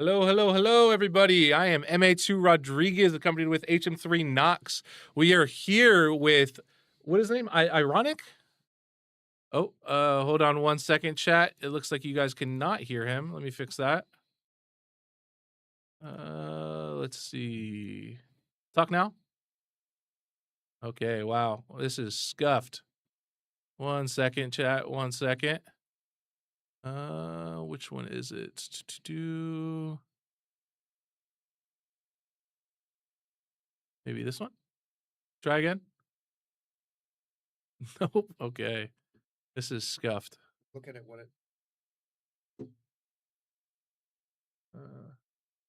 Hello, hello, hello, everybody. I am MA2 Rodriguez, accompanied with HM3 Knox. We are here with, what is his name? Ironic? Oh, hold on one second, chat. It looks like you guys cannot hear him. Let me fix that. Let's see. Talk now? Okay, wow. This is scuffed. 1 second, chat. 1 second. Which one is it? Maybe this one? Try again? Nope. Okay. This is scuffed. Looking at what it.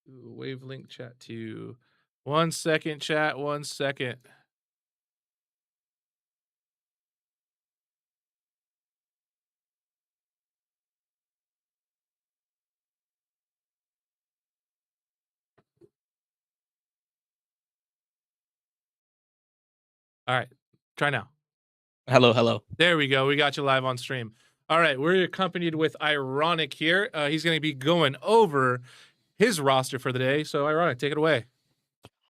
Wavelength chat to 1 second, chat. 1 second. All right. Try now. Hello, hello. There we go. We got you live on stream. All right. We're accompanied with Ironic here. He's going to be going over his roster for the day. So, Ironic, take it away.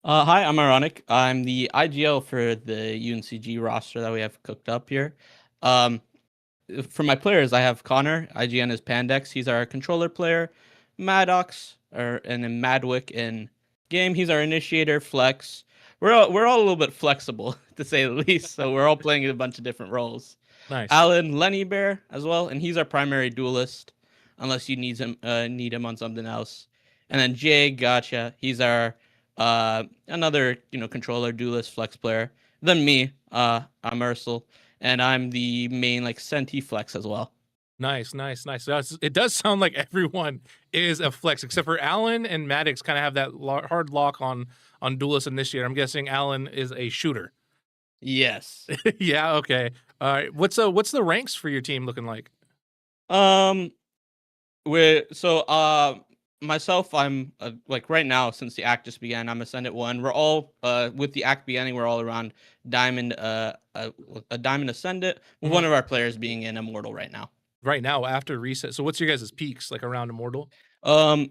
Hi, I'm Ironic. I'm the IGL for the UNCG roster that we have cooked up here. For my players, I have Connor. IGN is Pandex. He's our controller player. Maddox, and then Madwick in game. He's our initiator. Flex. We're all a little bit flexible, to say the least. So we're all playing a bunch of different roles. Nice. Alan, Lenny Bear as well, and he's our primary duelist, unless you need him on something else. And then Jay, gotcha. He's our another controller, duelist, flex player. Then me, I'm Ursel, and I'm the main Senti flex as well. Nice. It does sound like everyone is a flex, except for Alan and Maddox kind of have that hard lock on duelist initiator. I'm guessing Alan is a shooter. Yes. Yeah. Okay. All right. What's the ranks for your team looking like? Myself, I'm right now, since the act just began, I'm Ascendant 1. We're all with the act beginning, we're all around Diamond, a Diamond Ascendant, with one of our players being in Immortal right now. Right now, after reset. So what's your guys' peaks around Immortal? I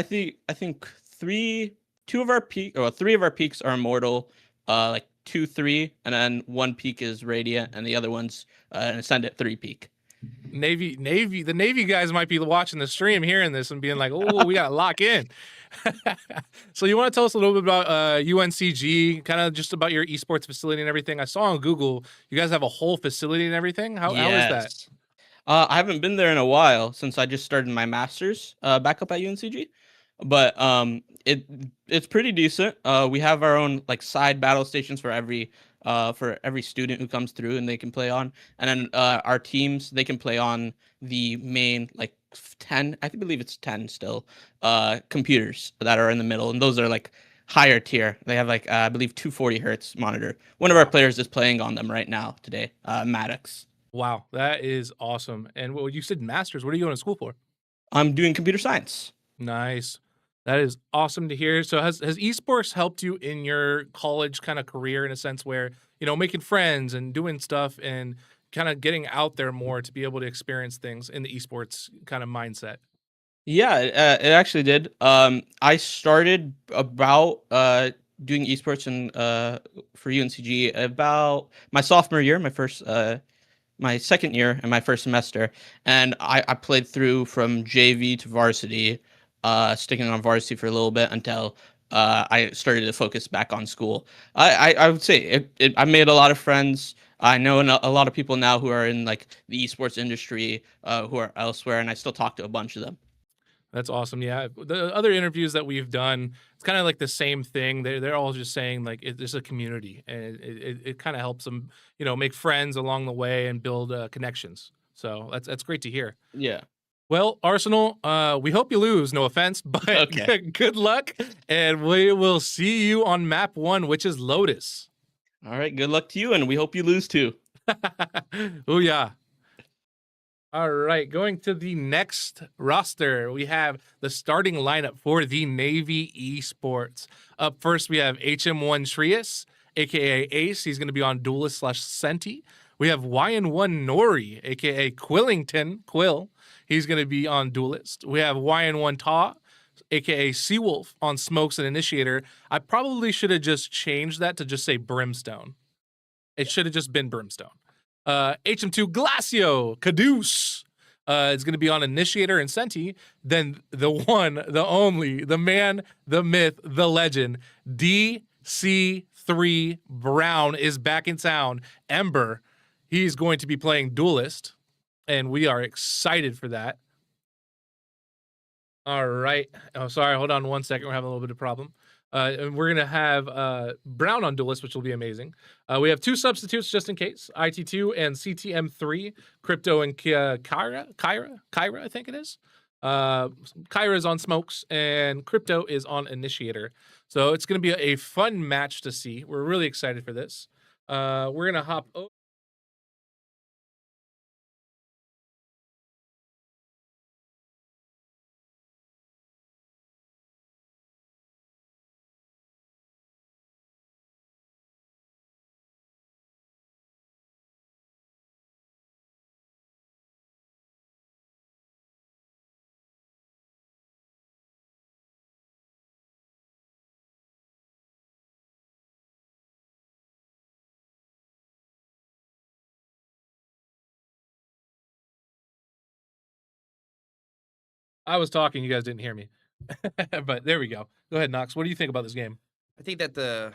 think three of our peaks are Immortal, 2, 3, and then 1 peak is Radiant, and the other one's an Ascendant 3 peak. The Navy guys might be watching the stream, hearing this, and being like, "Oh, we gotta lock in." So you want to tell us a little bit about UNCG, kind of just about your esports facility and everything? I saw on Google you guys have a whole facility and everything. How is that? I haven't been there in a while since I just started my master's back up at UNCG, but it's pretty decent. We have our own side battle stations for every student who comes through, and they can play on. And then our teams, they can play on the main 10, I believe it's 10 still, computers that are in the middle, and those are higher tier. They have I believe 240 hertz monitor. One of our players is playing on them right now today, Maddox. Wow, that is awesome. And what you said, masters. What are you going to school for? I'm doing computer science. Nice. That is awesome to hear. So has esports helped you in your college kind of career in a sense where, making friends and doing stuff and kind of getting out there more to be able to experience things in the esports kind of mindset? Yeah, it actually did. I started about doing esports for UNCG about my sophomore year, my second year and my first semester, and I played through from JV to varsity, sticking on varsity for a little bit until I started to focus back on school. I would say I made a lot of friends. I know a lot of people now who are in the esports industry, who are elsewhere, and I still talk to a bunch of them. That's awesome. Yeah, the other interviews that we've done, it's kind of the same thing. They're all just saying it's a community, and it kind of helps them, make friends along the way and build connections. So that's great to hear. Yeah. Well, Arsenal, we hope you lose. No offense, but okay. Good luck, and we will see you on map 1, which is Lotus. All right. Good luck to you, and we hope you lose too. Oh yeah. All right, going to the next roster, we have the starting lineup for the Navy Esports. Up first, we have HM1 Trius, aka Ace. He's going to be on Duelist / Senti. We have YN1 Nori, aka Quill. He's going to be on Duelist. We have YN1 Ta, aka Seawolf, on Smokes and Initiator. I probably should have just changed that to just say Brimstone. It should have just been Brimstone. HM2 Glacio Caduce is going to be on Initiator and Senti. Then the one, the only, the man, the myth, the legend, DC3 Brown is back in town. Ember, he's going to be playing Duelist, and we are excited for that. All right. Oh, sorry. Hold on 1 second. We're having a little bit of problem. And we're going to have Brown on Duelist, which will be amazing. We have 2 substitutes just in case. IT2 and CTM3. Crypto and Kyra, I think it is. Kyra is on Smokes, and Crypto is on Initiator. So it's going to be a fun match to see. We're really excited for this. We're going to hop over. I was talking, you guys didn't hear me. But there we go. Go ahead, Knox. What do you think about this game? I think that the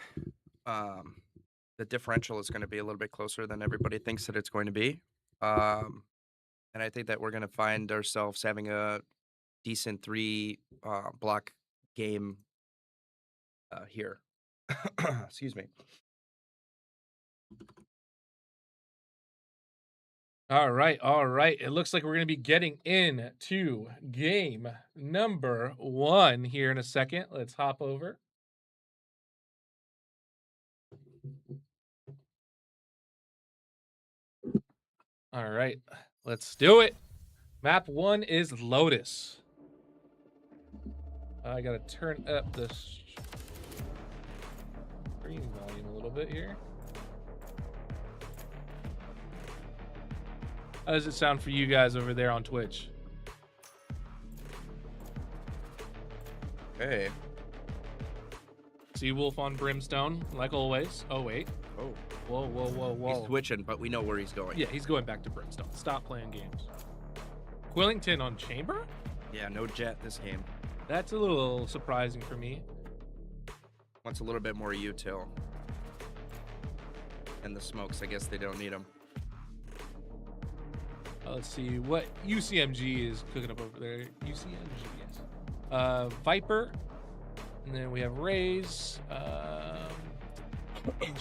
differential is going to be a little bit closer than everybody thinks that it's going to be. And I think that we're going to find ourselves having a decent 3 block game here. Excuse me. All right. It looks like we're going to be getting into game number 1 here in a second. Let's hop over. All right, let's do it. Map 1 is Lotus. I got to turn up the screen volume a little bit here. How does it sound for you guys over there on Twitch? Okay. Seawolf on Brimstone, like always. Oh, wait. Oh. Whoa. He's twitching, but we know where he's going. Yeah, he's going back to Brimstone. Stop playing games. Quillington on Chamber? Yeah, no jet this game. That's a little surprising for me. Wants a little bit more util. And the Smokes, I guess they don't need them. Let's see what UCMG is cooking up over there. UCMG, yes. Viper. And then we have Raze,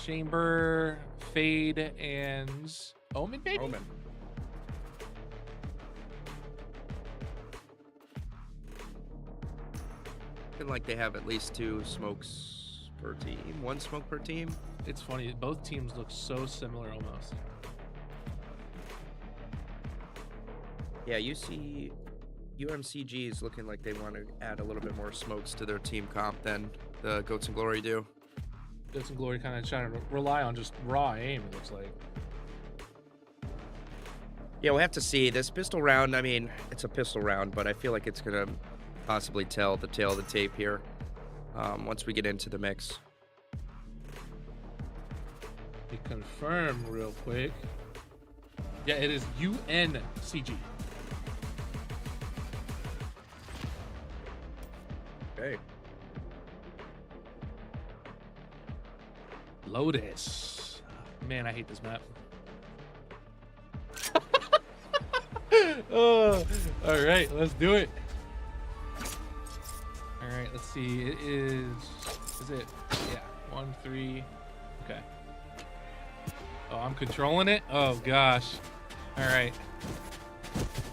Chamber, Fade, and Omen, baby? Omen. Feel like they have at least 2 smokes per team. 1 smoke per team. It's funny. Both teams look so similar almost. Yeah, you see UNCG is looking like they want to add a little bit more smokes to their team comp than the Goats and Glory do. Goats and Glory kind of trying to rely on just raw aim, it looks like. Yeah, we'll have to see. This pistol round, I mean, it's a pistol round, but I feel like it's going to possibly tell the tale of the tape here once we get into the mix. We confirm real quick. Yeah, it is UNCG. Okay. Lotus. Man, I hate this map. Oh, all right, let's do it. All right, let's see. It is it? Yeah, 1, 3. Okay. Oh, I'm controlling it. Oh gosh. All right.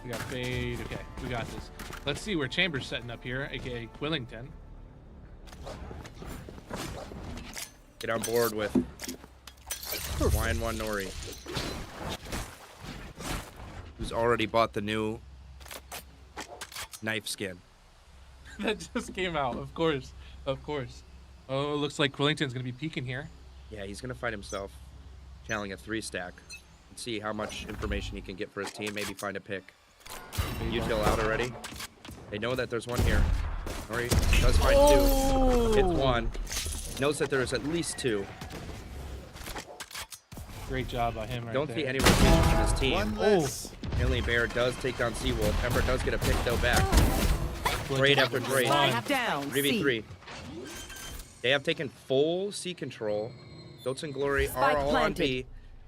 We got Fade. Okay, we got this. Let's see where Chamber's setting up here, aka Quillington. Get on board with Wine One Nori, who's already bought the new knife skin. That just came out, of course. Oh, it looks like Quillington's gonna be peeking here. Yeah, he's gonna find himself channeling a 3-stack and see how much information he can get for his team. Maybe find a pick. Util out already. They know that there's one here. Or he does find two. Hits one. Knows that there is at least two. Great job by him right Don't there. see any rotation from his team. One less. Alien Bear does take down Seawolf. Ember does get a pick though back. Trade after trade. Spike down. 3v3. They have taken full C control. Goats and Glory Spike are all on planted. B.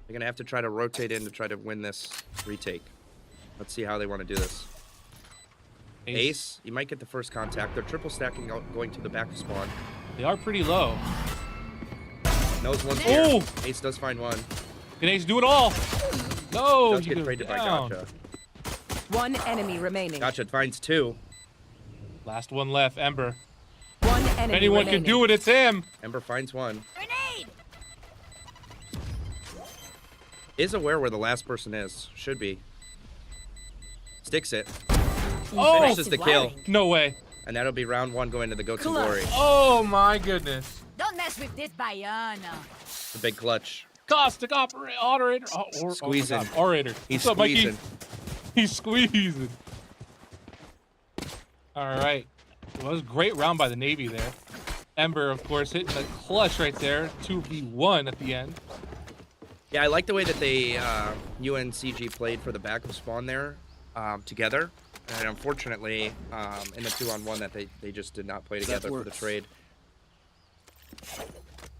They're going to have to try to rotate in to try to win this retake. Let's see how they want to do this. Ace, you might get the first contact. They're triple stacking out, going to the back of spawn. They are pretty low. Knows one's here. Oh! Ace does find one. Can Ace do it all? No, Does he get goes traded by down. Gotcha. One enemy remaining. Gotcha finds two. Last one left, Ember. One If enemy anyone remaining. can do it, it's him. Ember finds one. Is aware where the last person is. Should be. Sticks it. Oh, Finishes the kill. no way. And that'll be round one going to the Goats and Glory. Oh my goodness. Don't mess with this Bayana. The big clutch. Caustic operator. Squeezing. Oh my God. Orator. He's What's up, Mikey? squeezing. He's squeezing. All right. Well, it was a great round by the Navy there. Ember, of course, hitting the clutch right there. 2v1 at the end. Yeah, I like the way that they UNCG played for the back of spawn there together. And unfortunately, in the 2-on-1 that they just did not play together for the trade.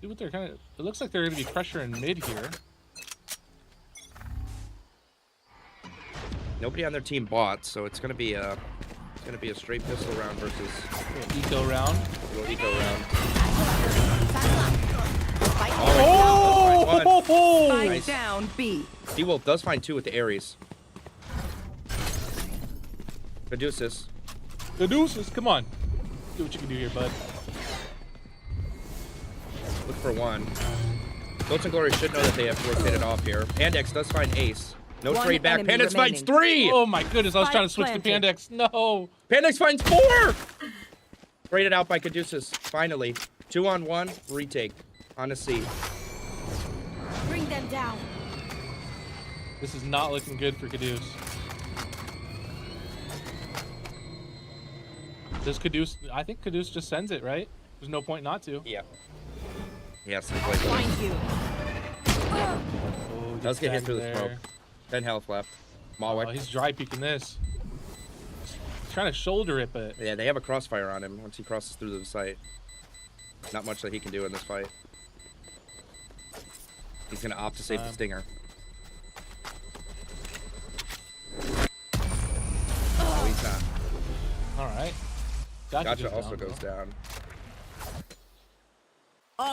See what they're kind of. It looks like they're going to be pressuring mid here. Nobody on their team bought, so it's gonna be a straight pistol round versus Eco round. a little eco round. Oh! Spike Nice. down. B. Seawolf does find two with the Ares. Caduceus. The deuces, come on. Do what you can do here, bud. Look for one. Goats and Glory should know that they have rotated off here. Pandex does find Ace. No One trade back. enemy Pandex finds remaining. three! Oh my goodness, I was Spike trying to switch to planted. Pandex. No. Pandex finds four! Rated out by Caduceus. Finally. 2-on-1. Retake. On a C. Bring them down. This is not looking good for Caduce. Does Caduce, I think Caduce just sends it, right? There's no point not to. Yeah. Yes, they play. Find you. Oh, Does get hit tagged through the there. smoke. 10 health left. Oh, Malwick. he's dry peeking this. He's trying to shoulder it, but Yeah, they have a crossfire on him once he crosses through the site. Not much that he can do in this fight. He's gonna opt to save the stinger. No, he's not. all right. Gotcha goes also down, goes though. down.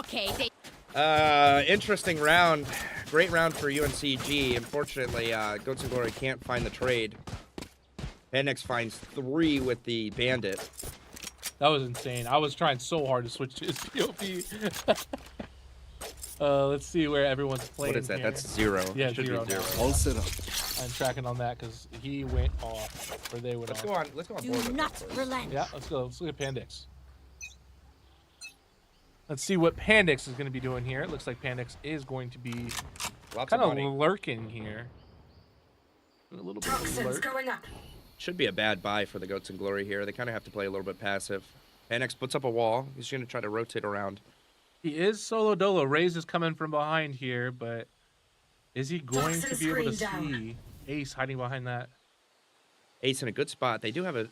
Okay, they Interesting round. Great round for UNCG. Unfortunately, Goats and Glory can't find the trade. Pandex finds three with the bandit. That was insane. I was trying so hard to switch to his POV. Let's see where everyone's playing. What is that? here. That's zero. Yeah, Should be zero now. All set up. I'm tracking on that because he went off, or they went Let's off. go on. Let's go on do board with not this first. relent. Yeah, let's go. Let's look at Pandix. Let's see what Pandix is going to be doing here. It looks like Pandix is going to be Lots kind of of money. lurking here. A little bit of a lurk. Should be a bad buy for the Goats and Glory here. They kind of have to play a little bit passive. Pandex puts up a wall. He's going to try to rotate around. He is solo dolo. Raze is coming from behind here, but is he going to be able to see Ace hiding behind that? Ace in a good spot. They do have a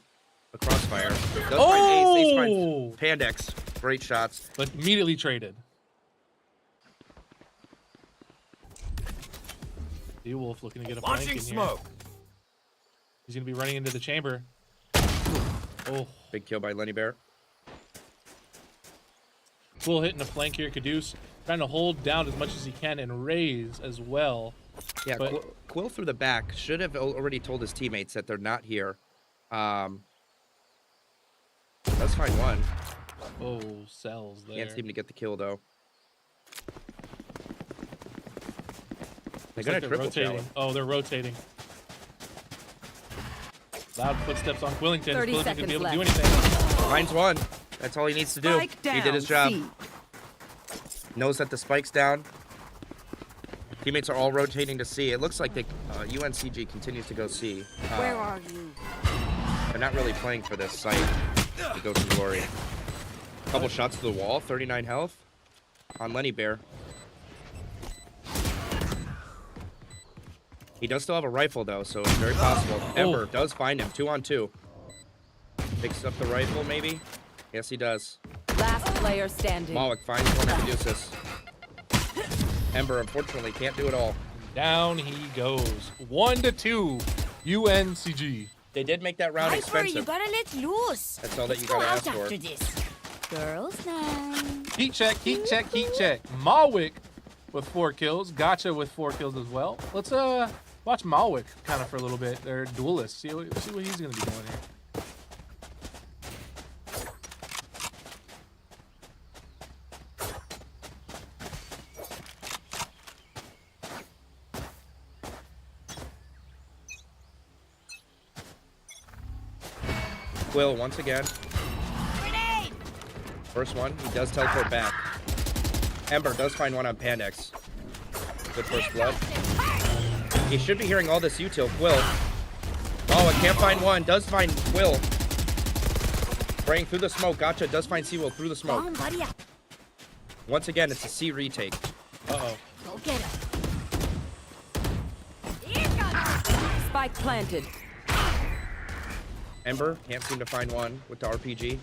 crossfire. Does find Ace. Ace finds Pandex. Great shots. But immediately traded. Wolf looking to get a flank in Launching here. smoke. He's going to be running into the chamber. Oh, Big kill by Lenny Bear. Quill hitting a flank here. Caduce trying to hold down as much as he can and raise as well. Yeah, But- Quill through the back should have already told his teammates that they're not here. Does find one. Oh, cells there. Can't seem to get the kill though. They're Looks gonna like they're triple rotating. challenge. Oh, they're rotating. Loud footsteps on Quillington. 30 Quillington could be seconds able to do left. anything. Finds one. That's all he needs to do. Spike down. He did his job. C. Knows that the spike's down. Teammates are all rotating to C. It looks like they, UNCG continues to go C. Where are you? They're not really playing for this site. The Ghost of Glory. Couple shots to the wall, 39 health on Lenny Bear. He does still have a rifle though, so it's very possible. Ember does find him, 2-on-2. Picks up the rifle maybe? Yes, he does. Last player standing. Malik finds one of Caduceus. Ember unfortunately can't do it all. Down he goes. 1-2. UNCG. They did make that round Viper, you expensive. gotta let loose. That's all that you Go gotta out ask for. after this. Girls' night. Heat check, heat check, heat check. Malwick with 4 kills. Gotcha with 4 kills as well. Let's watch Malwick kind of for a little bit. They're duelists. See what he's gonna be doing here. Quill once again. Grenade. First one, he does teleport back. Ember does find one on Pandex. Good first blood. He should be hearing all this util. Quill. Oh, I can't find one. Does find Quill. Spraying through the smoke. Gotcha. Does find Seawill through the smoke. Come on, buddy. Once again, it's a C retake. Uh-oh. Go get him. Here comes. Spike planted. Ember can't seem to find one with the RPG.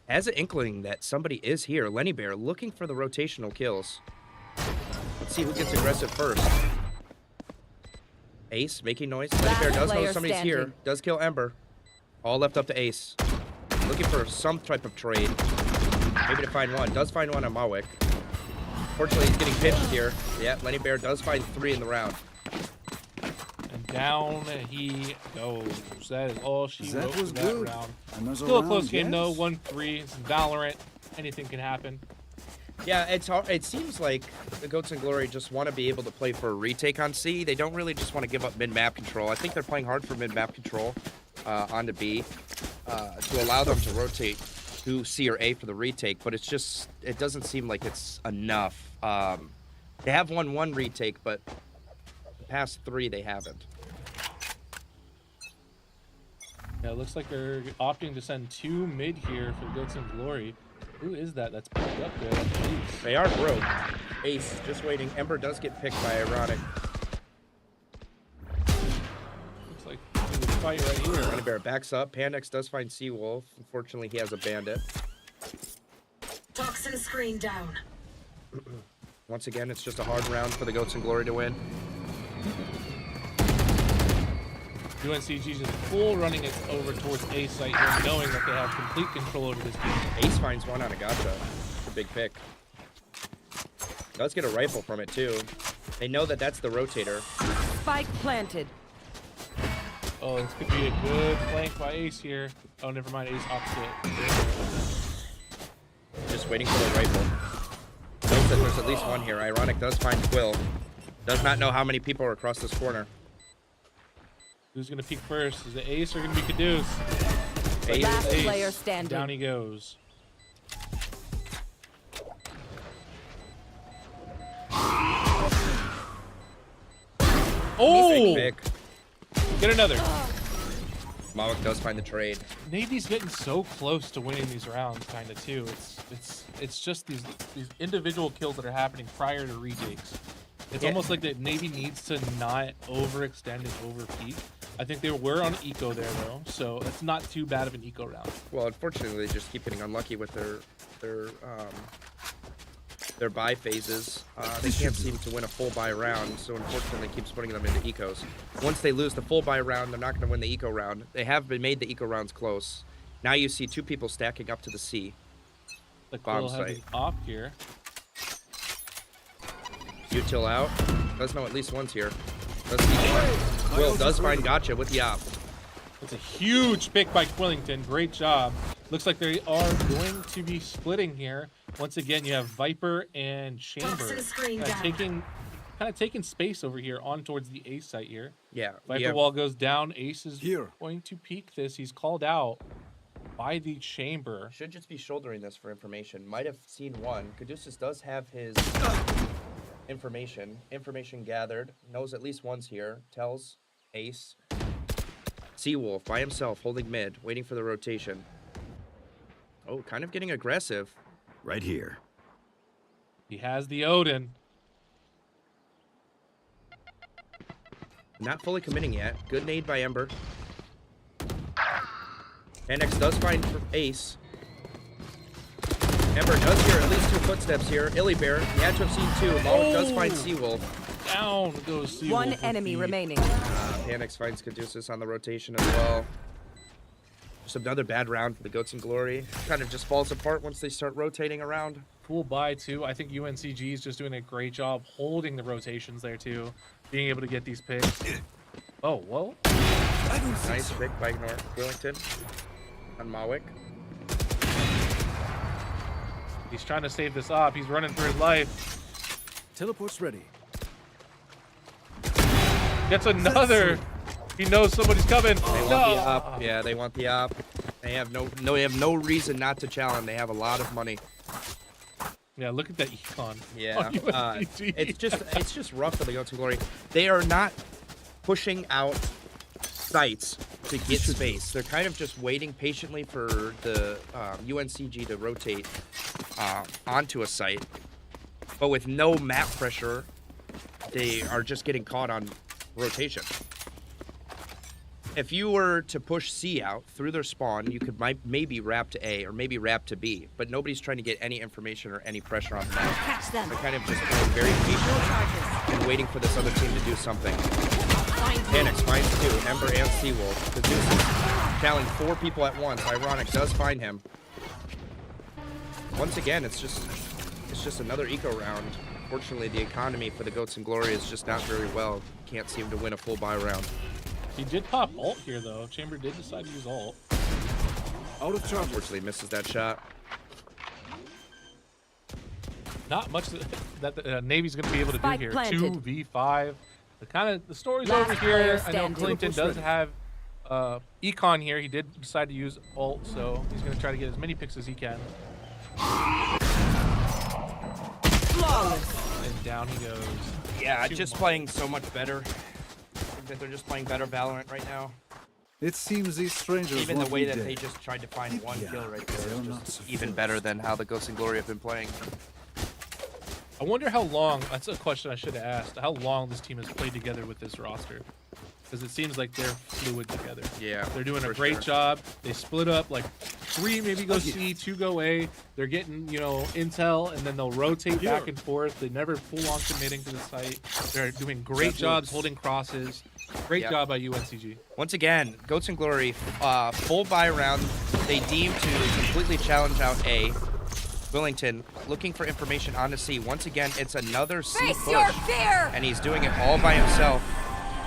Has an inkling that somebody is here. Lenny Bear looking for the rotational kills. Let's see who gets aggressive first. Ace making noise. Lenny Bear does know player somebody's here. standing. Does kill Ember. All left up to Ace. Looking for some type of trade. Maybe to find one. Does find one on Mawick. Fortunately, he's getting pinched here. Yeah, Lenny Bear does find 3 in the round. And down he goes. That is all she That wrote for was that good. round. Another Still a close round, game though. yes. 1-3. It's Valorant. Anything can happen. Yeah, it's hard. It seems like the Goats and Glory just want to be able to play for a retake on C. They don't really just want to give up mid-map control. I think they're playing hard for mid-map control onto B to allow them to rotate to C or A for the retake, but it's just, it doesn't seem like it's enough. They have won 1 retake, but the past 3 they haven't. Yeah, it looks like they're opting to send 2 mid here for Goats and Glory. Who is that? That's picked up there. That's Ace. They are broke. Ace just waiting. Ember does get picked by Ironic. Looks like there's a fight right here. Running Bear backs up. Pandex does find Seawolf. Unfortunately, he has a bandit. Toxin screen down. Once again, it's just a hard round for the Goats and Glory to win. UNCG is full running it over towards A site here, knowing that they have complete control over this game. Ace finds one on a gotcha. It's a big pick. Does get a rifle from it too. They know that that's the rotator. Spike planted. Oh, this could be a good flank by Ace here. Oh, never mind. Ace opposite. Just waiting for the rifle. Knows that there's at least one here. Ironic does find Quill. Does not know how many people are across this corner. Who's going to peek first? Is it Ace or going to be Caduce? Ace. Last Ace. player standing. Down he goes. Big Oh! pick. Get another. Mawik does find the trade. Navy's getting so close to winning these rounds, kind of too. It's just these individual kills that are happening prior to retakes. It's Yeah. almost like the Navy needs to not overextend and overpeak. I think they were on eco there though, so it's not too bad of an eco round. Well, unfortunately, they just keep getting unlucky with their buy phases. They can't seem to win a full buy round, so unfortunately, it keeps putting them into ecos. Once they lose the full buy round, they're not going to win the eco round. They have been made the eco rounds close. Now you see 2 people stacking up to the C. The Bomb Quill has site. an op here. Util out. Does know at least one's here. Does see one. Will does find gotcha with the op. It's a huge pick by Quillington. Great job. Looks like they are going to be splitting here. Once again, you have Viper and Chamber Toxin screen down. kind of taking space over here on towards the Ace site here. Yeah. Viper yeah. wall goes down. Ace is Here. going to peek this. He's called out by the Chamber. Should just be shouldering this for information. Might have seen one. Caduceus does have his information. Information gathered. Knows at least one's here. Tells Ace. Seawolf by himself, holding mid, waiting for the rotation. Oh, kind of getting aggressive. Right here. He has the Odin. Not fully committing yet. Good nade by Ember. Annex does find Ace. Ember does hear at least 2 footsteps here. Illybear, he had to have seen 2. Malik does find Seawolf. Down goes Seawolf. One with enemy the- remaining. Panics finds Caduceus on the rotation as well. Just another bad round for the Goats in Glory. Kind of just falls apart once they start rotating around. Cool buy too. I think UNCG is just doing a great job holding the rotations there too, being able to get these picks. Oh, whoa. Nice pick by Wellington on Mawick. He's trying to save this op. He's running for his life. Teleport's ready. Gets another. He knows somebody's coming. They want the op. Yeah, they want the op. They have no reason not to challenge. They have a lot of money. Yeah, look at that econ. Yeah, on UNCG. it's just rough for the Goats in Glory. They are not pushing out sites to get space. They're kind of just waiting patiently for the UNCG to rotate onto a site, but with no map pressure, they are just getting caught on rotation. If you were to push C out through their spawn, you could maybe wrap to A or maybe wrap to B, but nobody's trying to get any information or any pressure on the map. Catch them. They're kind of just playing very patient and waiting for this other team to do something. Panics finds 2, Ember and Seawolf. Caduceus challenging 4 people at once. Ironic does find him. Once again, it's just another eco round. Fortunately, the economy for the Goats in Glory is just not very well. Can't seem to win a full buy round. He did pop ult here though. Chamber did decide to use ult. Out of charge. Unfortunately, misses that shot. Not much that the Navy's going to be able to do Spike here. planted. 2v5. The story's Last over player here. I know standing. Clinton does have econ here. He did decide to use ult, so he's going to try to get as many picks as he can. Flawless. And down he goes. Yeah, Too just much. playing so much better. I think that they're just playing better Valorant right now. It seems these strangers Even the want way me that dead. they just tried to find one Yeah, kill right there they're is not just so even fast. better than how the Ghosts in Glory have been playing. I wonder how long, that's a question I should have asked, how long this team has played together with this roster. Because it seems like they're fluid together. Yeah, They're doing a for great sure. job. They split up, like 3 maybe go C, 2 go A. They're getting, you know, intel, and then they'll rotate back and forth. They never full on committing to the site. They're doing great jobs holding crosses. Great Yep. job by UNCG. Once again, Goats in Glory, full buy round. They deem to completely challenge out A. Wellington looking for information on the C. Once again, it's another C Face your push, fear! and he's doing it all by himself.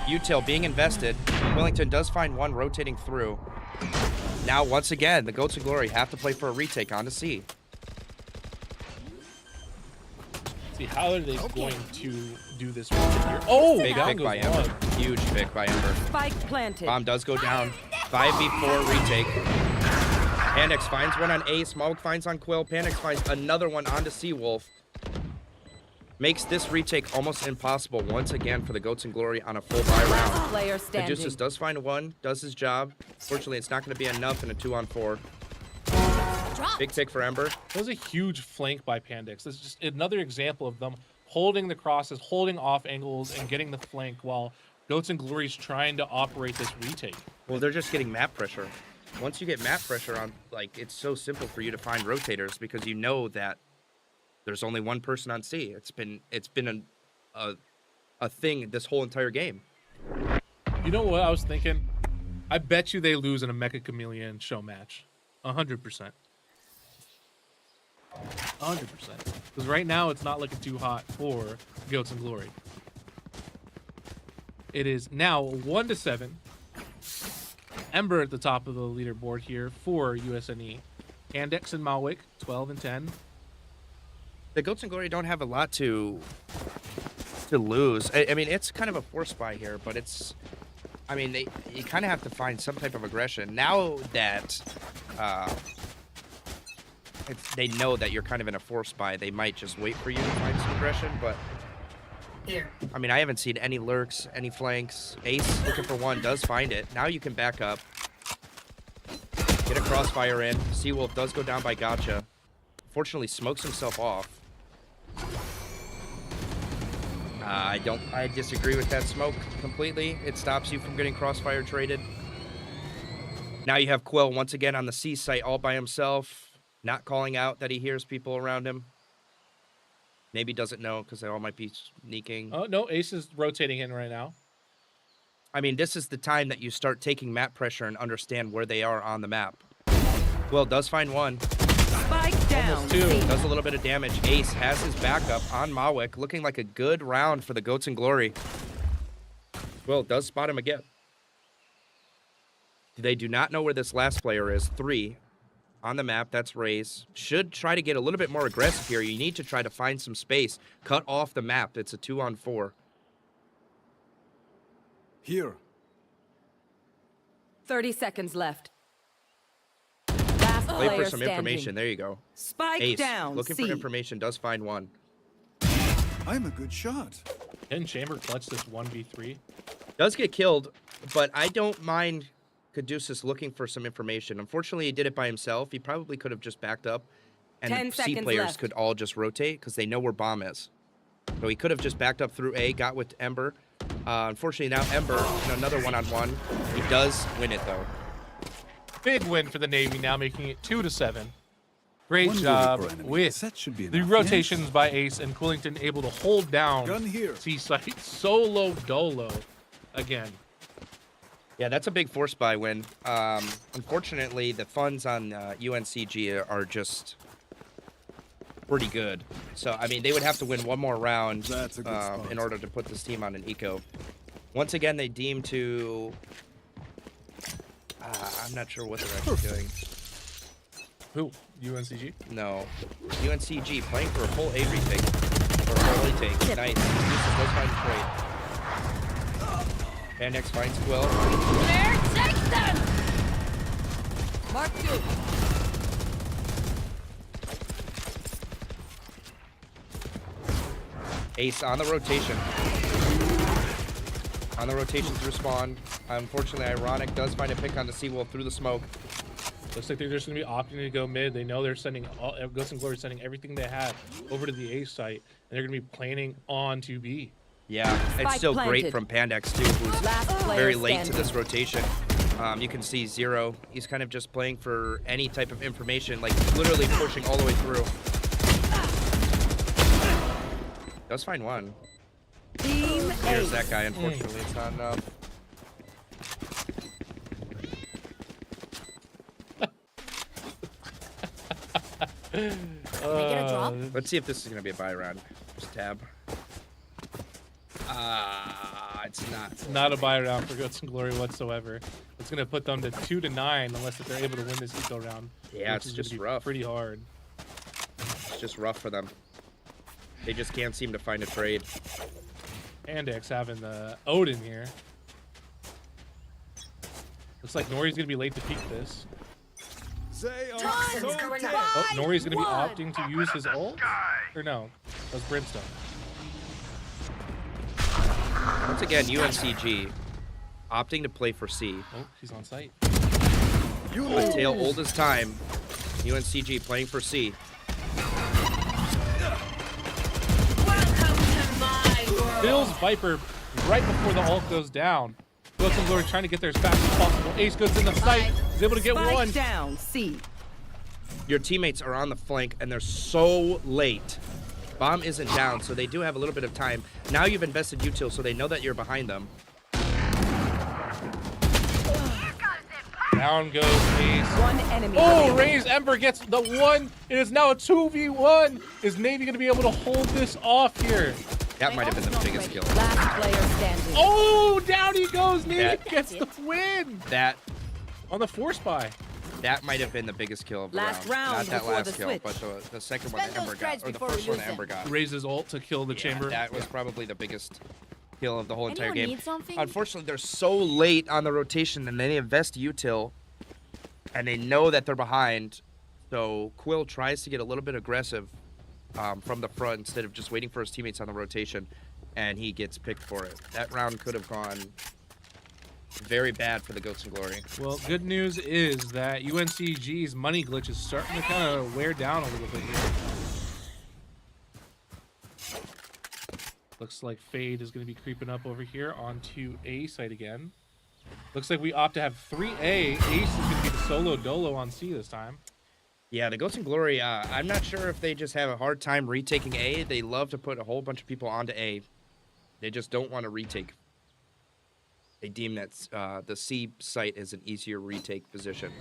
Util being invested. Wellington does find one rotating through. Now, once again, the Goats in Glory have to play for a retake on the C. See, how are they going to do this right here? Oh, Big down pick goes by one. Ember. Huge pick by Ember. Spike planted. Bomb does go down. 5v4 retake. Panix finds one on Ace. Smoke finds on Quill. Panix finds another one onto Seawolf. Makes this retake almost impossible once again for the Goats in Glory on a full buy Last round. player standing. Caduceus does find one, does his job. Fortunately, it's not going to be enough in a 2-on-4. Drop. Big pick for Ember. That was a huge flank by Pandix. This is just another example of them holding the crosses, holding off angles, and getting the flank while Goats and Glory's trying to operate this retake. Well, they're just getting map pressure. Once you get map pressure on, like, it's so simple for you to find rotators because you know that there's only one person on C. It's been a thing this whole entire game. You know what I was thinking? I bet you they lose in a Mecha Chameleon show match. 100%. 100%. Because right now it's not looking too hot for Goats and Glory. It is now 1-7. Ember at the top of the leaderboard here for USNE. Andex and Malwick, 12 and 10. The Goats and Glory don't have a lot to lose. I mean, it's kind of a force buy here, but it's, I mean, you kind of have to find some type of aggression now that they know that you're kind of in a force buy. They might just wait for you to find some aggression, but I mean, I haven't seen any lurks, any flanks. Ace looking for one, does find it. Now you can back up. Get a crossfire in. Seawolf does go down by Gotcha. Fortunately, smokes himself off. I disagree with that smoke completely. It stops you from getting crossfire traded. Now you have Quill once again on the C site all by himself, not calling out that he hears people around him. Maybe doesn't know because they all might be sneaking. Oh, no, Ace is rotating in right now. I mean, this is the time that you start taking map pressure and understand where they are on the map. Quill does find one. Spike down. Almost two. C. Does a little bit of damage. Ace has his backup on Mawik, looking like a good round for the Goats and Glory. Quill does spot him again. They do not know where this last player is. 3 on the map. That's Raze. Should try to get a little bit more aggressive here. You need to try to find some space. Cut off the map. It's a 2-on-4. Here. 30 seconds left. Last Play player for some standing. information. There you go. Spike Ace down. looking C. for information. Does find one. I'm a good shot. Can Chamber clutch this 1v3? Does get killed, but I don't mind Caduceus looking for some information. Unfortunately, he did it by himself. He probably could have just backed up, and 10 the C seconds players left. could all just rotate because they know where bomb is. So he could have just backed up through A, got with Ember. Unfortunately, now Ember in another one-on-one. He does win it, though. Big win for the Navy, now making it 2-7. Great One job bullet per enemy. with That should be the enough. rotations by Ace and Quillington able to hold down Gun here. C-Site solo dolo again. Yeah, that's a big force buy win. Unfortunately, the funds on UNCG are just pretty good. So, I mean, they would have to win one more round That's a good spot. in order to put this team on an eco. Once again, they deem to... I'm not sure what they're actually doing. Who? UNCG? No. UNCG playing for a full A retake. Or a full A take. Nice. Let's find trade. Pandex finds Quill. There, take them! Mark 2. Ace on the rotation. On the rotation to respawn. Unfortunately, Ironic does find a pick on the Seawolf through the smoke. Looks like they're just going to be opting to go mid. They know they're sending all, Ghost and Glory sending everything they have over to the A site, and they're going to be planning on to B. Yeah, it's Spike still great planted. from Pandex too, who's Last player very late to standing. this rotation. You can see Zero. He's kind of just playing for any type of information, like literally pushing all the way through. Does find one. Team There's Ace. that guy. Unfortunately, it's not enough. Can I get a drop? Let's see if this is gonna be a buy round. Just tab. It's not. Not a buy round for Ghost and Glory whatsoever. It's going to put them to 2-9 unless if they're able to win this eco round. Yeah, which it's is just gonna be rough. Pretty hard. It's just rough for them. They just can't seem to find a trade. Pandex having the Odin here. Looks like Nori's going to be late to peek this. They are Time's so going dead. by. Oh, Nori's going to be One. opting to use his ult? Or no? That was Brimstone. Once again, UNCG opting to play for C. Oh, he's on site. You A lose. tale old as time. UNCG playing for C. Welcome to my world. Bill's Viper right before the ult goes down. Ghost and Glory trying to get there as fast as possible. Ace goes in the site. He's able to get Spike one. down. C. Your teammates are on the flank and they're so late. Bomb isn't down, so they do have a little bit of time. Now you've invested util, so they know that you're behind them. Down goes Ace. One enemy. Oh, remaining. Raze Ember gets the one. It is now a 2v1. Is Navy going to be able to hold this off here? That might have been the biggest kill. Last player standing. Oh, down he goes. Navy That- gets the win That on the force buy. might have been the biggest kill of the Last round Not that before last the kill, switch. but the second one Spend that Ember those got, dreads or the before we first one lose that Ember them. got. Raises ult to kill the chamber. That was probably the biggest kill of the whole entire Anyone game. need something? Unfortunately, they're so late on the rotation, and they invest util, and they know that they're behind. So Quill tries to get a little bit aggressive from the front instead of just waiting for his teammates on the rotation. and he gets picked for it. That round could have gone very bad for the Goats and Glory. Well, good news is that UNCG's money glitch is starting to kind of wear down a little bit here. Looks like Fade is going to be creeping up over here onto A site again. Looks like we opt to have 3A. Ace is going to be the solo dolo on C this time. Yeah, the Goats and Glory, I'm not sure if they just have a hard time retaking A. They love to put a whole bunch of people onto A. They just don't want to retake. They deem that the C site is an easier retake position.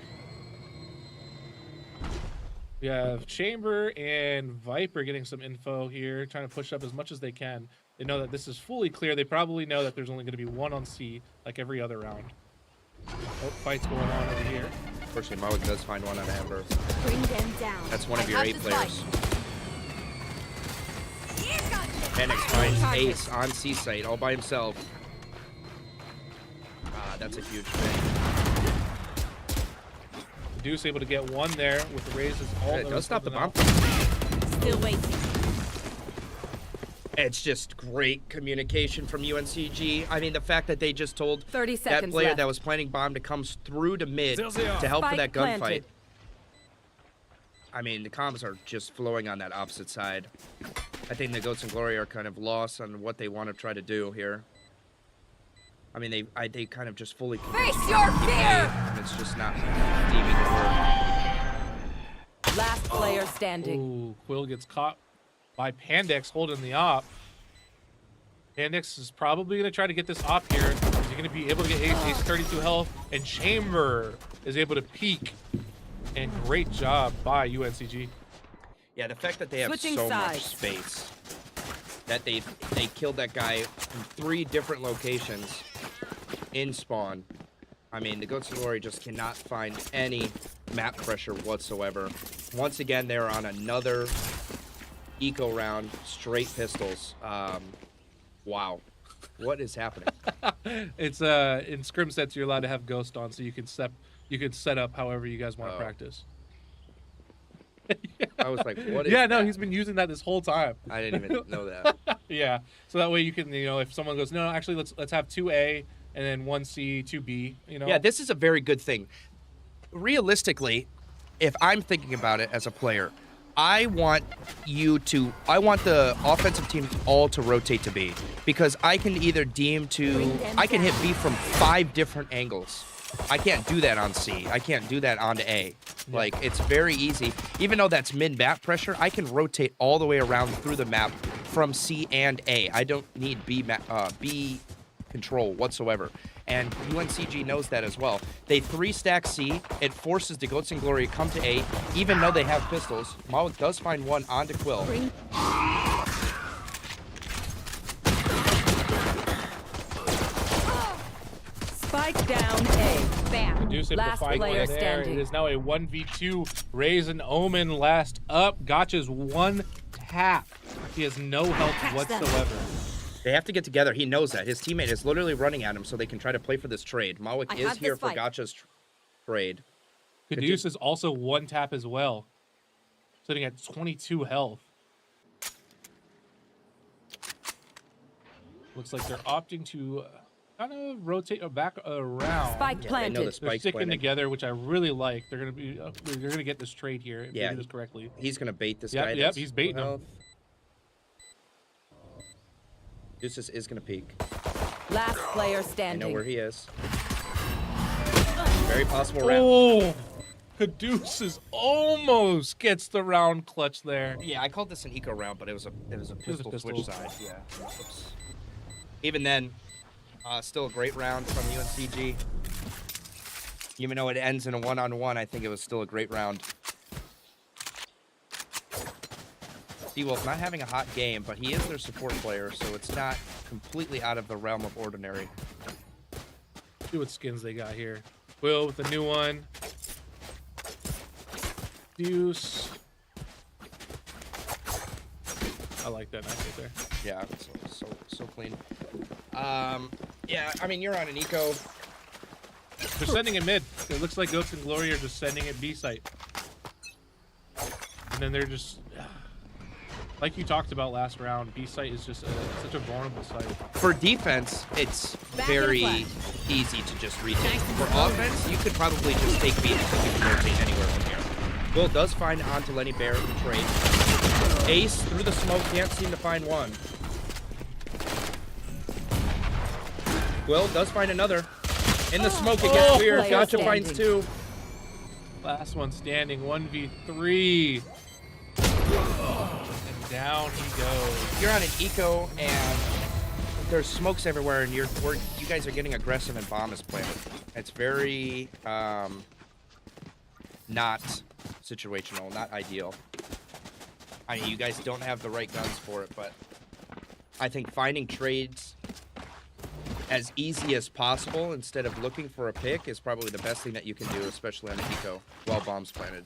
We have Chamber and Viper getting some info here, trying to push up as much as they can. They know that this is fully clear. They probably know that there's only going to be one on C, like every other round. Oh, fight's going on over here. Unfortunately, Mawik does find one on Amber. Bring them down. That's one of I your have 8 this players. Penix finds Ace on C site all by himself. That's a huge thing. Deuce able to get one there with the raises. All It does stop the bomb. Still waiting. It's just great communication from UNCG. I mean, the fact that they just told 30 that seconds player left. that was planning bomb to come through to mid Zills they are. to help for that Spike gunfight. planted. I mean, the comms are just flowing on that opposite side. I think the Goats and Glory are kind of lost on what they want to try to do here. I mean, they kind of just fully Face your fear! and it's just not deeming to work. Last player standing. Ooh, Quill gets caught by Pandex holding the op. Pandex is probably going to try to get this op here. Is he going to be able to get Ace? Ace 32 health, and Chamber is able to peek. And great job by UNCG. Yeah, the fact that they have Switching so much sides. space, that they killed that guy from 3 different locations in spawn. I mean, the Goats and Glory just cannot find any map pressure whatsoever. Once again, they're on another eco round, straight pistols. Wow, what is happening? It's in scrim sets you're allowed to have Ghost on, so you can set up however you guys want to Oh. practice. I was like, what is Yeah, no, that? he's been using that this whole time. I didn't even know that. Yeah, so that way you can, if someone goes, no, actually let's have 2A and then 1C, 2B. Yeah, this is a very good thing. Realistically, if I'm thinking about it as a player, I want the offensive team all to rotate to B, because I can either I can hit B from 5 different angles. I can't do that on C. I can't do that onto A. Like, it's very easy. Even though that's mid-map pressure, I can rotate all the way around through the map from C and A. I don't need B control whatsoever. And UNCG knows that as well. They 3-stack C. It forces the Goats and Glory to come to A, even though they have pistols. Mawik does find one onto Quill. Spike down A. Bam. Deuce able to Last find one player there. standing. It is now a 1v2. Raise and Omen last up. Gotcha's one tap. He has no health whatsoever. They have to get together. He knows that. His teammate is literally running at him so they can try to play for this trade. Mawik I is have here this for fight. Gotcha's trade. Caduce is also one tap as well, sitting at 22 health. Looks like they're opting to kind of rotate back around. Spike Yeah, they know planted. the They're spike's sticking planted. together, which I really like. They're gonna get this trade here if Yeah. they do this correctly. He's going to bait this Yep, guy. yep, that's he's baiting full him. health. Deuces is going to peek. Last player I standing. know where he is. Very possible round. Oh, Caduceus almost gets the round clutch there. Yeah, I called this an eco round, but it was a pistol pistol. switch side. Yeah. Oops. Even then, still a great round from UNCG. Even though it ends in a 1-on-1, I think it was still a great round. D-Wolf not having a hot game, but he is their support player, so it's not completely out of the realm of ordinary. See what skins they got here. Will with the new one. Deuce. I like that knife right there. Yeah, it's so clean. Yeah, I mean, you're on an eco. They're sending it mid. It looks like Goats and Glory are just sending it B site. And then they're just... Like you talked about last round, B site is just such a vulnerable site. For defense, it's Back in a very flash. easy to just retake. For offense, you could probably just take B because you can rotate anywhere from here. Will does find onto Lenny Bear in trade. Ace through the smoke, can't seem to find one. Will does find another. In the smoke, it gets clear. player Gotcha finds standing. two. Last one standing, 1v3. And down he goes. You're on an eco and there's smokes everywhere, and you guys are getting aggressive and bomb is planted. It's very not situational, not ideal. I mean, you guys don't have the right guns for it, but I think finding trades as easy as possible instead of looking for a pick is probably the best thing that you can do, especially on an eco while bombs planted.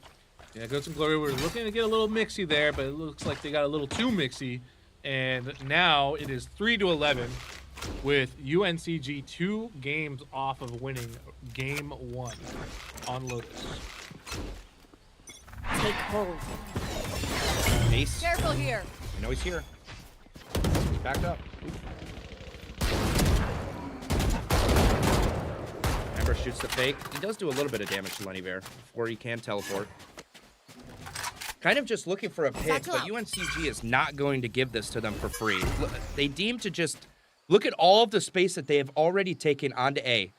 Yeah, Goats and Glory were looking to get a little mixy there, but it looks like they got a little too mixy. And now it is 3-11 with UNCG 2 games off of winning game 1 on Lotus. Take hold. Ace, Careful here. you know he's here. He's backed up. Ember shoots the fake. He does do a little bit of damage to Lenny Bear before he can teleport. Kind of just looking for a pick, Satchel but out. UNCG is not going to give this to them for free. They deem to just look at all of the space that they have already taken onto A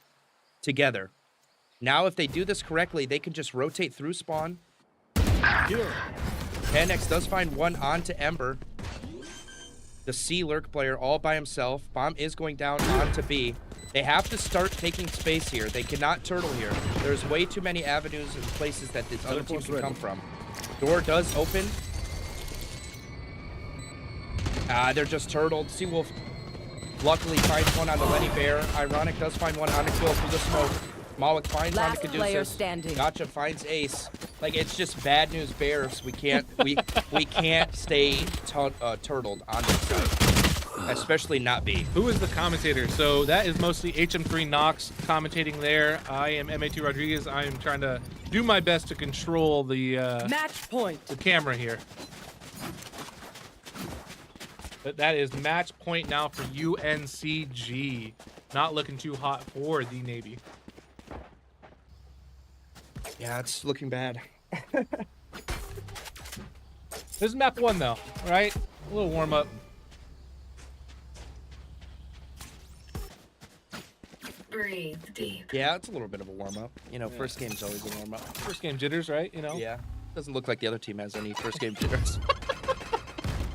together. Now, if they do this correctly, they can just rotate through spawn. Here. 10x does find one onto Ember. The C lurk player all by himself. Bomb is going down onto B. They have to start taking space here. They cannot turtle here. There's way too many avenues and places that this other team can come from. Door does open. They're just turtled. Seawolf luckily finds one on the Lenny Bear. Ironic does find one on the kill through the smoke. Malik finds on the Last player Caduceus. standing. Gotcha finds Ace. Like, it's just bad news bears. We can't stay turtled on this side, especially not B. Who is the commentator? So that is mostly HM3 Knox commentating there. I am MA2 Rodriguez. I am trying to do my best to control the Match point. camera here. But that is match point now for UNCG. Not looking too hot for the Navy. Yeah, it's looking bad. This is map 1 though, right? A little warm up. Breathe deep. Yeah, it's a little bit of a warm up. You know, first game's always a warm up. First game jitters, right? You know? Yeah, doesn't look like the other team has any first game jitters.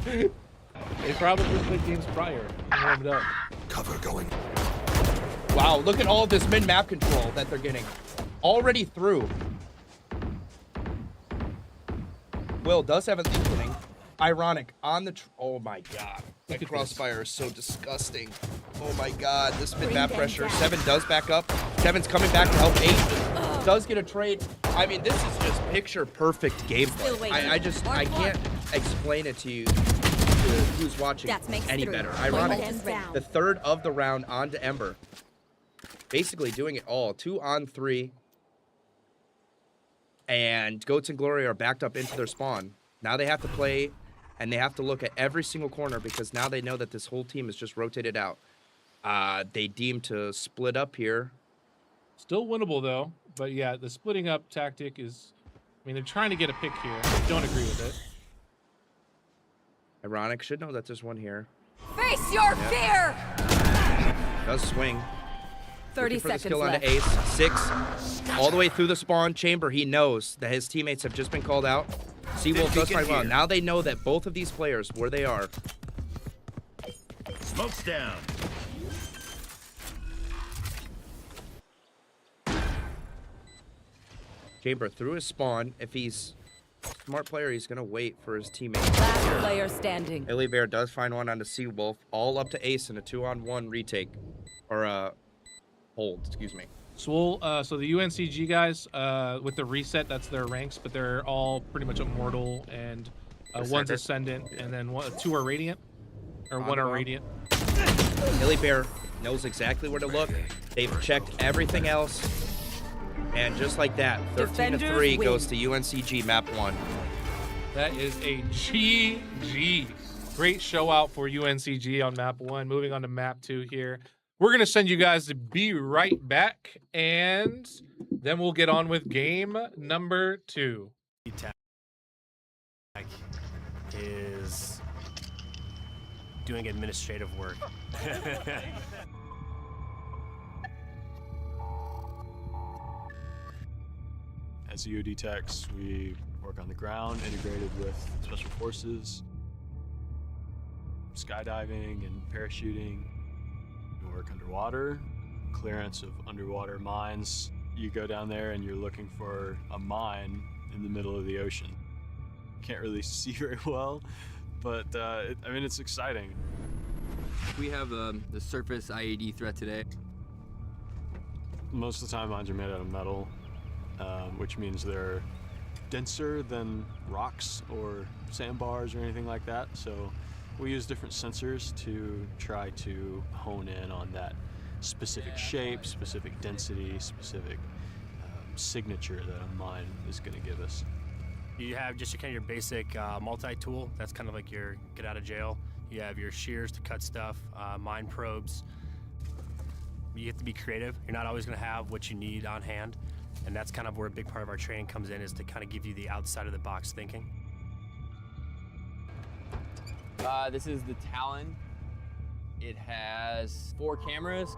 They probably played games prior and warmed up. Cover going. Wow, look at all this mid-map control that they're getting. Already through. Will does have an opening. Ironic on the... oh my god. That at crossfire is so disgusting. Oh my god, this mid-map them pressure. down. 7 does back up. 7's coming back to help 8. Does get a trade. I mean, this is just picture-perfect Still gameplay. waiting. I can't explain it to you, to who's watching That makes any 3. better. Point Ironic. them down. The third of the round onto Ember. Basically doing it all. 2 on 3. And Goats and Glory are backed up into their spawn. Now they have to play, and they have to look at every single corner because now they know that this whole team is just rotated out. They deem to split up here. Still winnable though, but yeah, the splitting up tactic is, I mean, they're trying to get a pick here. I don't agree with it. Ironic should know that there's one here. Face your fear. Does swing. 30 Looking for the seconds skill left. onto Ace. 6. All the way through the spawn chamber. He knows that his teammates have just been called out. Seawolf does find well. Now they know that both of these players, where they are. Smoke's down. Chamber through his spawn. If he's a smart player, he's going to wait for his teammates. Last player standing. Illy Bear does find one onto Seawolf. All up to Ace in a 2-on-1 retake. Or, hold, excuse me. So the UNCG guys, with the reset, that's their ranks, but they're all pretty much immortal, and one's Ascendant. ascendant, and then 2 are radiant, or 1 are Combo. radiant. Illy Bear knows exactly where to look. They've checked everything else. And just like that, 13-3 Defenders goes to win. UNCG map 1. That is a GG. Great show out for UNCG on map 1. Moving on to map 2 here. We're going to send you guys to be right back, and then we'll get on with game number 2. Is doing administrative work. As UD techs, we work on the ground, integrated with special forces, skydiving and parachuting. We work underwater, clearance of underwater mines. You go down there and you're looking for a mine in the middle of the ocean. Can't really see very well, but I mean, it's exciting. We have the surface IED threat today. Most of the time, mines are made out of metal, which means they're denser than rocks or sandbars or anything like that. So we use different sensors to try to hone in on that specific shape, specific density, specific signature that a mine is going to give us. You have just kind of your basic multi-tool. That's kind of like your get out of jail. You have your shears to cut stuff, mine probes. You have to be creative. You're not always going to have what you need on hand. And that's kind of where a big part of our training comes in, is to kind of give you the outside of the box thinking. This is the Talon. It has 4 cameras.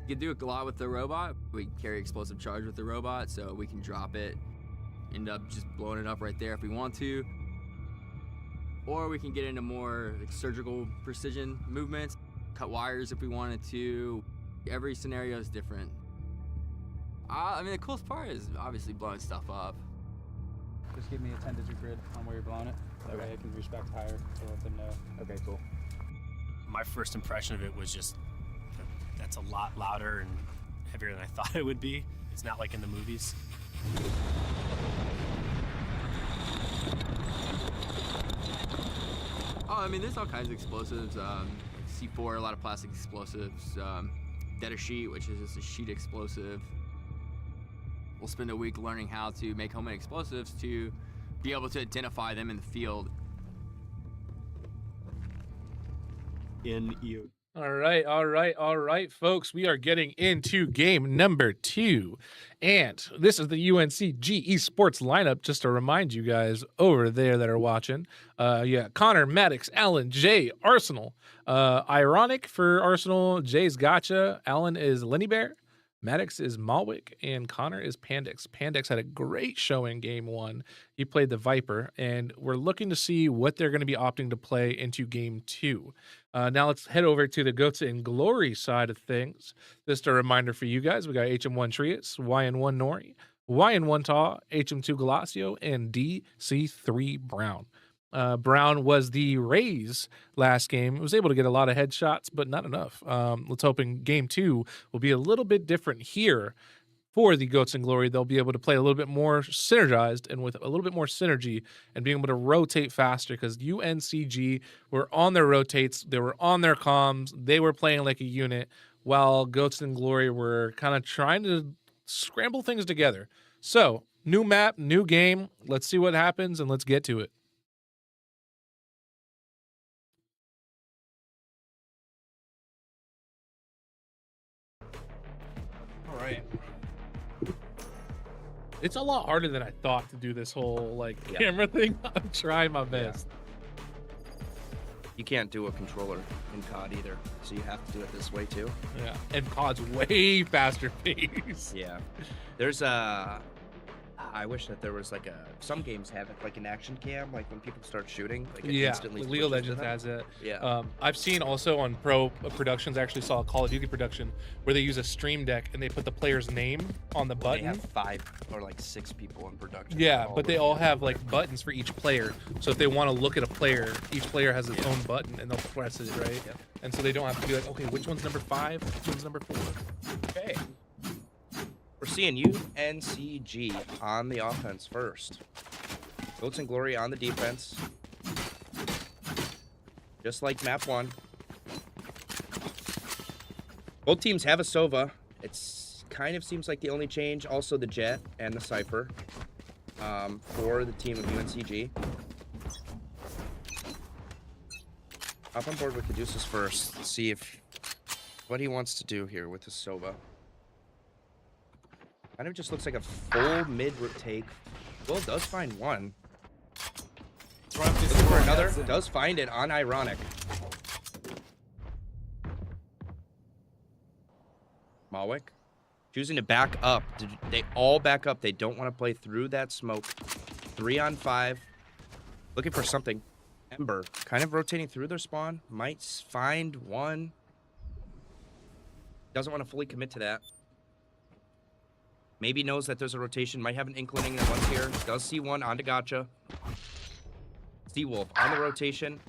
You can do a lot with the robot. We carry explosive charge with the robot, so we can drop it, end up just blowing it up right there if we want to. Or we can get into more like surgical precision movements, cut wires if we wanted to. Every scenario is different. I mean, the coolest part is obviously blowing stuff up. Just give me a 10-digit grid on where you're blowing it. That way I can respect higher to let them know. Okay, cool. My first impression of it was just, that's a lot louder and heavier than I thought it would be. It's not like in the movies. Oh, I mean, there's all kinds of explosives. C4, a lot of plastic explosives. Dead sheet, which is just a sheet explosive. We'll spend a week learning how to make homemade explosives to be able to identify them in the field. In EO. All right, folks. We are getting into game number 2. And this is the UNCG Esports lineup, just to remind you guys over there that are watching. Yeah, Connor, Maddox, Alan, Jay, Arsenal. Ironic for Arsenal, Jay's Gotcha. Alan is Lenny Bear. Maddox is Malwick, and Connor is Pandix. Pandix had a great show in game 1. He played the Viper, and we're looking to see what they're going to be opting to play into game 2. Now let's head over to the Goats and Glory side of things. Just a reminder for you guys, we got HM1 Trius, YN1 Nori, YN1 Taw, HM2 Galacio, and DC3 Brown. Brown was the Rays last game. Was able to get a lot of headshots, but not enough. Let's hope in game 2 will be a little bit different here for the Goats and Glory. They'll be able to play a little bit more synergized and with a little bit more synergy and being able to rotate faster, because UNCG were on their rotates. They were on their comms. They were playing like a unit, while Goats and Glory were kind of trying to scramble things together. So, new map, new game. Let's see what happens, and let's get to it. All right. It's a lot harder than I thought to do this whole camera thing. I'm trying my best. You can't do a controller in COD either, so you have to do it this way too. Yeah, and COD's way faster pace. Yeah. There's I wish that there was some games have it like an action cam, like when people start shooting, like it instantly like League of switches to Legends them. has it. Yeah. I've seen also on pro productions, I actually saw a Call of Duty production where they use a stream deck and they put the player's name on the They button. have 5 or 6 people in production. Yeah, but they all have buttons for each player. So if they want to look at a player, each player has its own button and they'll press it, right? Yep. And so they don't have to be like, okay, which one's number 5? Which one's number 4? Okay. We're seeing UNCG on the offense first. Goats and Glory on the defense. Just like map 1. Both teams have a Sova. It's kind of seems like the only change. Also the Jet and the Cypher. for the team of UNCG. Hop on board with Caduceus first. See if what he wants to do here with his Sova. Kind of just looks like a full mid take. Will does find one. Looking for another. Does find it on Ironic. Malwick choosing to back up. They all back up. They don't want to play through that smoke. 3 on 5. Looking for something. Ember kind of rotating through their spawn. Might find one. Doesn't want to fully commit to that. Maybe knows that there's a rotation. Might have an inkling that one's here. Does see one onto Gotcha. Seawolf on the rotation.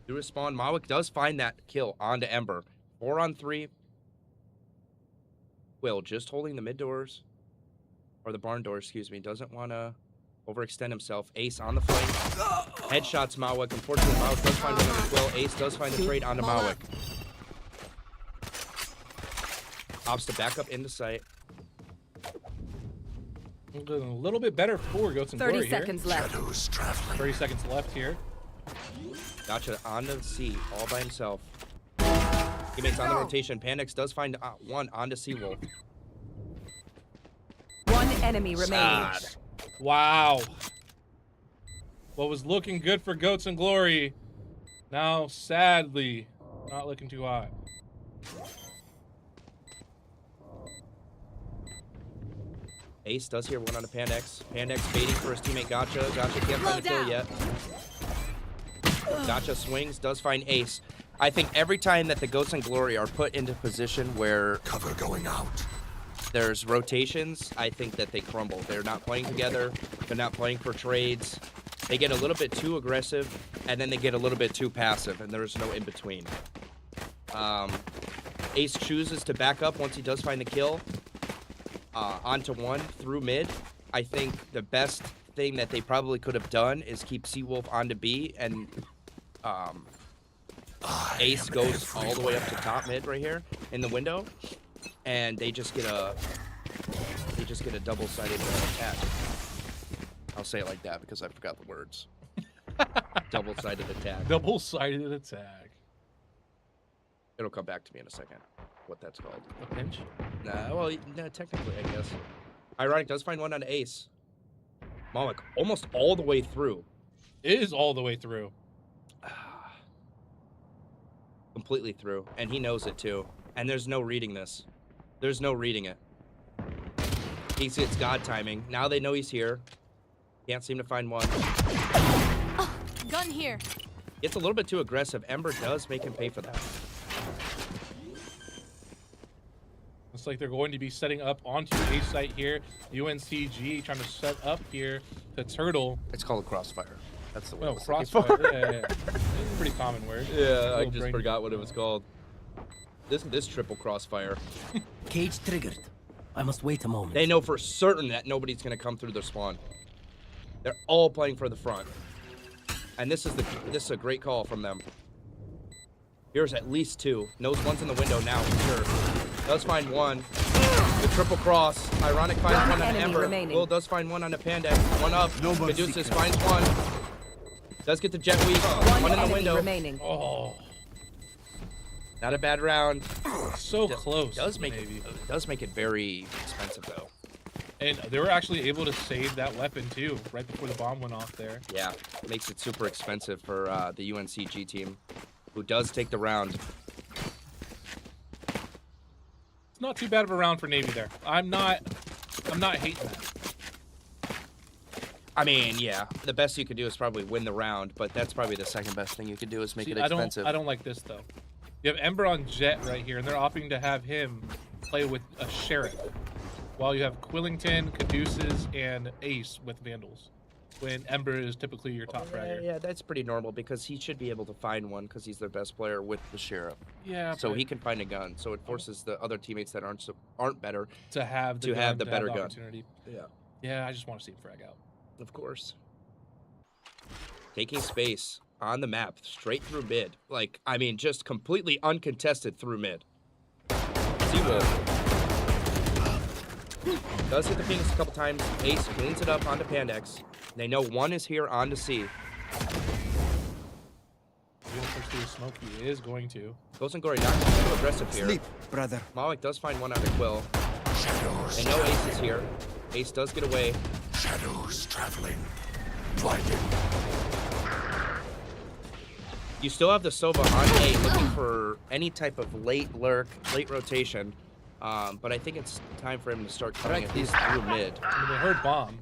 Through his spawn. Malwick does find that kill onto Ember. 4 on 3. Will just holding the mid doors. Or the barn doors, excuse me. Doesn't want to overextend himself. Ace on the flank. Headshots Malwick. Unfortunately, Malwick does find one as well. Ace does find the trade onto Malwick. Opts to back up into sight. A little bit better for Goats and 30 Glory seconds here. left. 30 seconds left here. Gotcha on the C, all by himself. Teammates on the rotation. Pandex does find one onto Seawolf. One enemy remaining. Wow. What was looking good for Goats and Glory, now sadly not looking too hot. Ace does hear one on a Pandex. Pandex baiting for his teammate Gotcha. Gotcha can't find the kill yet. Gotcha swings, does find Ace. I think every time that the Goats and Glory are put into position where Cover going out. there's rotations, I think that they crumble. They're not playing together. They're not playing for trades. They get a little bit too aggressive, and then they get a little bit too passive, and there's no in-between. Ace chooses to back up once he does find the kill. Onto one through mid. I think the best thing that they probably could have done is keep Seawolf onto B, and Ace goes all the way up to top mid right here in the window, and they just get a double-sided attack. I'll say it like that because I forgot the words. Double-sided attack. Double-sided attack. It'll come back to me in a second. What that's called. A pinch? Nah, well, no, technically, I guess. Ironic does find one on Ace. Malwick almost all the way through. It is all the way through. Completely through. And he knows it too. And there's no reading this. There's no reading it. He gets God timing. Now they know he's here. Can't seem to find one. Gun here. Gets a little bit too aggressive. Ember does make him pay for that. Looks like they're going to be setting up onto A site here. UNCG trying to set up here the turtle. It's called a crossfire. That's the word. Oh, crossfire. Yeah. It's a pretty common word. Yeah, I Little just brain- forgot what it was called. This triple crossfire. Cage triggered. I must wait a moment. They know for certain that nobody's gonna come through their spawn. They're all playing for the front, and this is a great call from them. Here's at least 2. Knows one's in the window now for sure. Does find one. The triple cross. Ironic finds one on Ember. remaining. Will does find one on the Panda. One up. Caduceus finds one. Does get the jet weave. One in the enemy window. remaining. Oh, Not a bad round. so close. Does make maybe. it does make it very expensive though. And they were actually able to save that weapon too, right before the bomb went off there. Yeah, makes it super expensive for the UNCG team, who does take the round. It's not too bad of a round for Navy there. I'm not hating that. I mean, yeah, the best you could do is probably win the round, but that's probably the second best thing you could do is make See, it expensive. I don't like this though. You have Ember on Jet right here, and they're opting to have him play with a Sheriff, while you have Quillington, Caduceus, and Ace with Vandals, when Ember is typically your top fragger. Yeah, that's pretty normal because he should be able to find one because he's their best player with the Sheriff. Yeah, So but he can find a gun. So it forces the other teammates that aren't better. to have the, to gun, have the to better gun. opportunity. Yeah, Yeah, I just want to see him frag out. of course. Taking space on the map, straight through mid. Like, I mean, just completely uncontested through mid. Seawolf. Does hit the Phoenix a couple times. Ace cleans it up onto Pandex. They know one is here on to C. He's gonna push through the smoke. He is going to. Ghost and Glory not too aggressive here. Sleep, brother. Malik does find one out of Quill. Shadows. They know Ace is here. Ace does get away. Shadows traveling. Blinded. You still have the Sova on A looking for any type of late lurk, late rotation. But I think it's time for him to start coming at least through mid. I mean, they heard bomb.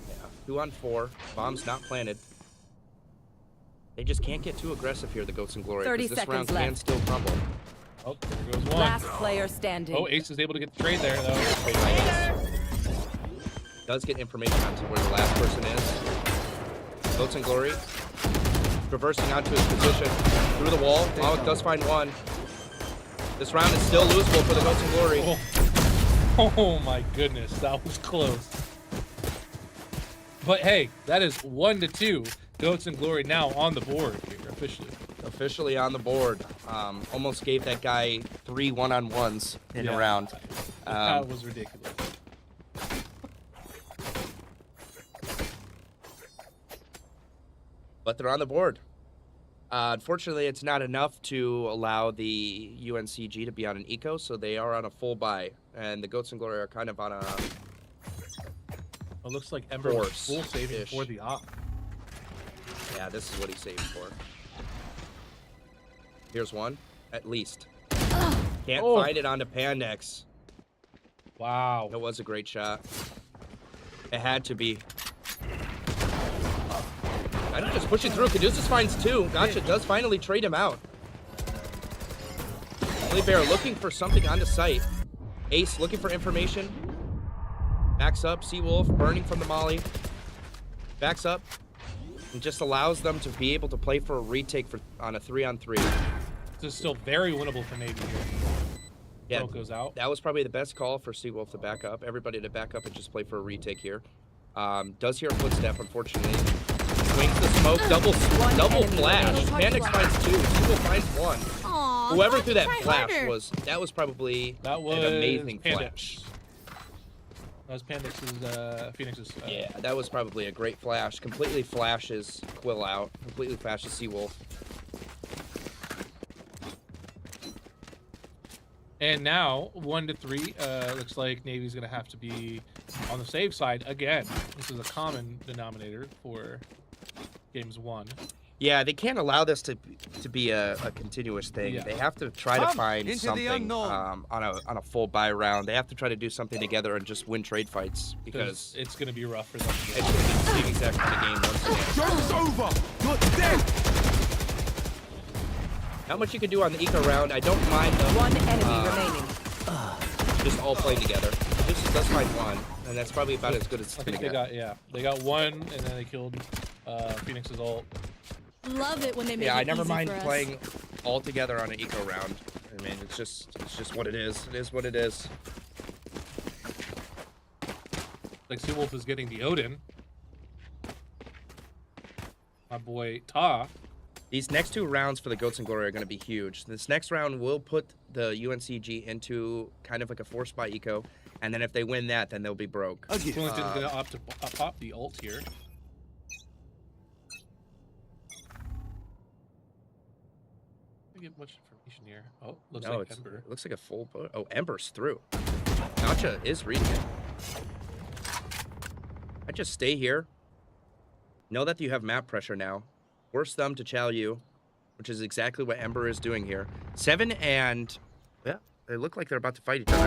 Yeah. 2 on 4. Bomb's not planted. They just can't get too aggressive here, the Ghosts and Glory. 30 This round seconds can left. still crumble. Oh, there goes one. Last player standing. Oh, Ace is able to get the trade there, though. Trade by Ace. Does get information onto where the last person is. Ghosts and Glory. Reversing onto his position. Through the wall. Malik does find one. This round is still losable for the Ghosts and Glory. Oh my goodness, that was close. But hey, that is 1-2. Goats and Glory now on the board here, officially. Officially on the board. Almost gave that guy 3 1-on-1s in a round. That was ridiculous. But they're on the board. Unfortunately, it's not enough to allow the UNCG to be on an eco, so they are on a full buy. And the Goats and Glory are kind of on a... It looks like Ember was Force-ish. full saving for the op. Yeah, this is what he's saving for. Here's one, at least. Can't find it onto Pandex. Wow. It was a great shot. It had to be. I'm just pushing through. Caduceus finds 2. Gotcha does finally trade him out. Billy Bear looking for something onto site. Ace looking for information. Backs up. Seawolf burning from the molly. Backs up. And just allows them to be able to play for a retake on a 3-on-3. This is still very winnable for Navy here. Yeah, Smoke goes out. that was probably the best call for Seawolf to back up. Everybody to back up and just play for a retake here. Does hear a footstep, unfortunately. Swings the smoke, double enemy flash. remaining. Pandex finds 2. Seawolf finds 1. Aw, Whoever Fox, threw that try flash harder. was probably That was an amazing Pandex. flash. That was Pandex's, Phoenix's. Yeah, that was probably a great flash. Completely flashes Quill out. Completely flashes Seawolf. And now 1-3. Looks like Navy's gonna have to be on the safe side again. This is a common denominator for games 1. Yeah, they can't allow this to be a continuous thing. Yeah. They have to try to find into the something unknown. on a full buy round. They have to try to do something together and just win trade fights because It's gonna be rough for them. it's going to be the same exact kind of game once again. Joke's over. You're dead. Not much you can do on the eco round. I don't mind them One enemy remaining. just all playing together. This does find 1, and that's probably about as good as it's I going think to get. they got 1, and then they killed Phoenix's ult. Love it when they make Yeah, it I never easy mind for us. playing all together on an eco round. I mean, it's just what it is. It is what it is. Like Seawolf is getting the Odin. My boy Ta. These next 2 rounds for the Goats and Glory are going to be huge. This next round will put the UNCG into kind of like a force by eco, and then if they win that, then they'll be broke. Wellington's gonna opt to pop the ult here. Don't get much information here. Oh, looks No, like it Ember. looks like a full. Oh, Ember's through. Gotcha is reading it. I just stay here. Know that you have map pressure now. Force them to chow you, which is exactly what Ember is doing here. 7 and yeah, they look like they're about to fight each other.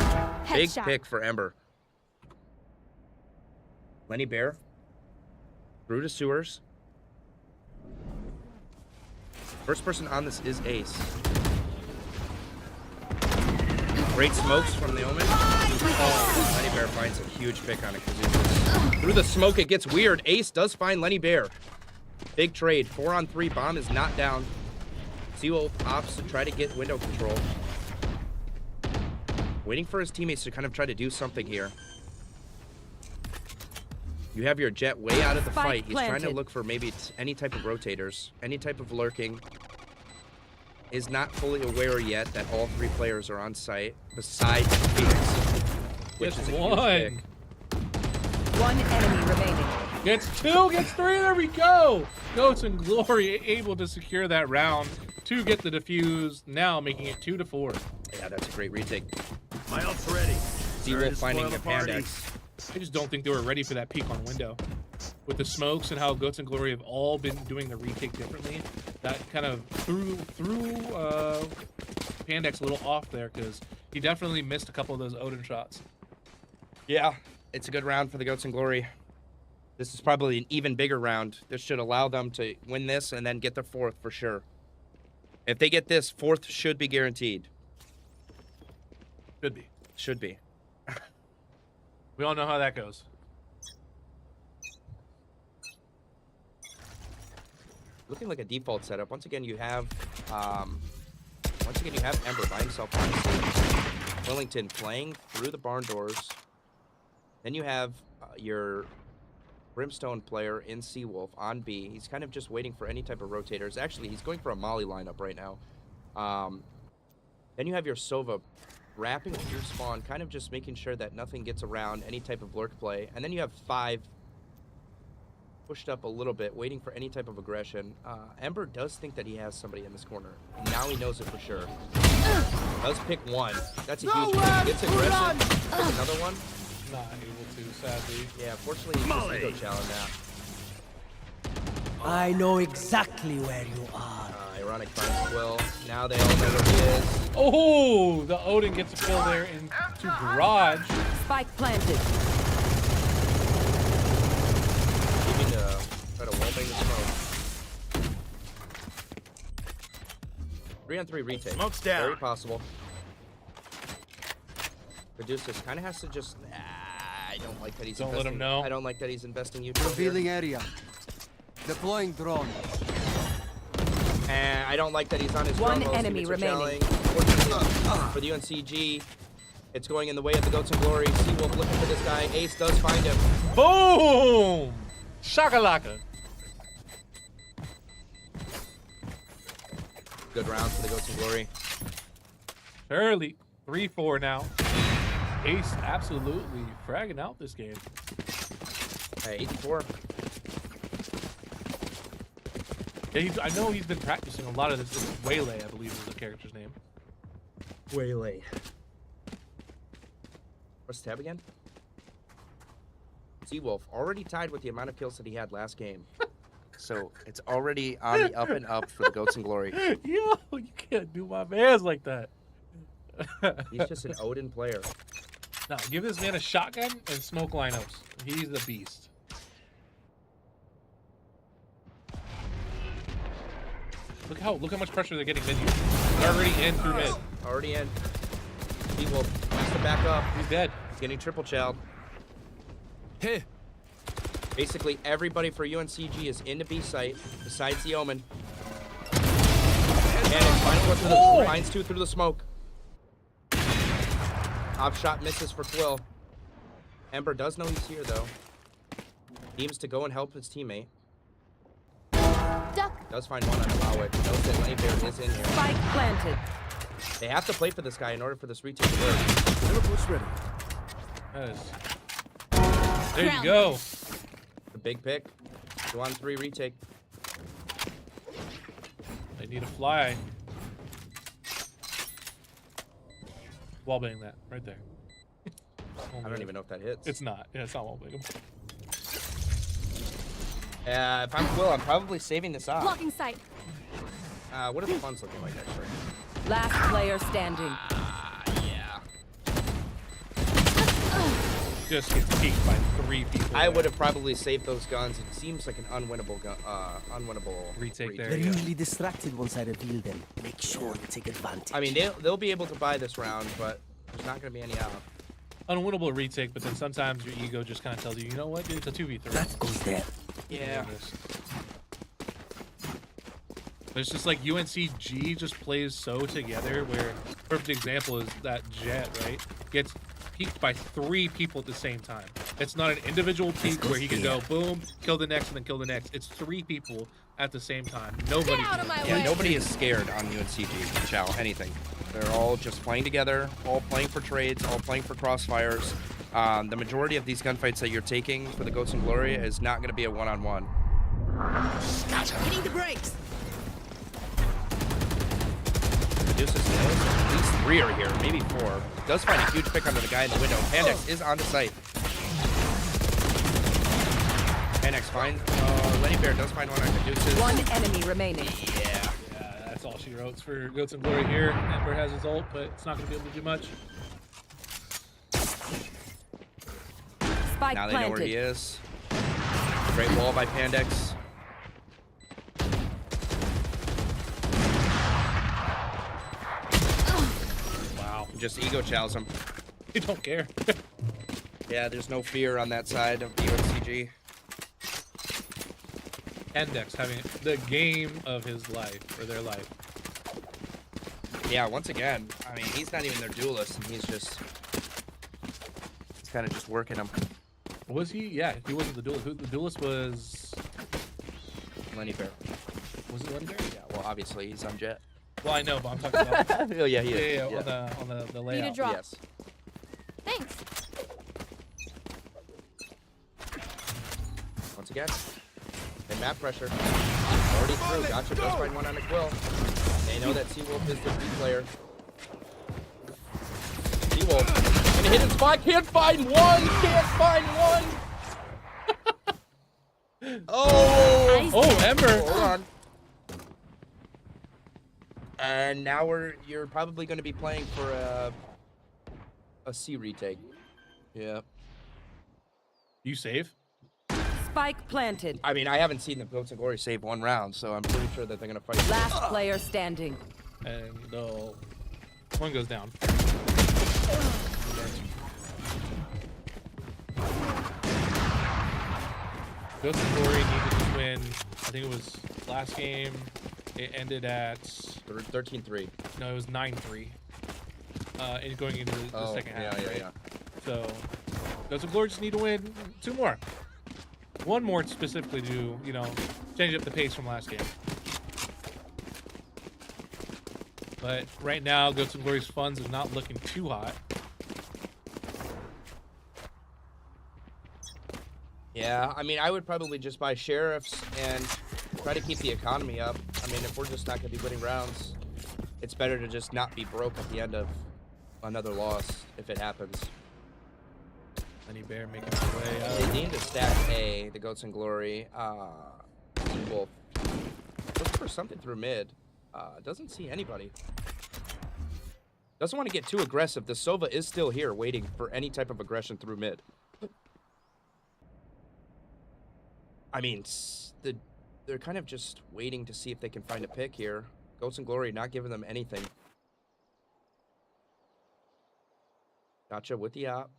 Big Headshot. pick for Ember. Lenny Bear. Through to sewers. First person on this is Ace. Great smokes from the Omen. Oh, Lenny Bear finds a huge pick on it. Through the smoke, it gets weird. Ace does find Lenny Bear. Big trade. 4-on-3. Bomb is not down. Seawolf opts to try to get window control. Waiting for his teammates to kind of try to do something here. You have your Jet way out of the fight. He's trying to look for maybe any type of rotators, any type of lurking. Is not fully aware yet that all 3 players are on site besides Phoenix. which Gets is a huge one. pick. One enemy remaining. Gets two, gets three. There we go. Goats and Glory able to secure that round to get the defuse. Now making it 2-4. Yeah, that's a great retake. My ult's ready. Z-Wolf finding a Pandex. I just don't think they were ready for that peek on window. With the smokes and how Goats and Glory have all been doing the retake differently, that kind of threw Pandex a little off there because he definitely missed a couple of those Odin shots. Yeah, it's a good round for the Goats and Glory. This is probably an even bigger round. This should allow them to win this and then get the fourth for sure. If they get this, fourth should be guaranteed. Should be. Should be. We all know how that goes. Looking like a default setup. Once again, you have Ember by himself on the stage. Wellington playing through the barn doors. Then you have your Brimstone player in Seawolf on B. He's kind of just waiting for any type of rotators. Actually, he's going for a Molly lineup right now. Then you have your Sova wrapping with your spawn, kind of just making sure that nothing gets around any type of lurk play. And then you have 5 pushed up a little bit, waiting for any type of aggression. Ember does think that he has somebody in this corner. Now he knows it for sure. Does pick one. That's a huge pick. Gets aggressive. Pick another one. Not able to, sadly. Yeah, fortunately, he's just ego challenge now. I know exactly where you are. Ironic finds Will. Now they all know where he is. Oh, the Odin gets a kill there into Garage. Spike planted. Leaving to try to wallbang the smoke. 3-on-3 retake. Smoke's down. Very possible. Caduceus kind of has to just. I don't like that he's. Don't let him know. I don't like that he's investing you. Revealing area. Deploying drone. And I don't like that he's on his One drone while enemy teammates are remaining. challing. For the UNCG, it's going in the way of the Goats and Glory. Seawolf looking for this guy. Ace does find him. Boom! Shakalaka. Good round for the Goats and Glory. Early. 3-4 now. Ace absolutely fragging out this game. Hey, 8-4. Yeah, I know he's been practicing a lot of this. This is Waylay, I believe is the character's name. Waylay. What's the tab again? Seawolf already tied with the amount of kills that he had last game. So it's already on the up and up for the Goats and Glory. Yo, you can't do my mans like that. He's just an Odin player. Nah, give this man a shotgun and smoke lineups. He's the beast. Look how much pressure they're getting mid. They're already in through mid. Already in. Seawolf has to back up. He's dead. He's getting triple chowed. Hey. Basically, everybody for UNCG is in the B site, besides the Omen. And finds 2 through the smoke. Top shot misses for Quill. Ember does know he's here, though. Aims to go and help his teammate. Duck. Does find one on Flowwick. Knows that Lenny Bear is in here. Spike planted. They have to play for this guy in order for this retake to work. Teleport's ready. That is... There you go. The big pick. 2-on-3 retake. They need a fly. Wallbang that right there. I don't even know if that hits. It's not. Yeah, it's not wallbang. If I'm Quill, I'm probably saving this out. Blocking sight. What are the funds looking like, actually? Last player standing. Yeah. Just gets peeked by 3 people. I would have probably saved those guns. It seems like an unwinnable retake there. They're Yeah. usually distracted once I reveal them. Make sure to take advantage. I mean, they'll be able to buy this round, but there's not going to be any out. Unwinnable retake, but then sometimes your ego just kind of tells you, you know what, dude, it's a 2v3. That goes there. Yeah. It's just like UNCG just plays so together where perfect example is that Jet, right? Gets peeked by 3 people at the same time. It's not an individual peek where he can go boom, kill the next, and then kill the next. It's 3 people at the same time. Nobody. Get out of my Yeah, way. nobody is scared on UNCG, Chow, anything. They're all just playing together, all playing for trades, all playing for crossfires. The majority of these gunfights that you're taking for the Goats and Glory is not going to be a one-on-one. Hitting the brakes. Medusa's knows at least 3 are here, maybe 4. Does find a huge pick under the guy in the window. Pandex is on the site. Pandex finds, Lenny Bear does find one on Medusa's. One enemy remaining. Yeah. Yeah, that's all she wrote for Goats and Glory here. Ember has his ult, but it's not going to be able to do much. Spike Now they know where he is. Great wall by Pandex. Wow. Just ego chows him. You don't care. Yeah, there's no fear on that side of the UNCG. Index having the game of his life, or their life. Yeah, once again, I mean, he's not even their duelist, and he's kind of just working them. Was he? Yeah, he wasn't the duelist. Who the duelist was? Lenny Bear. Was it Lenny Bear? Yeah, well, obviously, he's on Jet. Well, I know, but I'm talking about. Oh, yeah, he is. Yeah, on the layout. Need a drop. Yes. Thanks. Once again, and map pressure. Already through. Gotcha does find one on the quill. They know that Seawolf is the B player. Seawolf in a hidden spot. Can't find one. Can't find one. Oh, Ember. Hold on. And now you're probably going to be playing for a C retake. Yeah. You save? Spike planted. I mean, I haven't seen the Goats and Glory save 1 round, so I'm pretty sure that they're going to fight. Last player standing. And one goes down. Goats and Glory needed to win. I think it was last game. It ended at 13-3. No, it was 9-3. And going into the second half. Yeah, right? yeah. So Goats and Glory just need to win 2 more. 1 more specifically to, change up the pace from last game. But right now, Goats and Glory's funds is not looking too hot. Yeah, I mean, I would probably just buy sheriffs and try to keep the economy up. I mean, if we're just not going to be winning rounds, it's better to just not be broke at the end of another loss if it happens. Lenny Bear making his way up. They need to stack A, the Goats and Glory. Wolf. Looking for something through mid. Doesn't see anybody. Doesn't want to get too aggressive. The Sova is still here waiting for any type of aggression through mid. I mean, they're kind of just waiting to see if they can find a pick here. Goats and Glory not giving them anything. Gotcha with the op.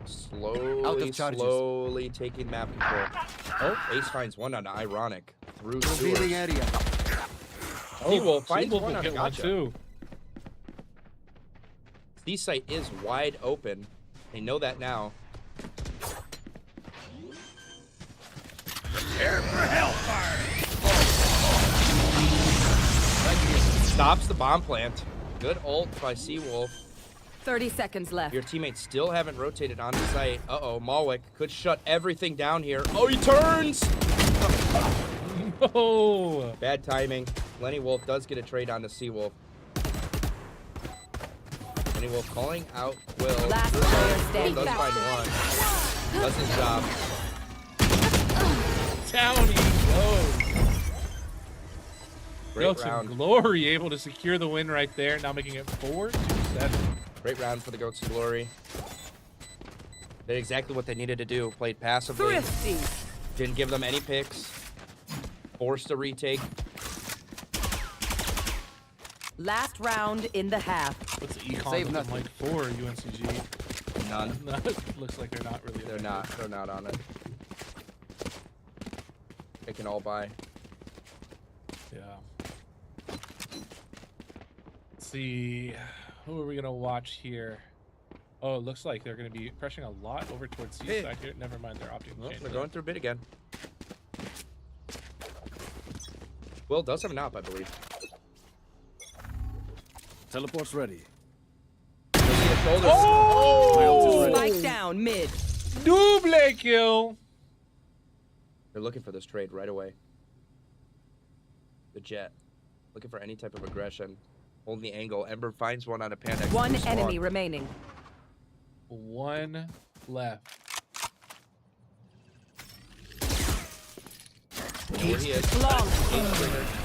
Slowly taking map control. Oh, Ace finds one on Ironic through Revealing sewers. area. Seawolf finds Seawolf one will on get Gotcha. one too. C site is wide open. They know that now. Prepare for hellfire. Stops the bomb plant. Good ult by Seawolf. 30 seconds left. Your teammates still haven't rotated on the site. Uh-oh, Malwick could shut everything down here. Oh, he turns! No! Bad timing. Lenny Wolf does get a trade on the Seawolf. Lenny Wolf calling out Will. Last player Will standing. does find one. Does his job. Down he goes. Great Goats round. and Glory able to secure the win right there. Now making it 4-7. Great round for the Goats and Glory. Did exactly what they needed to do. Played passively. Thrifty. Didn't give them any picks. Forced a retake. Last round in the half. What's the econ Save looking nothing. like for UNCG? None. Looks like they're not really. They're not on it. They can all buy. Yeah. Let's see. Who are we gonna watch here? Oh, it looks like they're gonna be pressuring a lot over towards C side here. Never mind, they're opting to Well, change they're that. going through bid again. Will does have an op, I believe. Teleport's ready. Oh! Spike down mid. Double kill. They're looking for this trade right away. The Jet. Looking for any type of aggression. Holding the angle. Ember finds one on a panic. One enemy remaining. One left. Here he is. Long.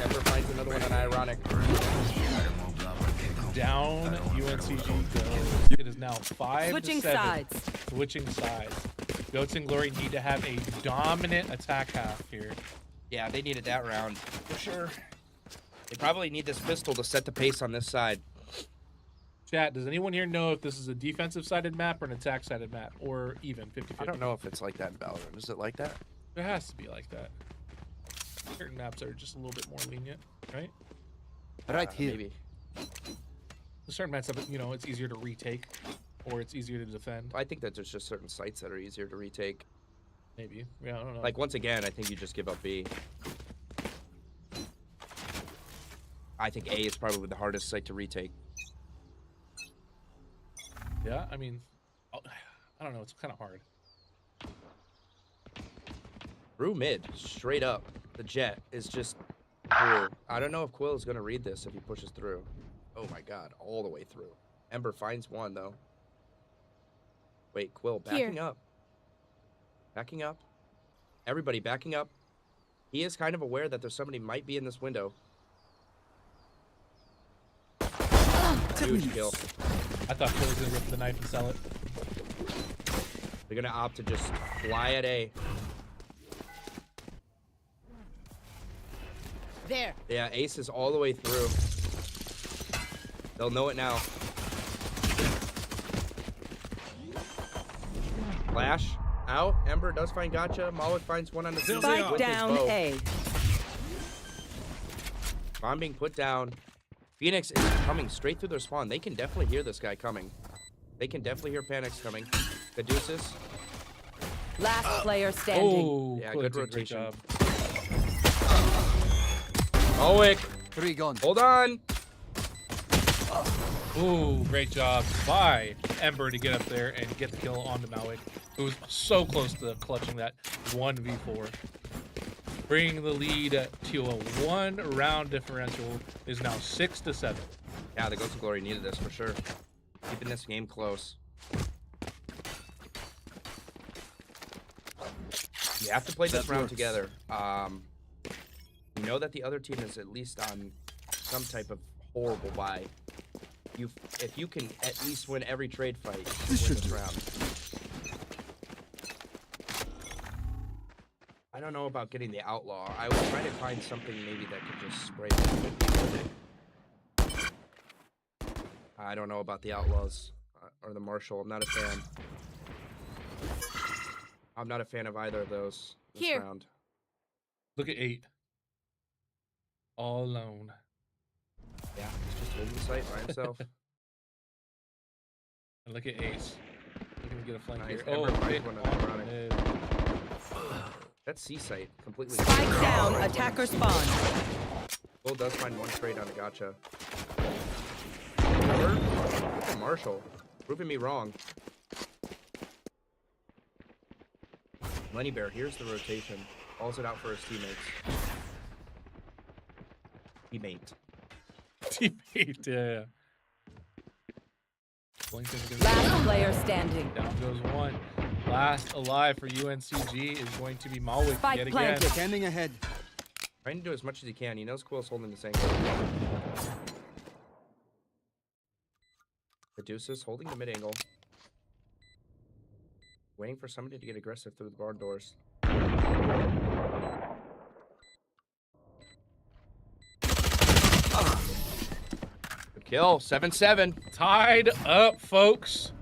Ember finds another one on ironic. Down UNCG goes. It is now 5 Switching to 7. sides. Switching sides. Goats and Glory need to have a dominant attack half here. Yeah, they needed that round for sure. They probably need this pistol to set the pace on this side. Chat, does anyone here know if this is a defensive sided map or an attack sided map? Or even 50-50? I don't know if it's like that in Valorant. Is it like that? It has to be like that. Certain maps are just a little bit more lenient, right? Right here. Maybe. Certain maps, you know, it's easier to retake, or it's easier to defend. I think that there's just certain sites that are easier to retake. Maybe. Yeah, I don't know. Like, once again, I think you just give up B. I think A is probably the hardest site to retake. Yeah, I mean, I don't know. It's kind of hard. Through mid, straight up. The Jet is just through. I don't know if Quill is going to read this if he pushes through. Oh my god, all the way through. Ember finds one, though. Wait, Quill, backing up. Backing up. Everybody backing up. He is kind of aware that there's somebody might be in this window. Huge kill. I thought Phil was going to rip the knife and sell it. They're going to opt to just fly at A. There. Yeah, Ace is all the way through. They'll know it now. Flash out. Ember does find Gotcha. Malik finds one on the Spike down A. Bomb being put down. Phoenix is coming straight through their spawn. They can definitely hear this guy coming. They can definitely hear Panics coming. Caduceus. Last player standing. Oh, Yeah, Quill good did a great rotation. job. Owick. 3 gone. Hold on. Ooh, great job by Ember to get up there and get the kill on the Mawick, who was so close to clutching that 1v4. Bringing the lead to a 1-round differential is now 6 to 7. Yeah, the Ghost of Glory needed this for sure. Keeping this game close. You have to play this round together. You know that the other team is at least on some type of horrible bye. If you can at least win every trade fight, you win this round. I don't know about getting the Outlaw. I was trying to find something maybe that could just spray them. I don't know about the Outlaws or the Marshall. I'm not a fan. I'm not a fan of either of those this Here. round. Look at 8. All alone. Yeah, he's just holding the site by himself. And look at Ace. Looking to get a flank Nice. here. Oh, Ember big finds one on on ironic. mid. That C site completely. Spike down. Attacker spawn. Will does find one trade on a Gotcha. Remember? Look at Marshall. Proving me wrong. Lenny Bear, here's the rotation. Calls it out for his teammates. Teammate, yeah. Last player standing. Down goes one. Last alive for UNCG is going to be Malwick Spike yet again. planted. Standing ahead. Trying to do as much as he can. He knows Quill's holding this angle. Caduceus holding the mid angle. Waiting for somebody to get aggressive through the barn doors. Good kill. 7-7. Tied up, folks.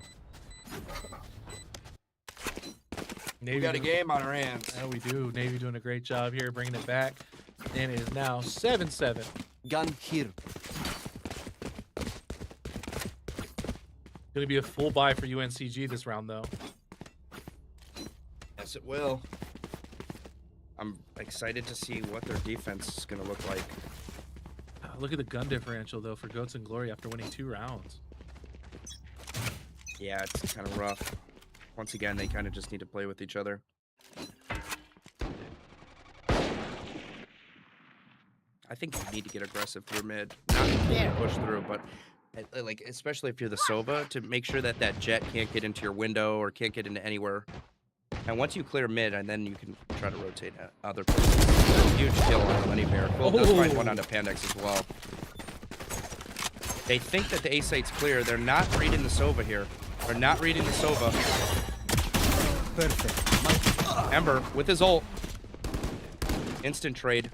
Navy We got a game on our hands. Yeah, we do. Navy doing a great job here, bringing it back. And it is now 7-7. Gun here. Going to be a full buy for UNCG this round, though. Yes, it will. I'm excited to see what their defense is going to look like. Look at the gun differential, though, for Goats and Glory after winning 2 rounds. Yeah, it's kind of rough. Once again, they kind of just need to play with each other. I think you need to get aggressive through mid. Not push through, but like especially if you're the Sova, to make sure that that jet can't get into your window or can't get into anywhere. And once you clear mid, and then you can try to rotate at other places. Huge kill on the Lenny Bear. Quill does find one onto Pandex as well. They think that the A site's clear. They're not reading the Sova here. They're not reading the Sova. Perfect. Ember with his ult. Instant trade.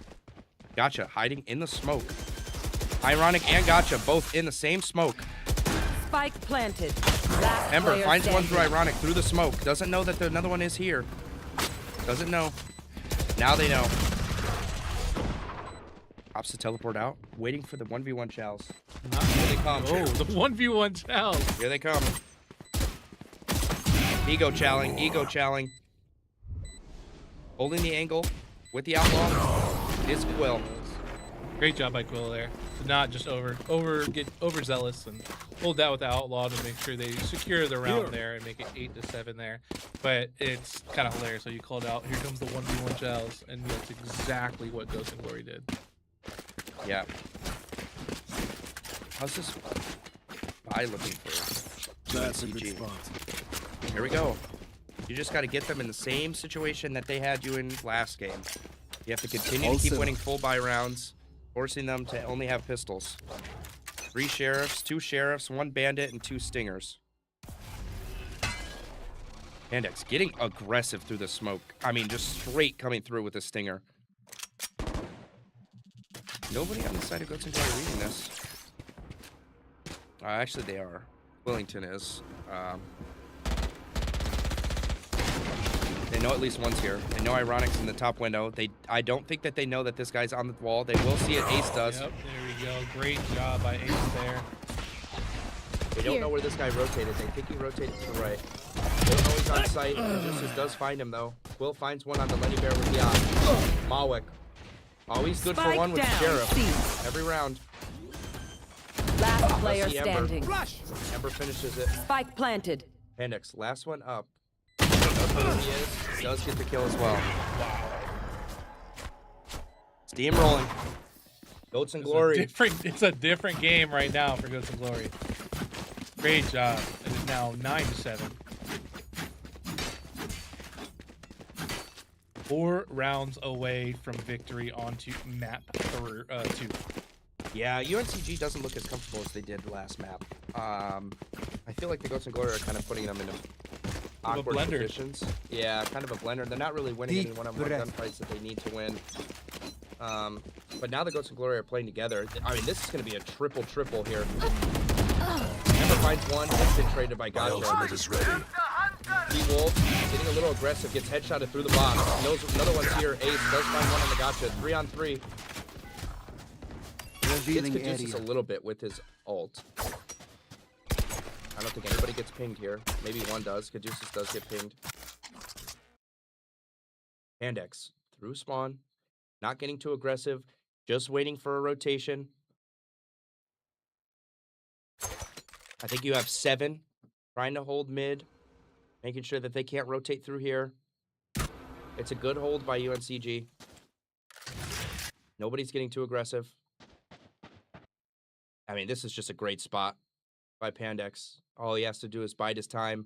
Gotcha hiding in the smoke. Ironic and Gotcha both in the same smoke. Spike planted. Ember finds one through Ironic through the smoke. Doesn't know that another one is here. Doesn't know. Now they know. Opts to teleport out. Waiting for the 1v1 chows. Here they come. Oh, the 1v1 chows. Here they come. Ego chowing. Ego chowing. Holding the angle with the outlaw is Quill. Great job by Quill there. To not just get overzealous and hold that with the outlaw to make sure they secure the round there and make it 8-7 there. But it's kind of hilarious. So you called out, here comes the 1v1 chows, and that's exactly what Ghost and Glory did. Yeah. How's this buy looking for? That's a good spot. Here we go. You just got to get them in the same situation that they had you in last game. You have to continue to keep winning full buy rounds, forcing them to only have pistols. 3 sheriffs, 2 sheriffs, 1 bandit, and 2 stingers. Pandex getting aggressive through the smoke. I mean, just straight coming through with a stinger. Nobody on the side of Goats and Glory reading this. Actually, they are. Wellington is. They know at least one's here. They know Ironic's in the top window. I don't think that they know that this guy's on the wall. They will see it. Ace does. Yep, there we go. Great job by Ace there. They don't know where this guy rotated. They think he rotated to the right. They don't know he's on site. Just does find him, though. Will finds one on the Lenny Bear with the Malwick. Always good for one with Sheriff. Every round. Last player see Ember. standing. Ember finishes it. Spike planted. Pandex, last one up. He is. Does get the kill as well. Steam rolling. Goats and Glory. It's a different game right now for Goats and Glory. Great job. It is now 9-7. 4 rounds away from victory onto map 2. Yeah, UNCG doesn't look as comfortable as they did last map. I feel like the Goats and Glory are kind of putting them into awkward positions. Yeah, kind of a blender. They're not really winning any one-on-one gunfights that they need to win. But now the Goats and Glory are playing together. I mean, this is going to be a triple here. Ember finds one, instant traded by Gotcha. Is ready. T-Wolf getting a little aggressive, gets headshotted through the box. Knows another one's here. Ace does find one on the Gotcha. 3-on-3. Gets Caduceus a little bit with his ult. I don't think anybody gets pinged here. Maybe one does. Caduceus does get pinged. Pandex through spawn. Not getting too aggressive. Just waiting for a rotation. I think you have 7. Trying to hold mid. Making sure that they can't rotate through here. It's a good hold by UNCG. Nobody's getting too aggressive. I mean, this is just a great spot by Pandex. All he has to do is bide his time.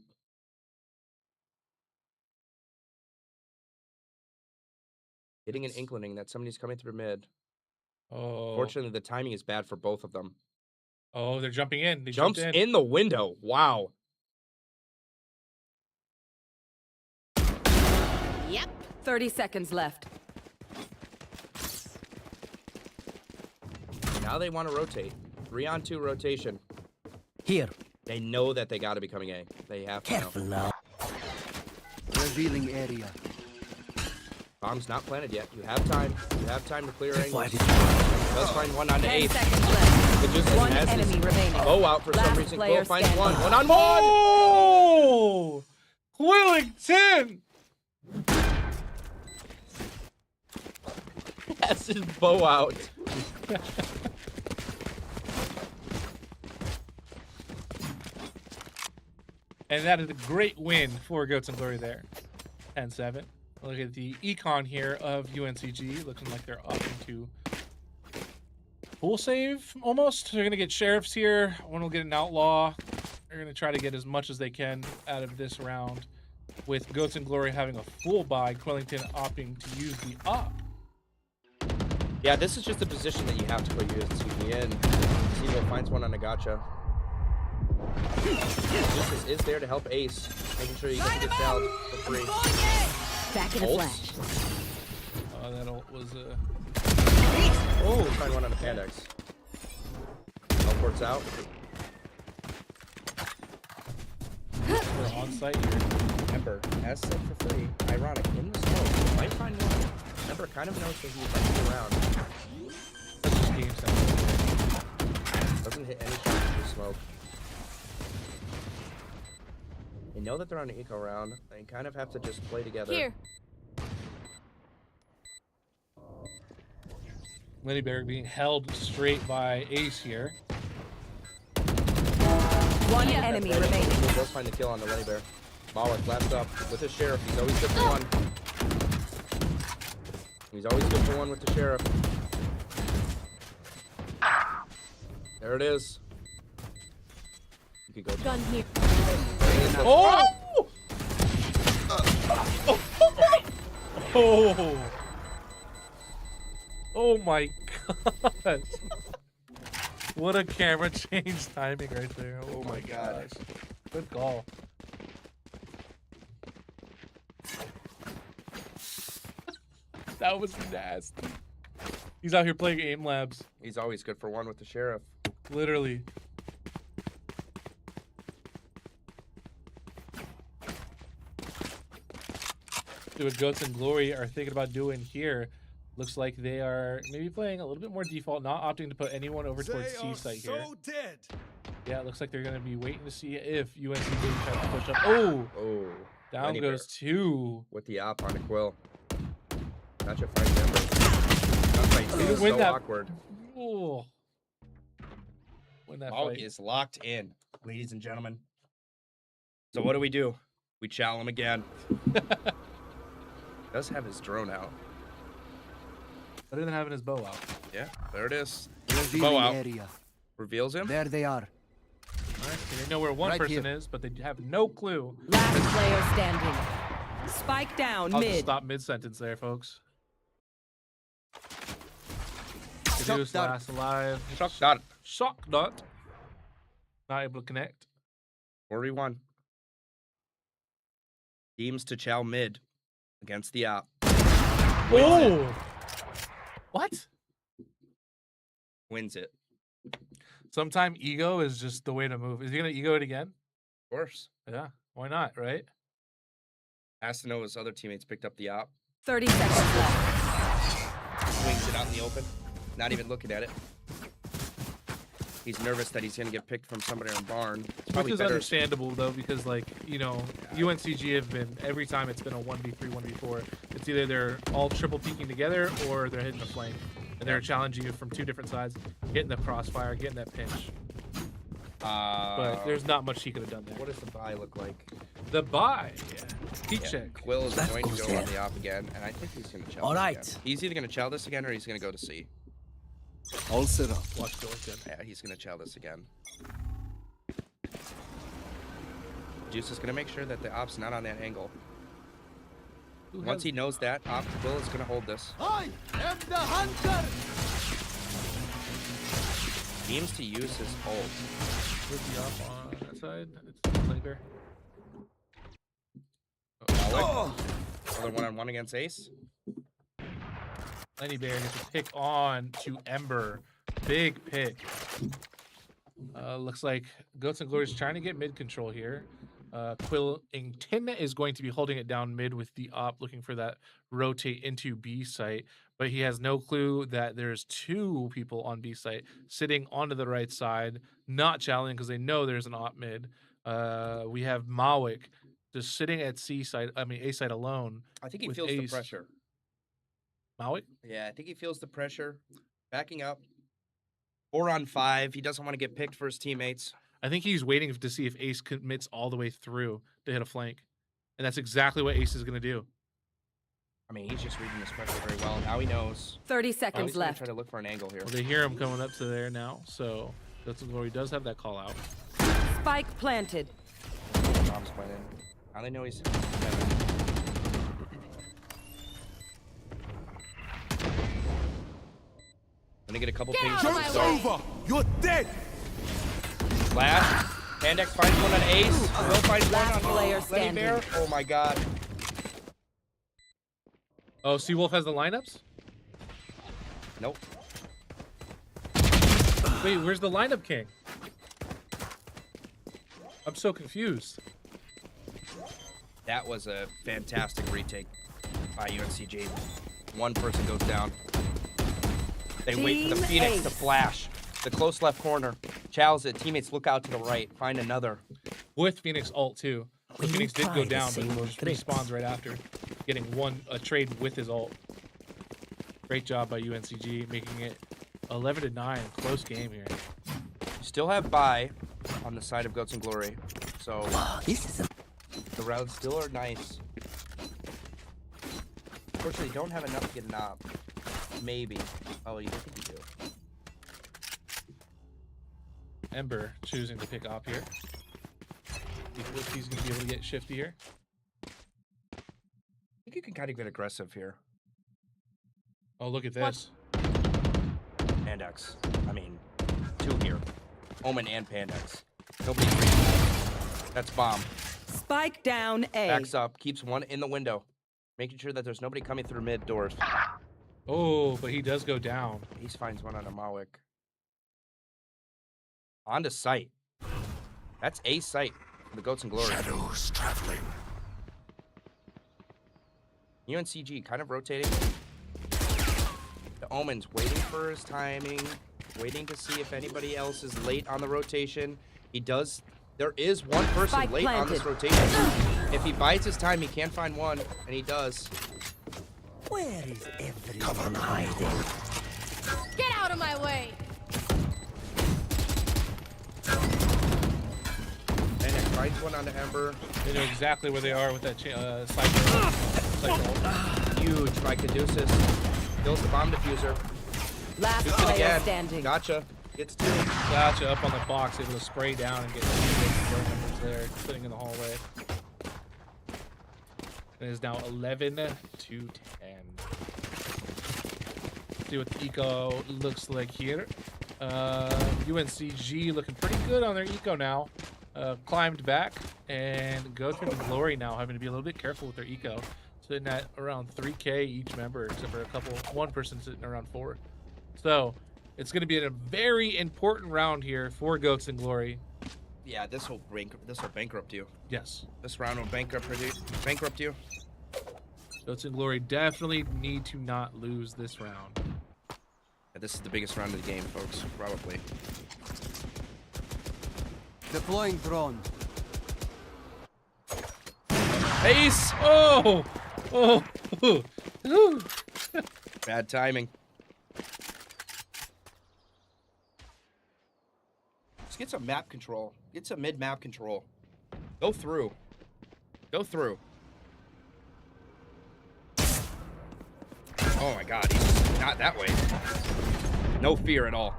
Getting an inkling that somebody's coming through mid. Oh. Fortunately, the timing is bad for both of them. Oh, they're jumping in. They Jumps in the window. Wow. Yep. 30 seconds left. Now they want to rotate. 3-on-2 rotation. Here. They know that they got to be coming A. They have to Careful know. now. Revealing area. Bomb's not planted yet. You have time. You have time to clear angles. Does find one on the 10 8th. seconds left. It just One has enemy his remaining. bow out for some Last reason. player Quill finds standing. one. 1-on-1! Oh! Wellington! has his bow out. And that is a great win for Goats and Glory there. 10-7. Look at the econ here of UNCG, looking like they're opting to full save almost. They're going to get sheriffs here. One will get an outlaw. They're going to try to get as much as they can out of this round. With Goats and Glory having a full buy, Quillington opting to use the op. Yeah, this is just a position that you have to put UNCG in. Seagull finds one on a gotcha. Justice is there to help Ace, making sure he gets the child for free. Back in a flash. Oh, that ult was Oh, find one on a Pandex. Teleports out. we're on site here. Ember, as said for free, ironic, in the smoke, might find one. Ember kind of knows that he's like around. That's just game sense. Doesn't hit any shots through smoke. They know that they're on an eco round. They kind of have to just play together. Here. Lenny Bear being held straight by Ace here. One enemy remaining. He does find the kill on the Lenny Bear. Malik left up with his sheriff. He's always good for one. He's always good for one with the sheriff. There it is. You could go. Gun here. Oh! Oh! Oh my god! What a camera change timing right there. Oh my gosh. Good call. That was nasty. He's out here playing aim labs. He's always good for one with the sheriff. Literally. See what Goats and Glory are thinking about doing here. Looks like they are maybe playing a little bit more default, not opting to put anyone over towards C site here. Dead. Yeah, it looks like they're going to be waiting to see if UNCG tries to push up. Oh! Oh. Down Lenny goes two. with the op on a quill. Gotcha, fight Ember. Gunfight two is Win so that- awkward. Oh. Win that Malik fight. is locked in, ladies and gentlemen. So what do? We chow him again. Does have his drone out. Better than having his bow out. Yeah, there it is. Revealing out. area. Reveals him. There they are. All right, so they know where one Right person here. is, but they have no clue. Last player standing. Spike down I'll just mid. stop mid-sentence there, folks. Shock Seduce dart. last alive. Shock dot. Shock dot. Not able to connect. 4v1. Teams to chow mid against the op. Oh! What? Wins it. Sometime ego is just the way to move. Is he gonna ego it again? Of course. Yeah. Why not, right? Has to know his other teammates picked up the op. 30 seconds left. Swings it out in the open. Not even looking at it. He's nervous that he's going to get picked from somebody in barn. It's Which probably is better. understandable though, because like, you know, UNCG have been every time it's been a 1v3, 1v4, it's either they're all triple peeking together or they're hitting the flank. And they're challenging you from two different sides, getting the crossfire, getting that pinch. But there's not much he could have done there. What does the buy look like? The buy. Heat Yeah, check. Quill is That going to goes go on there. the op again, and I think he's going to chow All this right. again. He's either going to chow this again or he's going to go to C. All set up. Watch Dorkin. Yeah, he's going to chow this again. Juice is going to make sure that the op's not on that angle. Once he knows that, op Quill is going to hold this. I am the hunter. Seems to use his ult. Where's the off on that side? It's later. Malik. Another one-on-one against Ace. Lenny Bear gets a pick on to Ember. Big pick. Looks like Goats and Glory is trying to get mid control here. Quillington is going to be holding it down mid with the op, looking for that rotate into B site. But he has no clue that there's two people on B site sitting onto the right side, not challenging because they know there's an op mid. We have Mawik just sitting at A side alone. I think he with feels the Ace. pressure. Maui? Yeah, I think he feels the pressure. Backing up. 4 on 5. He doesn't want to get picked for his teammates. I think he's waiting to see if Ace commits all the way through to hit a flank. And that's exactly what Ace is going to do. I mean, he's just reading this pressure very well. Now he knows. 30 Now seconds he's gonna left. try to look for an angle here. Well, they hear him coming up to there now. So Guts and Glory does have that call out. Spike planted. Bomb's went in. Now they know he's... Gonna get a couple pings. Joke's over! You're dead! Flash. Pandex finds one on Ace. Will finds one Last on player Lenny standing. Bear. Oh my god. Oh, Seawolf has the lineups? Nope. Wait, where's the lineup king? I'm so confused. That was a fantastic retake by UNCG. One person goes down. They wait for the Team Phoenix Ace. to flash. The close left corner. Chow's it. Teammates look out to the right. Find another. With Phoenix ult too. The We Phoenix did try go the down, but same just tricks. respawns right after. Getting a trade with his ult. Great job by UNCG, making it 11-9. Close game here. You still have bye on the side of Goats and Glory. So Wow, this is the rounds still are nice. Unfortunately, you don't have enough to get an op. Maybe. Oh, you think you do. Ember choosing to pick op here. If he's going to be able to get shifty here. I think you can kind of get aggressive here. Oh, look at this. Pandex. I mean, 2 here. Omen and Pandex. Nobody's reading. That's bomb. Spike down A. Backs up. Keeps one in the window. Making sure that there's nobody coming through mid doors. Oh, but he does go down. Ace finds one on a Mawick. On to sight. That's Ace sight for the Goats and Glory. Shadows traveling. UNCG kind of rotating. The Omen's waiting for his timing, waiting to see if anybody else is late on the rotation. He does. There is one person Spike late on this planted. rotation. If he bides his time, he can find one, and he does. where is everyone hiding? Get out of my way! And it finds one on the Ember. They know exactly where they are with that cycle. Huge by Caduceus. Kills the bomb diffuser. Last Shoots it player again. standing. Gotcha. Gets 2. Gotcha, up on the box, able to spray down and get numbers there, sitting in the hallway. It is now 11-10. See what the eco looks like here. UNCG looking pretty good on their eco now. Climbed back and go through the Glory now, having to be a little bit careful with their eco. Sitting at around 3K each member, except for one person sitting around 4. So it's going to be a very important round here for Goats and Glory. Yeah, this will bankrupt you. Yes. This round will bankrupt you. Goats and Glory definitely need to not lose this round. Yeah, this is the biggest round of the game, folks. Probably. Deploying drone. Ace! Oh! Oh! Ooh. Bad timing. Just get some map control. Get some mid map control. Go through. Go through. Oh my god, he's just not that way. No fear at all.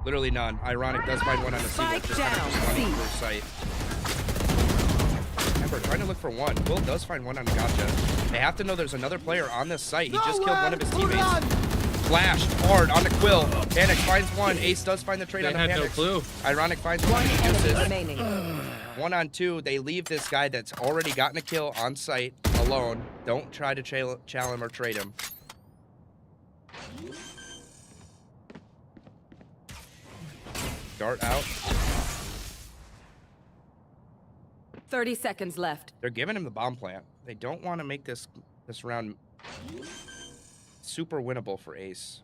Literally none. Ironic does find one on the Spike C. Just kind of down. just running through sight. Remember, trying to look for one. Will does find one on Gotcha. They have to know there's another player on this site. He just killed one of his teammates. Flashed hard on the Quill. Panic finds one. Ace does find the trade They on the had Panic. no clue. Ironic finds one. He Enemy uses. remaining. 1 on 2. They leave this guy that's already gotten a kill on site alone. Don't try to chow him or trade him. Dart out. 30 seconds left. They're giving him the bomb plant. They don't want to make this round super winnable for Ace.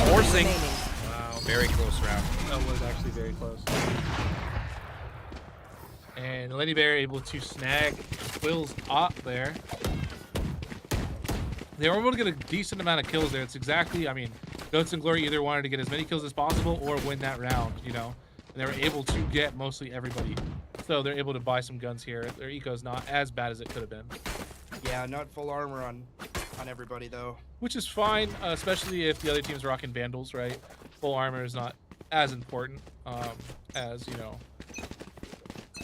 Forcing. Wow, very close round. That was actually very close. And Lenny Bear able to snag Quill's op there. they were able to get a decent amount of kills there. It's exactly, I mean, Goats and Glory either wanted to get as many kills as possible or win that round, you know? And they were able to get mostly everybody. So they're able to buy some guns here. Their eco's not as bad as it could have been. Yeah, not full armor on everybody, though. Which is fine, especially if the other team's rocking Vandals, right? Full armor is not as important as, you know,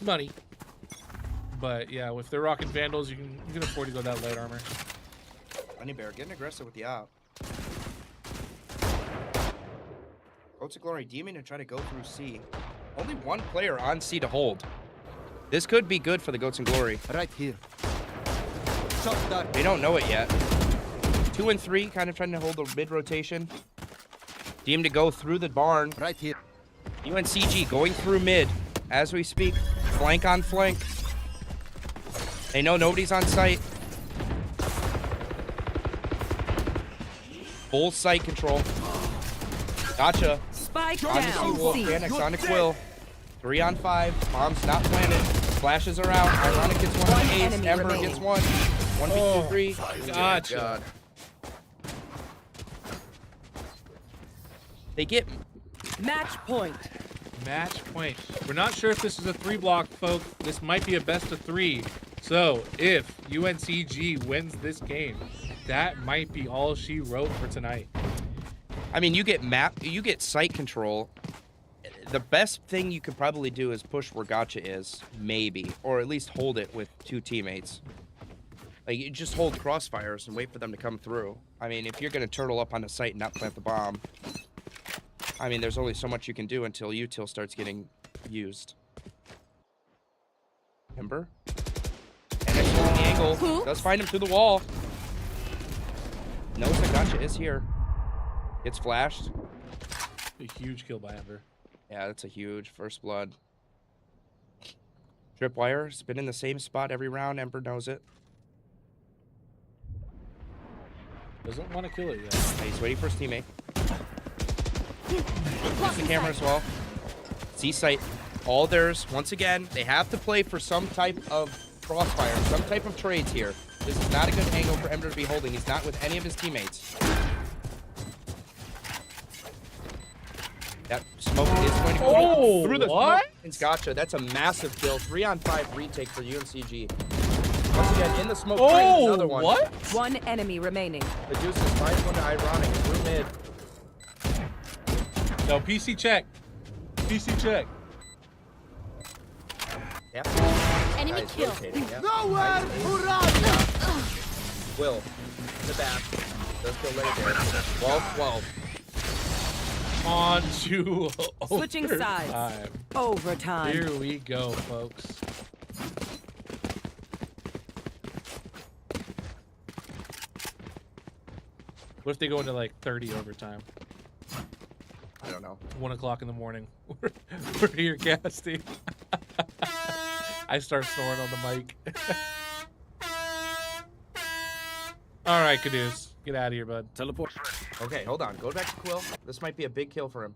money. But yeah, if they're rocking Vandals, you can afford to go that light armor. Honey Bear getting aggressive with the op. Goats of Glory Demon to try to go through C. Only one player on C to hold. This could be good for the Goats and Glory. Right here. They don't know it yet. 2 and 3, kind of trying to hold the mid rotation. Demon to go through the barn. Right here. UNCG going through mid as we speak. Flank on flank. They know nobody's on site. Full site control. Gotcha. Spike On the down. Wolf, C. Panics on a Quill. 3 on 5. Bombs not planted. Flashes are out. Ironic gets one on Ace. enemy Ember remaining. gets one. 1v3. Gotcha. God. They get Match point. Match point. We're not sure if this is a 3-block, folks. This might be a best of 3. So if UNCG wins this game, that might be all she wrote for tonight. I mean, you get site control. The best thing you could probably do is push where Gotcha is, maybe, or at least hold it with 2 teammates. Like, you just hold crossfires and wait for them to come through. I mean, if you're gonna turtle up on the site and not plant the bomb, I mean, there's only so much you can do until util starts getting used. Ember, and next on the angle does find him through the wall. Knows that Gotcha is here. Gets flashed. A huge kill by Ember. Yeah, that's a huge first blood. Tripwire's been in the same spot every round. Ember knows it. Doesn't want to kill it yet. He's waiting for his teammate. Use the camera as well. C site. All theirs. Once again, they have to play for some type of crossfire, some type of trades here. This is not a good angle for Ember to be holding. He's not with any of his teammates. That smoke is going to go through the smoke. It's Gotcha. That's a massive kill. 3 on 5 retake for UNCG. Once again, in the smoke, another one. What? One enemy remaining. The Deuce is finds one to Ironic through mid. No, PC check. PC check. Yep. Enemy Guys kill. rotating, yep. Nowhere to run! Will. In the back. Does kill later there. 12-12. On to Switching sides. overtime. Overtime. Here we go, folks. What if they go into like 30 overtime? I don't know. 1 o'clock in the morning. We're here casting. I start snoring on the mic. All right, Caduce. Get out of here, bud. Teleport. Okay, hold on. Go back to Quill. This might be a big kill for him.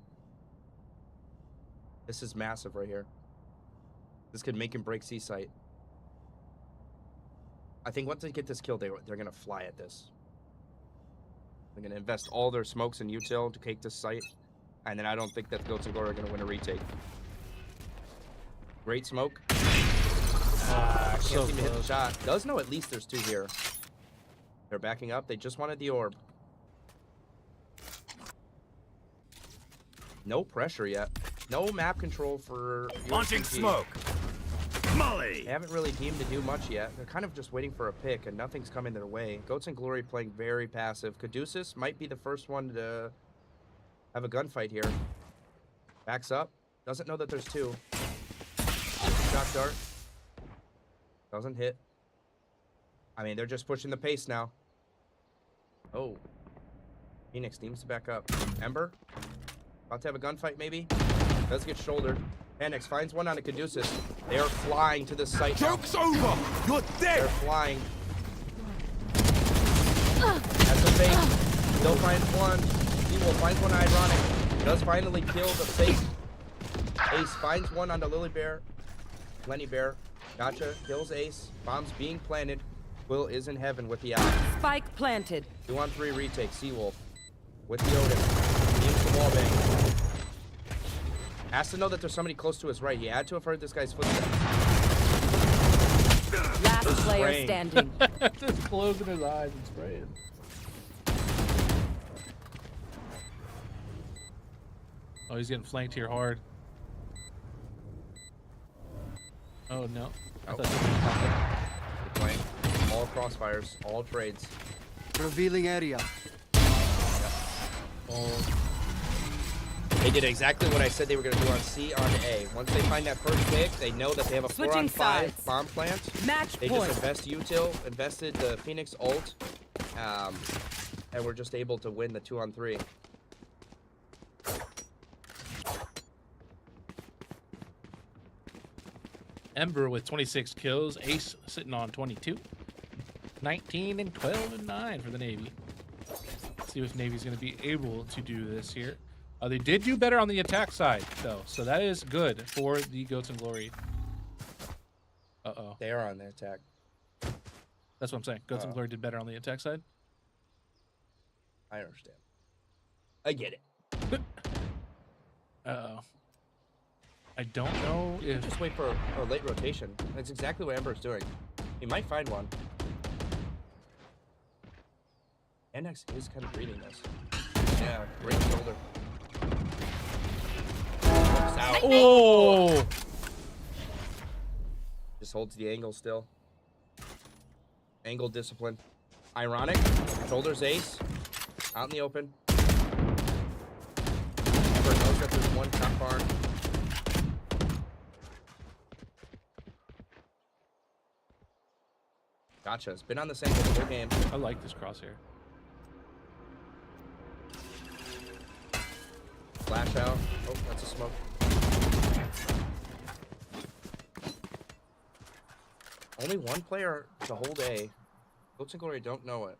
This is massive right here. This could make him break C site. I think once they get this kill, they're going to fly at this. They're going to invest all their smokes and util to take this site. And then I don't think that Goats and Gore are going to win a retake. Great smoke. Can't so seem to hit the close. shot. Does know at least there's 2 here. They're backing up. They just wanted the orb. No pressure yet. No map control for Launching UNCG. smoke. Molly. They haven't really deemed to do much yet. They're kind of just waiting for a pick, and nothing's coming their way. Goats and Glory playing very passive. Caduceus might be the first one to have a gunfight here. Backs up. Doesn't know that there's 2. Shot dart. Doesn't hit. I mean, they're just pushing the pace now. Oh. Phoenix needs to back up. Ember. About to have a gunfight, maybe. Does get shouldered. Panics finds one on a Caduceus. They are flying to the site now. Joke's over. You're dead. They're flying. That's a fake. Still finds one. He will find one Ironic. Does finally kill the fake. Ace finds one on the Lily Bear. Lenny Bear. Gotcha. Kills Ace. Bombs being planted. Will is in heaven with the eye. Spike planted. 2-on-3 retake. Seawolf with the Odin. He needs the wall bang. Has to know that there's somebody close to his right. He had to have heard this guy's footsteps. Last player spraying. standing. Just closing his eyes and spraying. Oh, he's getting flanked here hard. Oh no. I thought he was They're playing all crossfires, all trades. Revealing area. oh, They did exactly what I said they were going to do on C on A. Once they find that first pick, they know that they have a Switching 4-on-5 sides. bomb plant. Match They point. just invest util, invested the Phoenix ult, and we're just able to win the 2-on-3. Ember with 26 kills. Ace sitting on 22. 19 and 12 and 9 for the Navy. Let's see if Navy's going to be able to do this here. They did do better on the attack side, though, so that is good for the Goats and Glory. Uh-oh. They are on the attack. That's what I'm saying. Goats and Glory did better on the attack side. I understand. I get it. Uh-oh. I don't know if... Just wait for a late rotation. That's exactly what Ember's doing. He might find one. NX is kind of reading this. Yeah, great shoulder. Looks out. Oh! Just holds the angle still. Angle discipline. Ironic. Shoulders ace. Out in the open. Ember knows that there's one top barn. Gotcha. It's been on this angle the whole game. I like this crosshair. Flash out. Oh, that's a smoke. Only one player to hold A. Goats and Glory don't know it.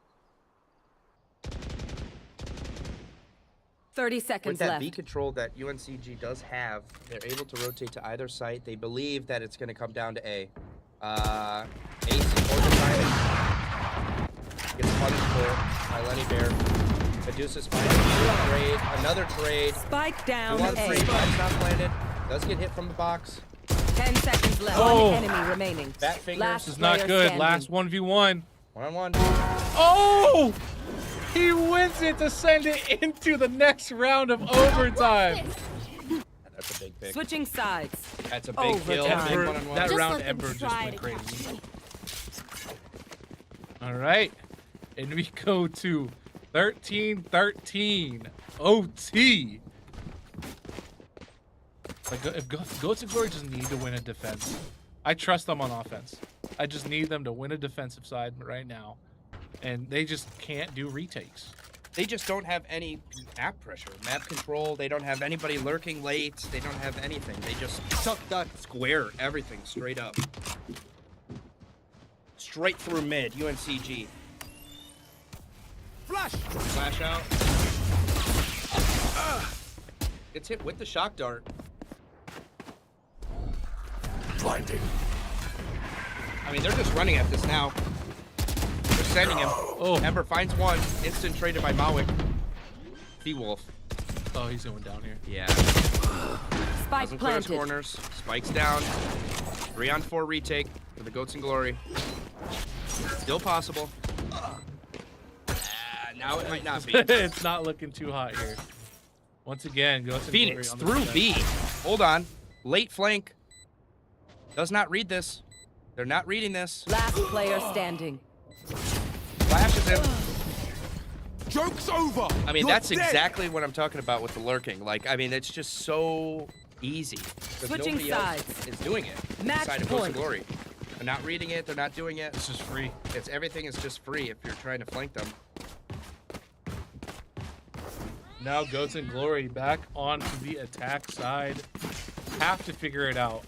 30 seconds With that left. B control that UNCG does have, they're able to rotate to either site. They believe that it's going to come down to A. Ace or the timing. Gets punished by Lenny Bear. Medusa's finding a trade. Another trade. Spike down 2-on-3. A. Bomb's not planted. Does get hit from the box. 10 seconds left. Oh. One enemy remaining. Bat fingers. Last This is not player good. standing. Last 1v1. 1-on-1. Oh! He wins it to send it into the next round of overtime. That's a big pick. Switching sides. That's a big kill. Overtime. Big Ember, one-on-one. that Just round, let them Ember just try went to crazy. catch me. All right. And we go to 13-13 OT. Like, if Goats and Glory just need to win a defense. I trust them on offense. I just need them to win a defensive side right now. And they just can't do retakes. They just don't have any map pressure, map control. They don't have anybody lurking late. They don't have anything. They just suck that square everything straight up. Straight through mid, UNCG. Flash! Flash out. Gets hit with the shock dart. Blinding. I mean, they're just running at this now. They're sending him. Oh. Ember finds one. Instant traded by Mawick. T-Wolf. Oh, he's going down here. Yeah. Spike Doesn't clear his planted. corners. Spikes down. 3-on-4 retake for the Goats and Glory. Still possible. Now it might not be. It's not looking too hot here. Once again, Goats and Phoenix Glory on the through defense. B. Hold on. Late flank. Does not read this. They're not reading this. Last player standing. Flashes him. Joke's over! I mean, You're that's dead. exactly what I'm talking about with the lurking. Like, I mean, it's just so easy. 'Cause Switching nobody else sides. is doing it. Match Inside of Goats point. and Glory. They're not reading it. They're not doing it. This is free. It's everything is just free if you're trying to flank them. Now Goats and Glory back onto the attack side. Have to figure it out.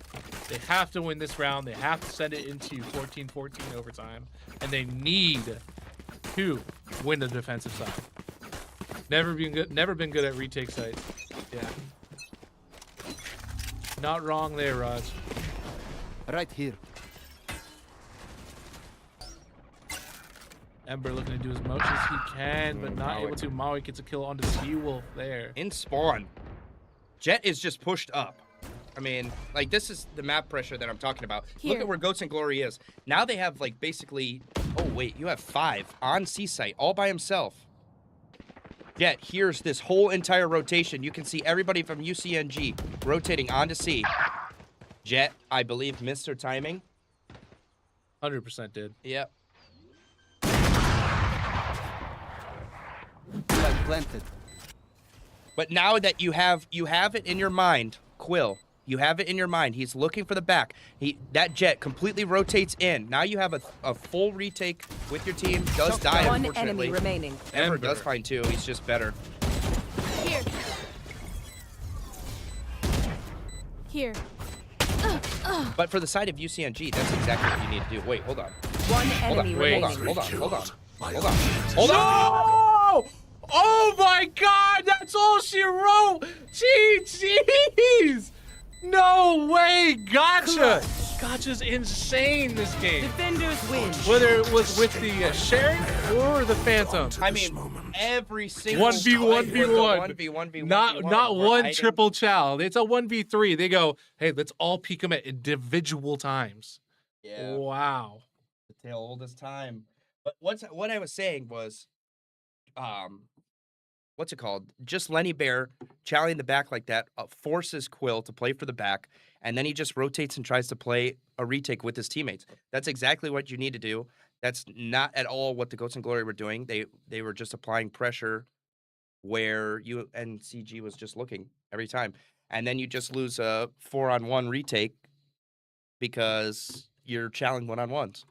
They have to win this round. They have to send it into 14-14 overtime. And they need to win the defensive side. Never been good at retake sites. Yeah. Not wrong there, Raj. Right here. Ember looking to do as much as he can, but not Maui. able to. Maui gets a kill on the Sea-Wolf there. In spawn, Jet is just pushed up. I mean, like, this is the map pressure that I'm talking about. Look at where Goats and Glory is. Now they have, like, basically... Oh, wait, you have 5 on C-Site, all by himself. Jet, here's this whole entire rotation. You can see everybody from UCNG rotating onto C. Jet, I believe, missed her timing. 100% did. Yep. Planted. But now that you have it in your mind, Quill, you have it in your mind. He's looking for the back. That Jet completely rotates in. Now you have a full retake with your team. Does die, One unfortunately. enemy remaining. Ember does fine too. He's just better. Here. Here. But for the side of UCNG, that's exactly what you need to do. Wait, hold on. One Hold on. enemy Wait, remaining. hold on. Hold on. My Hold on. ultimate Hold is on. No! Oh my God! That's all she wrote. GG's. No way! Gotcha! Gotcha's insane this game. Defenders win. Whether it was with the Sheriff or the Phantom. I mean, every single 1v1v1. 1v1v1. Not we're one hiding. triple chow. It's a 1v3. They go, hey, let's all peek them at individual times. Yeah. Wow. The tail oldest time. But what I was saying was, what's it called? Just Lenny Bear challenging the back like that forces Quill to play for the back, and then he just rotates and tries to play a retake with his teammates. That's exactly what you need to do. That's not at all what the Goats and Glory were doing. They were just applying pressure where UNCG was just looking every time. And then you just lose a 4-on-1 retake because you're challenging 1-on-1s.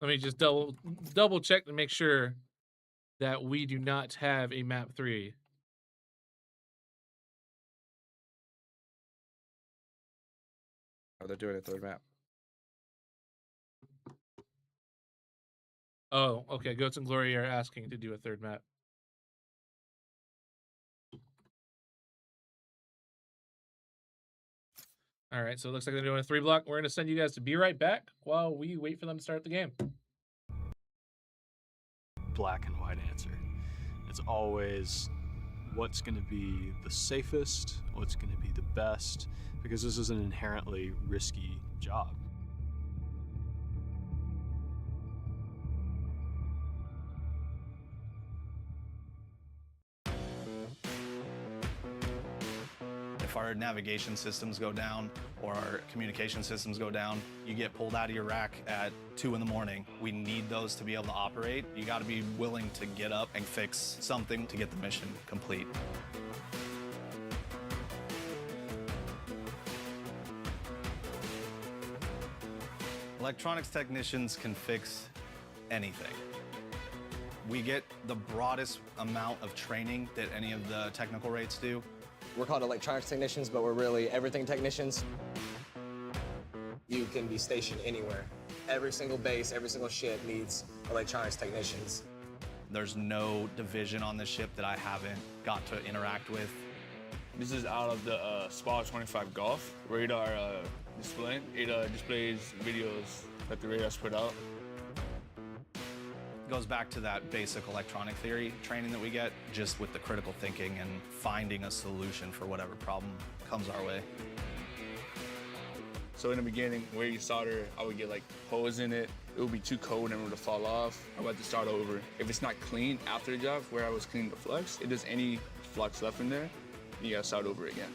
Let me just double check to make sure that we do not have a map 3. Oh, they're doing a third map. Oh, okay. Goats and Glory are asking to do a third map. All right, so it looks like they're doing a 3-block. We're going to send you guys to be right back while we wait for them to start the game. Black and white answer. It's always what's going to be the safest, what's going to be the best, because this is an inherently risky job. If our navigation systems go down or our communication systems go down, you get pulled out of your rack at 2 in the morning. We need those to be able to operate. You got to be willing to get up and fix something to get the mission complete. Electronics technicians can fix anything. We get the broadest amount of training that any of the technical rates do. We're called electronics technicians, but we're really everything technicians. You can be stationed anywhere. Every single base, every single ship needs electronics technicians. There's no division on the ship that I haven't got to interact with. This is out of the SPA 25 Golf radar display. It displays videos that the radar's put out. It goes back to that basic electronic theory training that we get, just with the critical thinking and finding a solution for whatever problem comes our way. So in the beginning, where you solder, I would get like holes in it. It would be too cold and it would fall off. I would have to start over. If it's not clean after the job, where I was cleaning the flux, if there's any flux left in there, you gotta start over again.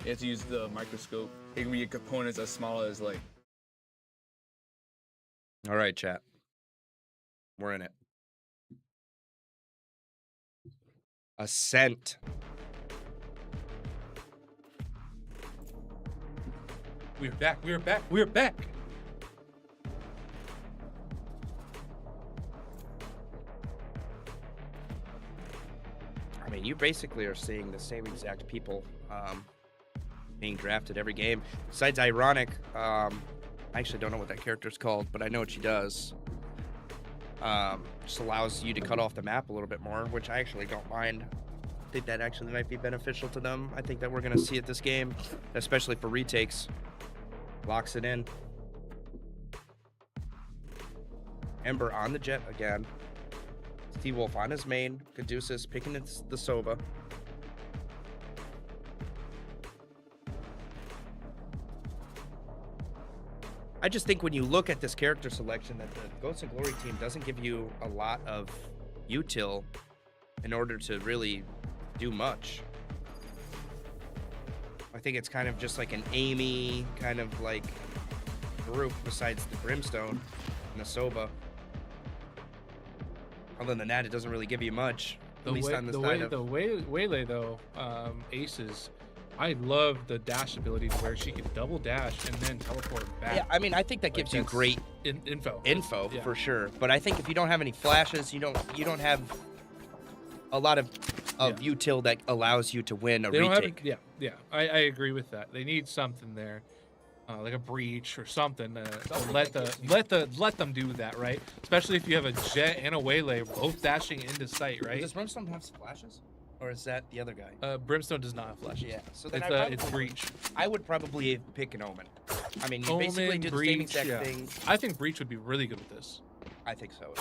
You have to use the microscope. It can be components as small as like. All right, chat. We're in it. Ascent. We're back. We're back. We're back. I mean, you basically are seeing the same exact people being drafted every game. Besides Ironic, I actually don't know what that character's called, but I know what she does. Just allows you to cut off the map a little bit more, which I actually don't mind. I think that actually might be beneficial to them. I think that we're going to see it this game, especially for retakes. Locks it in. Ember on the jet again. T-Wolf on his main. Caduceus picking the Sova. I just think when you look at this character selection that the Ghosts and Glory team doesn't give you a lot of util in order to really do much. I think it's kind of just like an Amy kind of like group besides the Brimstone and the Sova. Other than that, it doesn't really give you much. At least on this side of... The Waylay though, Aces, I love the dash ability to where she can double dash and then teleport back. Yeah, I mean, I think that gives you great info. Info for sure. But I think if you don't have any flashes, you don't have a lot of util that allows you to win a retake. I agree with that. They need something there, like a breach or something to let them do that, right? Especially if you have a jet and a Waylay both dashing into sight, right? Does Brimstone have flashes? Or is that the other guy? Brimstone does not have flashes. Yeah, so then it's breach. I would probably pick an Omen. I mean, you Omen, basically do the same exact thing. I think breach would be really good with this. I think so.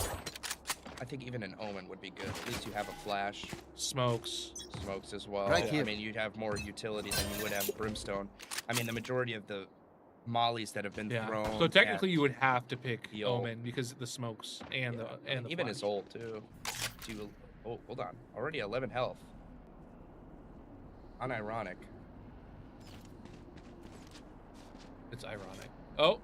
I think even an Omen would be good. At least you have a flash. Smokes as well. Right here. I mean, you'd have more utility than you would have Brimstone. I mean, the majority of the mollies that have been thrown. So technically, you would have to pick the ult. Omen because of the smokes and the even flash. his ult too. Oh, hold on. Already 11 health. Unironic. It's ironic. Oh,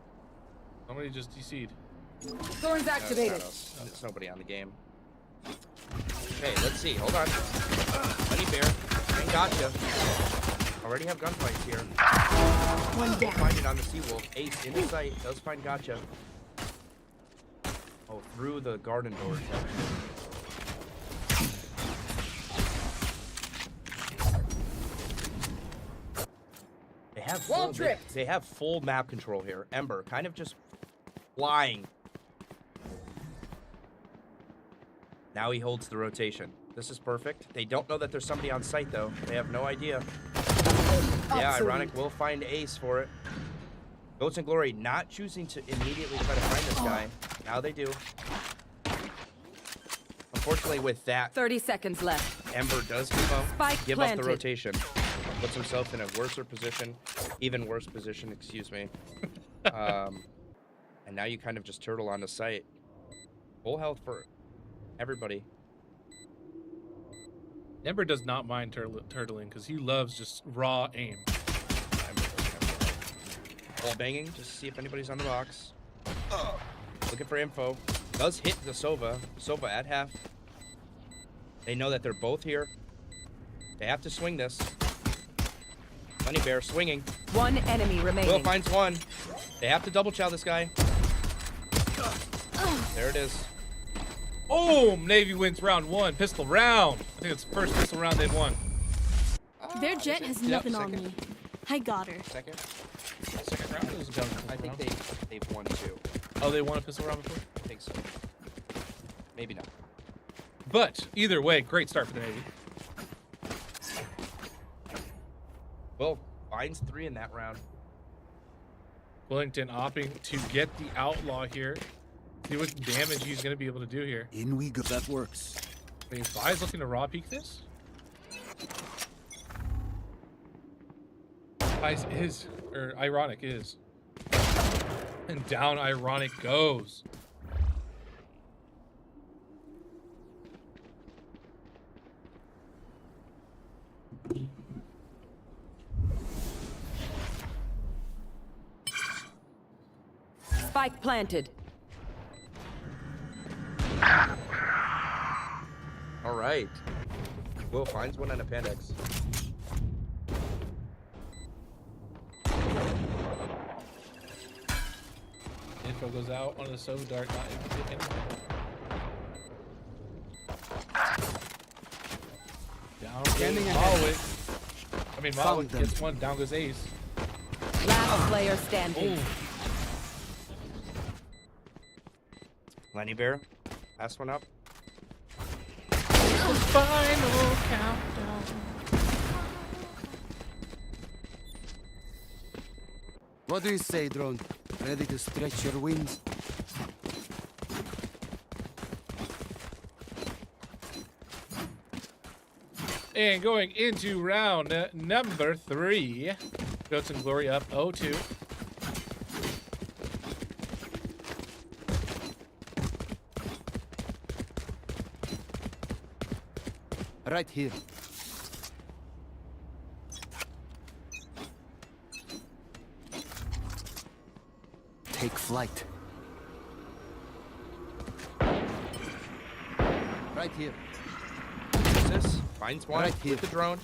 somebody just DC'd. Thorns activated. There's nobody on the game. Okay, let's see. Hold on. Bunny Bear. I gotcha. Already have gunfights here. One down. Find it on the Seawolf. Ace in the sight. Does find gotcha. Oh, through the garden door. They have full map control here. Ember kind of just flying. Now he holds the rotation. This is perfect. They don't know that there's somebody on site though. They have no idea. Yeah, Ironic will find Ace for it. Ghosts and Glory not choosing to immediately try to find this guy. Now they do. Unfortunately, with that, 30 seconds left. Ember does give up the rotation. Puts himself in a worse position, even worse position, excuse me. And now you kind of just turtle onto site. Full health for everybody. Ember does not mind turtling because he loves just raw aim. Wall banging, just to see if anybody's on the box. Looking for info. Does hit the Sova. Sova at half. They know that they're both here. They have to swing this. Bunny Bear swinging. One enemy remaining. Will finds one. They have to double chow this guy. There it is. Oh, Navy wins round one. Pistol round. I think it's the first pistol round they've won. Their jet has nothing on me. I got her. Second round? It was a gun I think they've won two. Oh, they won a pistol round before? I think so. Maybe not. But either way, great start for the Navy. Well, finds 3 in that round. Wellington opting to get the outlaw here. See what damage he's going to be able to do here. In we go. That works. I mean, is Vi's looking to raw peek this? Vi's is, or Ironic is. And down Ironic goes. Spike planted. All right. Will finds one on a Pandex. Info goes out on the Sova Dart, not able to get anything. Down Standing goes ahead. Malwick. I mean, Malwick gets one, down goes Ace. Last player standing. Lenny Bear, last one up. The final countdown. What do you say, drone? Ready to stretch your wings? And going into round number 3, Goats and Glory up 0-2. Right here. Take flight. Right here. This finds one Right here. with the drone.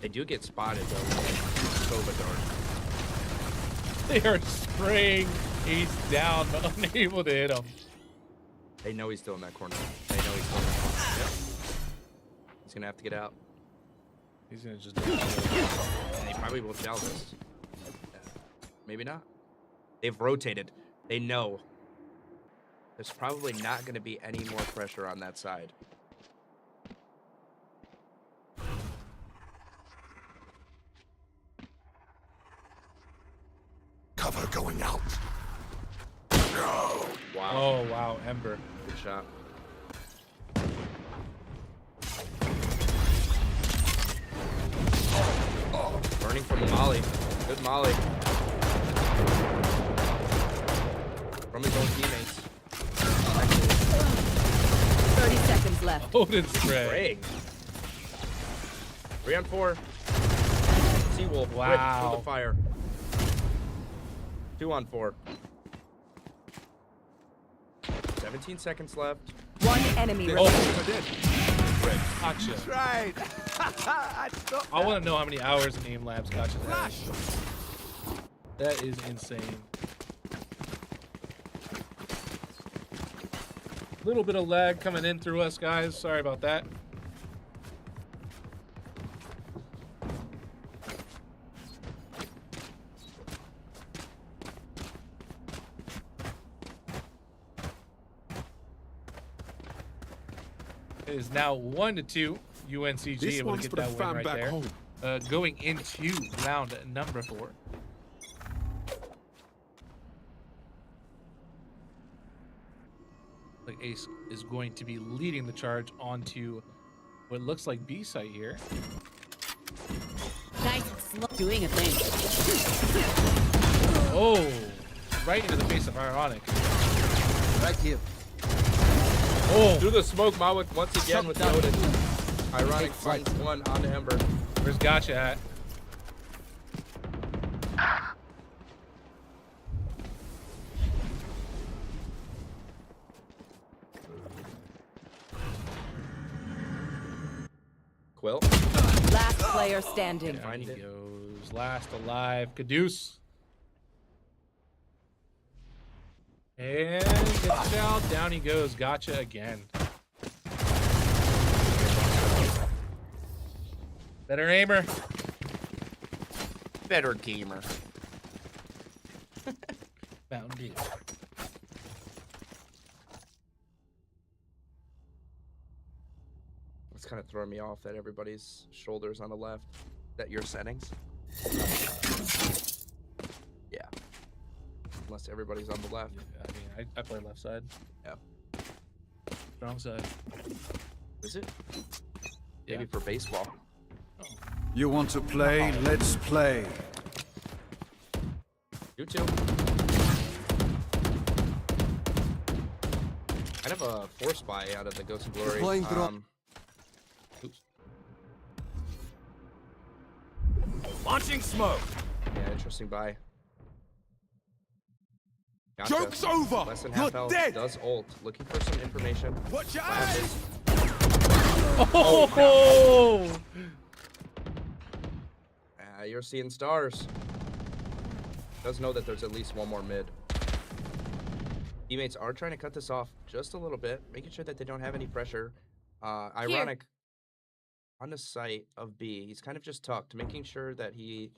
They do get spotted though. Sova dart. They are spraying Ace down, but unable to hit him. They know he's still in that corner. They know he's still in that corner. Yep. He's gonna have to get out. He's gonna just. And they probably will gel this. Maybe not. They've rotated. They know. There's probably not gonna be any more pressure on that side. Cover going out. Wow. Oh wow, Ember. Good shot. Burning from the molly. Good molly. From his own teammates. 30 seconds left. Odin spray. Spraying. 3 on 4. Seawolf. Wow. Ripped through the fire. 2 on 4. 17 seconds left. One enemy Oh, remaining. I did. Gotcha. Right. I want to know how many hours in Aim Labs Gotcha has. That is insane. Little bit of lag coming in through us, guys. Sorry about that. It is now 1-2. UNCG This able to one's get for the that win fam right back there. home. Going into round number 4. Like Ace is going to be leading the charge onto what looks like B site here. Nice slow doing a thing. Oh, right into the face of Ironic. Right here. Oh, Through the smoke, Mawik once again with the Odin. Ironic finds one on Ember. where's Gotcha at? Quill. Last player standing. Down he goes. Last alive. Caduce. And gets down. Down he goes. Gotcha again. Better aimer. Better gamer. Mountain Dew. It's kind of throwing me off that everybody's shoulders on the left. Is that your settings? Yeah. Unless everybody's on the left. I mean, I play left side. Yeah. Strong side. Is it? Maybe for baseball. You want to play? Let's play. You too. Kind of a force buy out of the Ghost of Glory. Deploying drone. Oops. Launching smoke. Yeah, interesting buy. Gotcha. Joke's over. Less than You're half health. dead. Does ult. Looking for some information. Watch your Flashes. eyes. Oh! You're seeing stars. Does know that there's at least one more mid. Teammates are trying to cut this off just a little bit, making sure that they don't have any pressure. Ironic on the site of B. He's kind of just tucked, making sure that he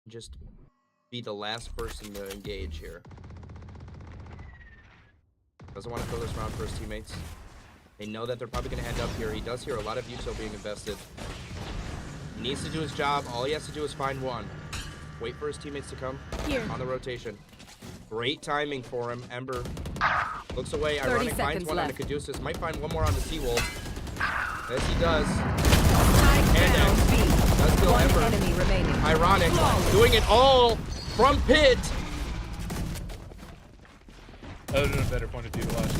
just be the last person to engage here. Doesn't want to throw this round for his teammates. They know that they're probably going to end up here. He does hear a lot of util being invested. He needs to do his job. All he has to do is find one. Wait for his teammates to come Here. on the rotation. Great timing for him. Ember Looks away. 30 Ironic finds seconds one on the left. Caduceus. Might find one more on the Seawolf. Yes, he does. Spike down B. Does kill One Ember. enemy remaining. Ironic. Doing it all from pit. That would have been a better point of view to watch.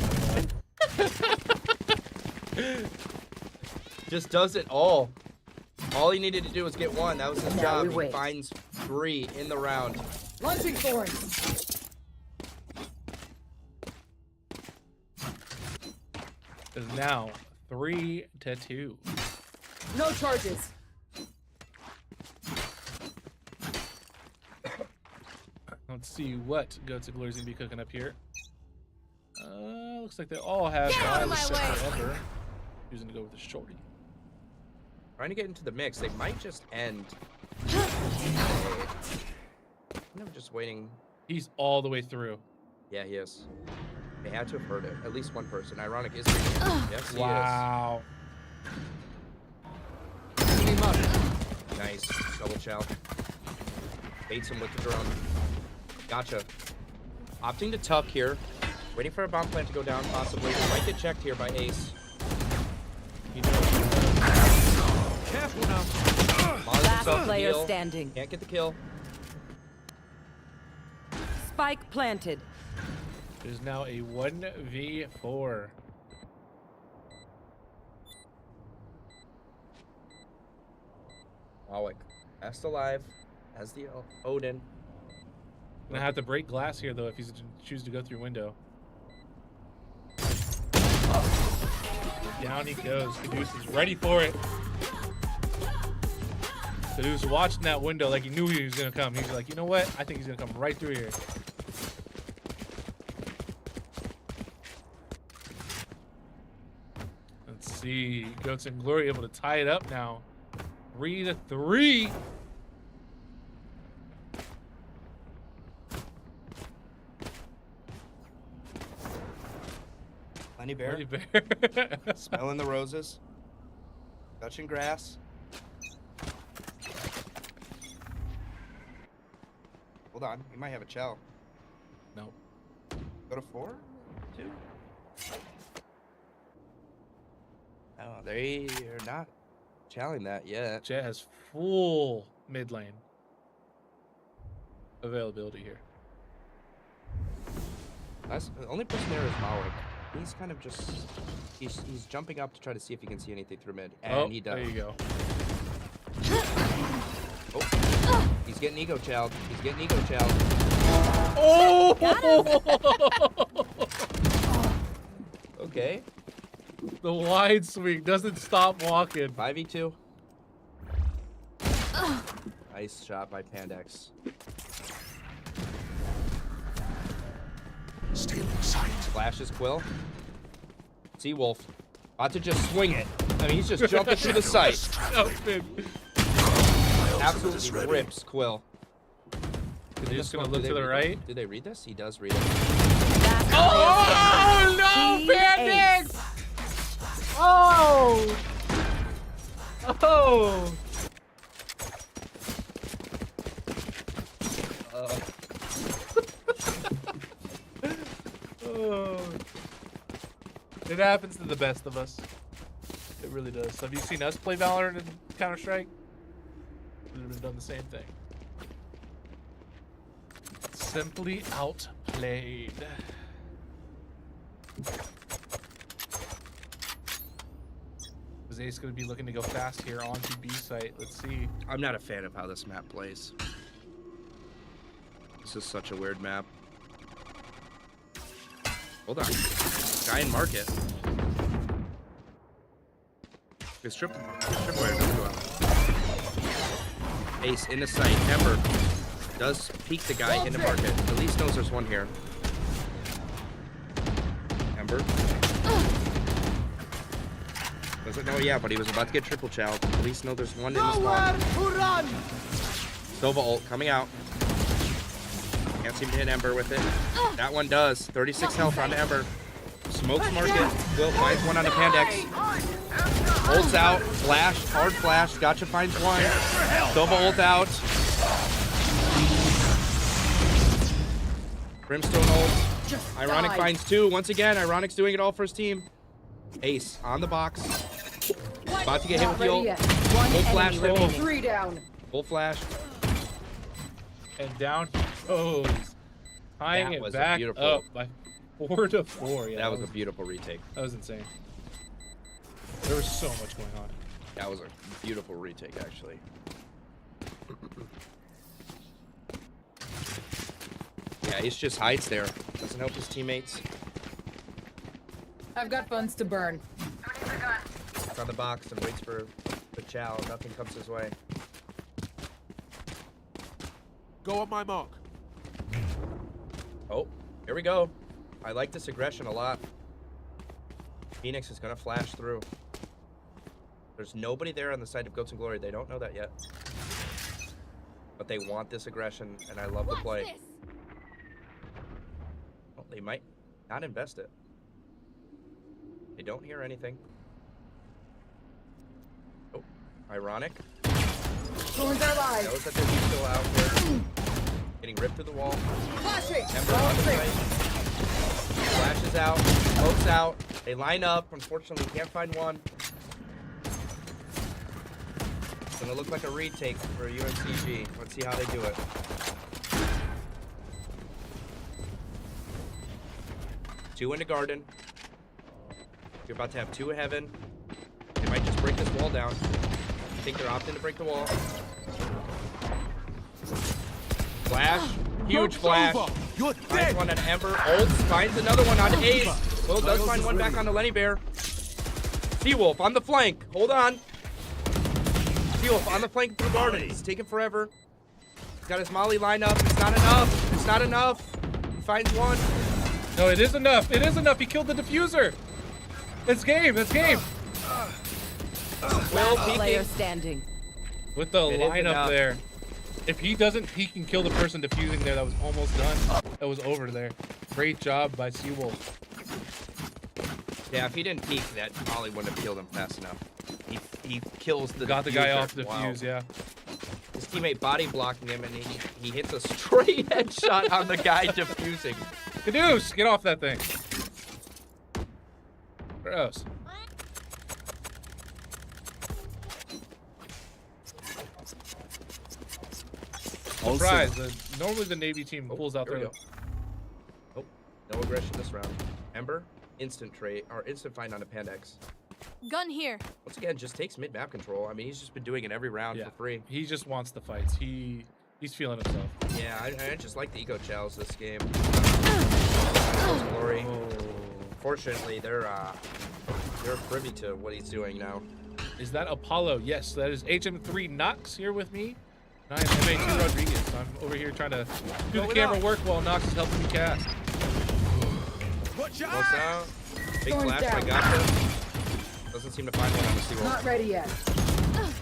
Just does it all. All he needed to do was get one. That was his Now we job. He wait. finds 3 in the round. Launching thorns. Is now 3-2. No charges. Let's see what Goats of Glory is gonna be cooking up here. Looks like they all have except for Ember, choosing to go with the shorty. Trying to get into the mix. They might just end. I'm just waiting. He's all the way through. Yeah, he is. They had to have heard it. At least one person. Ironic is reading it. Yes, he Wow. is. Nice. Double chow. Baits him with the drone. Gotcha. Opting to tuck here. Waiting for a bomb plant to go down, possibly. They might get checked here by Ace. Careful now. Last player standing. Can't get the kill. Spike planted. It is now a 1v4. Wowick. Last alive. As the Odin. Gonna have to break glass here though if he's to choose to go through window. Down he goes. Caduce is ready for it. Caduce watching that window like he knew he was gonna come. He's like, you know what? I think he's gonna come right through here. Let's see. Goats and Glory able to tie it up now. 3-3. Lenny Bear. Lenny Bear. Smelling the roses. Touching grass. Hold on. We might have a chow. Nope. Go to 4? 2? Oh, they are not chowing that yet. Jet has full mid lane availability here. The only person there is Malik. He's kind of just he's jumping up to try to see if he can see anything through mid, and he does. There you go. Oh, he's getting ego chowed. He's getting ego chowed. Oh! Okay. The wide swing doesn't stop walking. 5v2. Nice shot by Pandex. Stealing sight. Flashes Quill. Seawolf. About to just swing it. I mean, he's just jumping through the sight. Absolutely rips Quill. He's just gonna look to the right. Did they read this? He does read it. Oh no, Pandex! Oh! Oh! Oh. It happens to the best of us. It really does. Have you seen us play Valorant and Counter-Strike? We've been done the same thing. Simply outplayed. Is Ace going to be looking to go fast here onto B site? Let's see. I'm not a fan of how this map plays. This is such a weird map. Hold on. Guy in market. His tripwire doesn't go out. Ace in the sight. Ember does peek the guy in the market. At least knows there's one here. Ember. Doesn't know yet, but he was about to get triple chow. At least know there's one in the spawn. Sova ult coming out. Can't seem to hit Ember with it. That one does. 36 health on Ember. Smokes market. Will finds one on the Pandex. Ults out. Flash. Hard flash. Gotcha finds one. Sova ult out. Brimstone holds. Just Ironic die. finds 2. Once again, Ironic's doing it all for his team. Ace on the box. About to get hit with the ult. Full flash though. 3 down. Full flash. And down he goes. Tying That it was a back beautiful- up by 4 to 4. Yeah, That was a beautiful retake. That was insane. There was so much going on. That was a beautiful retake, actually. Yeah, Ace just hides there. Doesn't help his teammates. I've got funds to burn. It's on the box and waits for the chow. Nothing comes his way. Go on my mark. Oh, here we go. I like this aggression a lot. Phoenix is gonna flash through. There's nobody there on the side of Goats and Glory. They don't know that yet. But they want this aggression, and I love the play. Well, they might not invest it. They don't hear anything. Oh, Ironic. Thorns are live. Knows that they're still out there. Getting ripped through the wall. Flashing. Ember on the right. Flashes out. Smokes out. They line up. Unfortunately, can't find one. It's gonna look like a retake for UNCG. Let's see how they do it. Two in the garden. You're about to have 2 in heaven. They might just break this wall down. I think they're opting to break the wall. Flash. Huge flash. Finds one on Ember. Ults. Finds another one on Ace. Will does find one back on the Lenny Bear. Seawolf on the flank. Hold on. Seawolf on the flank through garden. It's taking forever. He's got his Molly lined up. It's not enough. It's not enough. He finds one. No, it is enough. It is enough. He killed the diffuser. It's game. It's game. Will Player peeking. standing. With the It is lineup enough. there. If he doesn't peek and kill the person diffusing there, that was almost done. That was over there. Great job by Seawolf. Yeah, if he didn't peek, that Molly wouldn't have killed him fast enough. He kills the Got the guy diffuser. off the Wow. fuse, yeah. His teammate body blocking him, and he hits a straight headshot on the guy diffusing. Caduce, get off that thing. Gross. Surprise! Normally the Navy team pulls out Here we their. go. Oh, no aggression this round. Ember, instant trade or instant find on a Pandex. Gun here. Once again, just takes mid map control. I mean, he's just been doing it every round Yeah. for free. He just wants the fights. He's feeling himself. Yeah, I just like the eco chows this game. Glory. Fortunately, they're privy to what he's doing now. Is that Apollo? Yes, that is HM3 Knox here with me. And I am MA2 Rodriguez. I'm over here trying to do the Going camera up. work while Knox is helping me cast. Close out. Big Storm's flash by down. Gotcha. Doesn't seem to find one on the Seawolf. Not ready yet.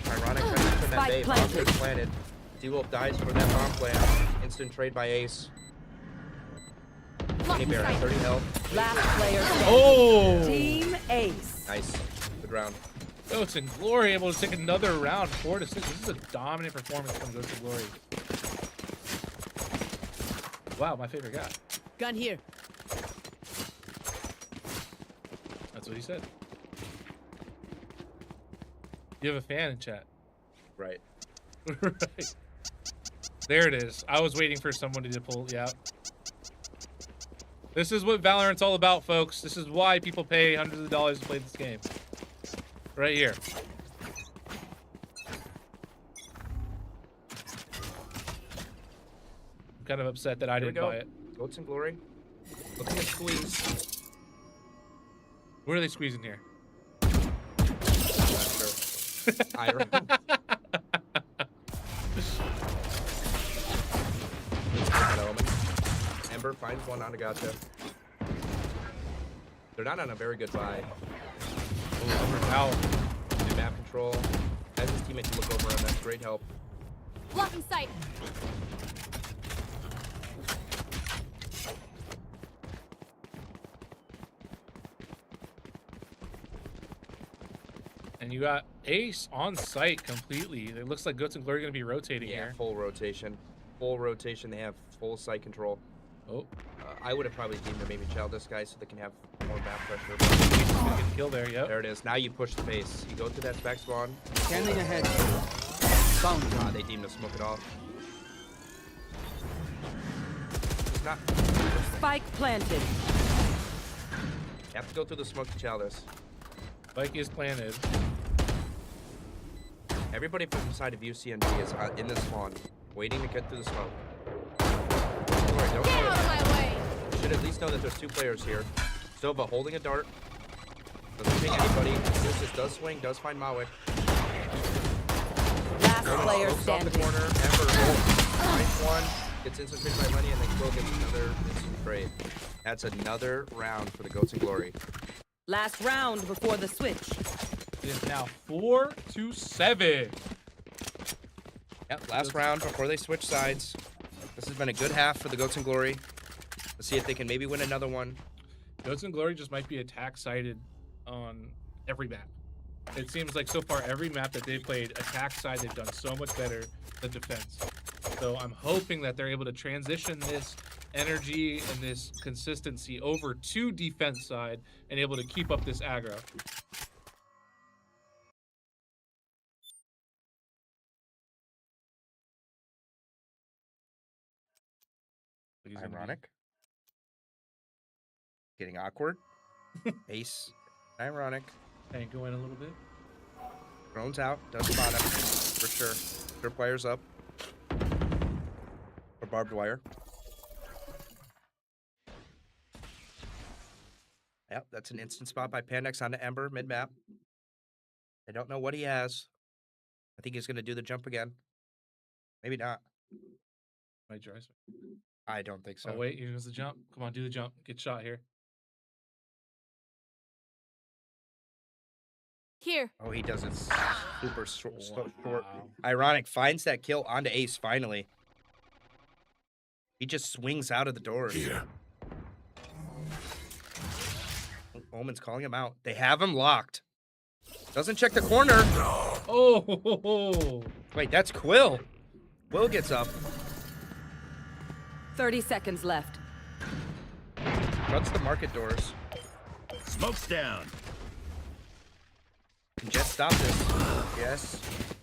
Ironic trying to put that Spike bait. Bomb planted. is planted. Seawolf dies for that bomb plant. Instant trade by Ace. Honey Bear at 30 health. Last player standing. Oh! Team Ace. Nice. Good round. Goats and Glory able to take another round, 4 to 6. This is a dominant performance from Goats and Glory. Wow, my favorite guy. Gun here. That's what he said. You have a fan in chat. Right. Right. There it is. I was waiting for somebody to pull. Yeah. This is what Valorant's all about, folks. This is why people pay hundreds of dollars to play this game. Right here. I'm kind of upset that I Here we didn't go. buy it. Goats and Glory. Looking at squeeze. What are they squeezing here? Not sure. Iron. Ember finds one on a Gotcha. They're not on a very good buy. Out. Good map control. Has his teammate to look over him. That's great help. Blocking sight. And you got Ace on site completely. It looks like Goats and Glory are going to be rotating Yeah, here. full rotation. Full rotation. They have full site control. Oh. I would have probably deemed to maybe child this guy so they can have more map pressure. Gonna get a kill there, yep. There it is. Now you push the base. You go to that back spawn. Scanning ahead. Found Ah, they deemed to smoke it off. It's not. Spike planted. You have to go through the smoke to child this. Spike is planted. Everybody from the side of UCNG is in the spawn, waiting to get through the smoke. Don't worry, don't Get out of my way! You should at least know that there's 2 players here. Silva holding a dart. Doesn't ping anybody. This does swing, does find Mawick. Last player Smokes off the standing. corner. Ember finds one. Gets instant pick by Lenny, and then Quill gets another instant trade. That's another round for the Goats and Glory. Last round before the switch. It is now 4-7. Yep, last round before they switch sides. This has been a good half for the Goats and Glory. Let's see if they can maybe win another one. Goats and Glory just might be attack-sided on every map. It seems like so far every map that they've played, attack side, they've done so much better than defense. So I'm hoping that they're able to transition this energy and this consistency over to defense side and able to keep up this aggro. Ironic. Getting awkward. Ace. Ironic. And go in a little bit. Drone's out. Does spot him. For sure. Tripwire's up. Or barbed wire. Yep, that's an instant spot by Pandex onto Ember mid-map. I don't know what he has. I think he's going to do the jump again. Maybe not. Might try. I don't think so. Oh, wait, here's the jump. Come on, do the jump. Get shot here. Here. Oh, he does it super short. Ironic finds that kill onto Ace finally. He just swings out of the doors. Here. Omen's calling him out. They have him locked. Doesn't check the corner. Oh! Wait, that's Quill. Quill gets up. 30 seconds left. Shuts the market doors. Smoke's down. Can Jet stop this? Yes.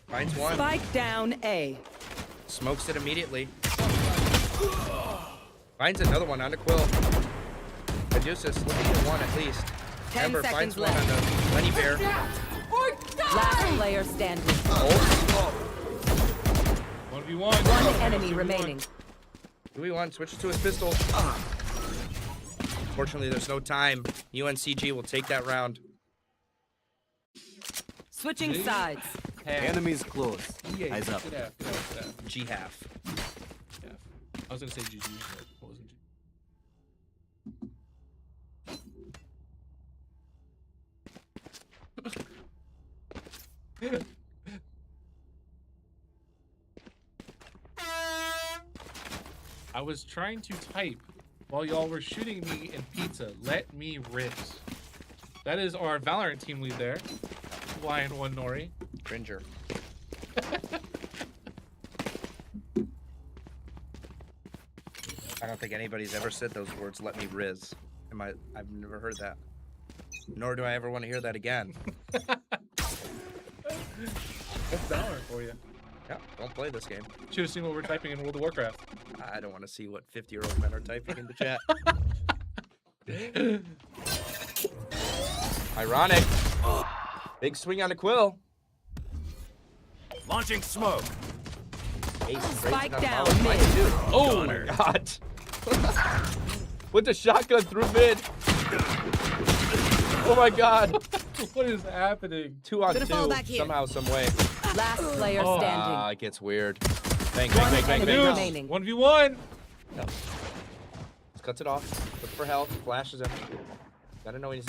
Finds one. Spike down A. Smokes it immediately. Finds another one onto Quill. Caduceus looking at one at least. 10 Ember seconds finds one left. on the Lenny Bear. Last player standing. 1v1. One enemy remaining. 2v1 switches to his pistol. Fortunately, there's no time. UNCG will take that round. Switching sides. Enemies close. Eyes up. G half. Yeah. I was gonna say GG, but it wasn't G. I was trying to type while y'all were shooting me in pizza. Let me riz. That is our Valorant team lead there. Lion one Nori. Cringer. I don't think anybody's ever said those words, let me riz. I've never heard that. Nor do I ever want to hear that again. That's Valorant for you. Yeah, don't play this game. Should have seen what we're typing in World of Warcraft. I don't want to see what 50-year-old men are typing in the chat. Ironic. Big swing on the Quill. Launching smoke. Spike down mid. Oh my god. With the shotgun through mid. Oh my god. What is happening? 2 on Gonna 2 fall back here. somehow, some way. Last player standing. Ah, it gets weird. Bang, bang, bang, bang, enemy bang. remaining. 1v1. No. Just cuts it off. Looks for health. Flashes him. Gotta know he's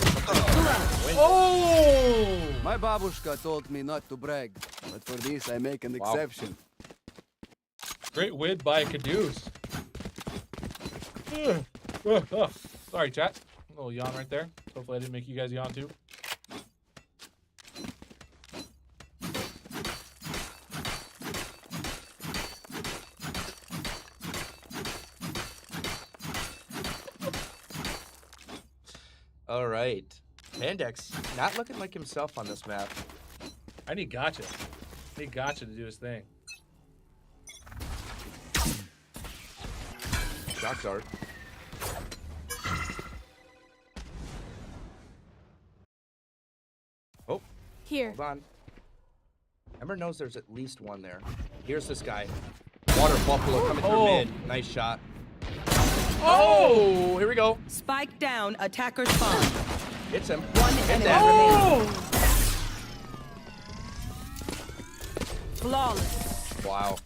Oh! My babushka told me not to brag, but for this I make an exception. Great win by Caduce. Sorry, chat. A little yawn right there. Hopefully I didn't make you guys yawn too. All right. Pandex, not looking like himself on this map. I need Gotcha. I need Gotcha to do his thing. Shock dart. Oh. Here. Hold on. Ember knows there's at least one there. Here's this guy. Water Buffalo coming through mid. Nice shot. Oh, here we go. Spike down, attacker spawn. Hits him. One enemy remaining. Flawless. Wow.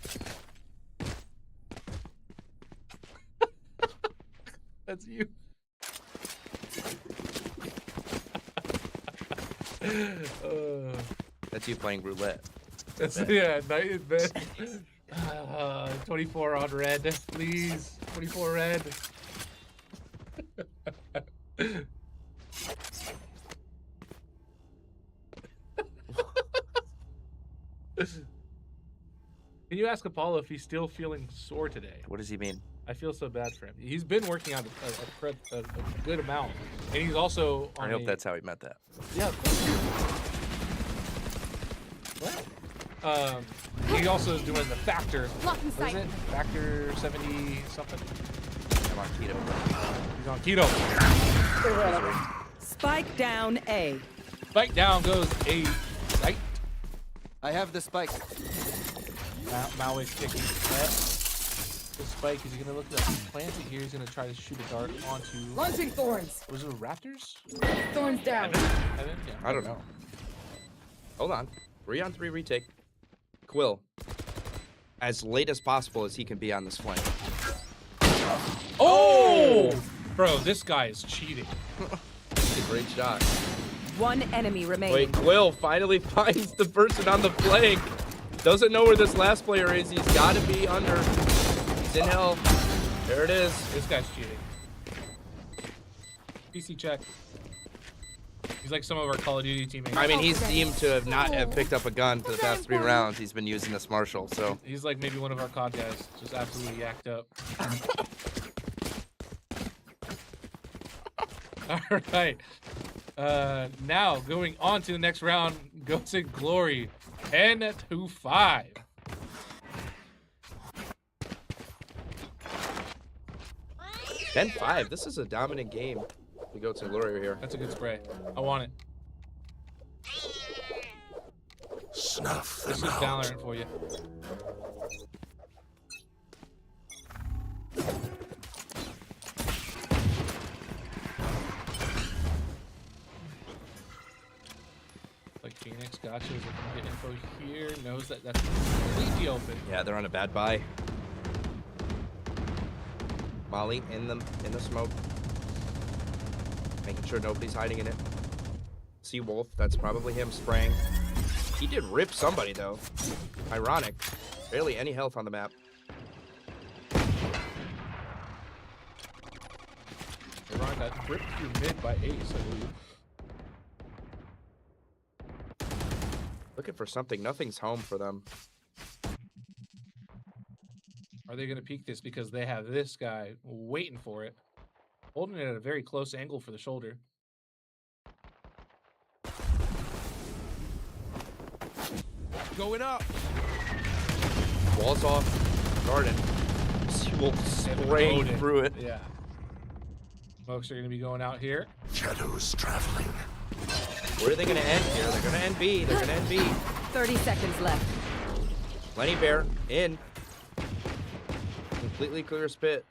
That's you. That's you playing roulette. That's, yeah, night in bed. 24 on red, please. 24 red. Can you ask Apollo if he's still feeling sore today? What does he mean? I feel so bad for him. He's been working out a good amount, and he's also on I hope that's how he meant that. Yeah. He also is doing the factor. What is it? Factor 70 something. I'm on keto. He's on keto. Spike down A. Spike down goes A. Right. I have the spike. Maui sticky. The spike, is he gonna look at plant it here? He's gonna try to shoot a dart onto. Launching thorns. Was it Raptors? Thorns down. Evan? Yeah, I don't know. Hold on. 3-on-3 retake. Quill. As late as possible as he can be on this flank. Oh! Bro, this guy is cheating. It's a great shot. One enemy remaining. Wait, Quill finally finds the person on the flank. Doesn't know where this last player is. He's got to be under. He's in hell. There it is. This guy's cheating. PC check. He's like some of our Call of Duty teammates. I mean, he seemed to have not have picked up a gun for the past 3 rounds. He's been using this Marshall, so. He's like maybe one of our COD guys, just absolutely yacked up. All right. Now going on to the next round, goes in glory. 10-5. Then 5. This is a dominant game. We go to Glory here. That's a good spray. I want it. Snuff This them is out. Valorant for you. Like Phoenix, gotcha. Is looking to get info here. Knows that that's completely open. Yeah, they're on a bad buy. Molly in the smoke. Making sure nobody's hiding in it. See Wolf, that's probably him spraying. He did rip somebody though. Ironic. Barely any health on the map. Ironic got ripped through mid by Ace, I believe. Looking for something. Nothing's home for them. Are they going to peek this because they have this guy waiting for it? Holding it at a very close angle for the shoulder. Going up. Walls off. Garden. Wolf spraying through it. Yeah. Smokes are going to be going out here. Shadows traveling. Where are they going to end here? They're going to end B. They're going to end B. 30 seconds left. Lenny Bear in. Completely clear spit.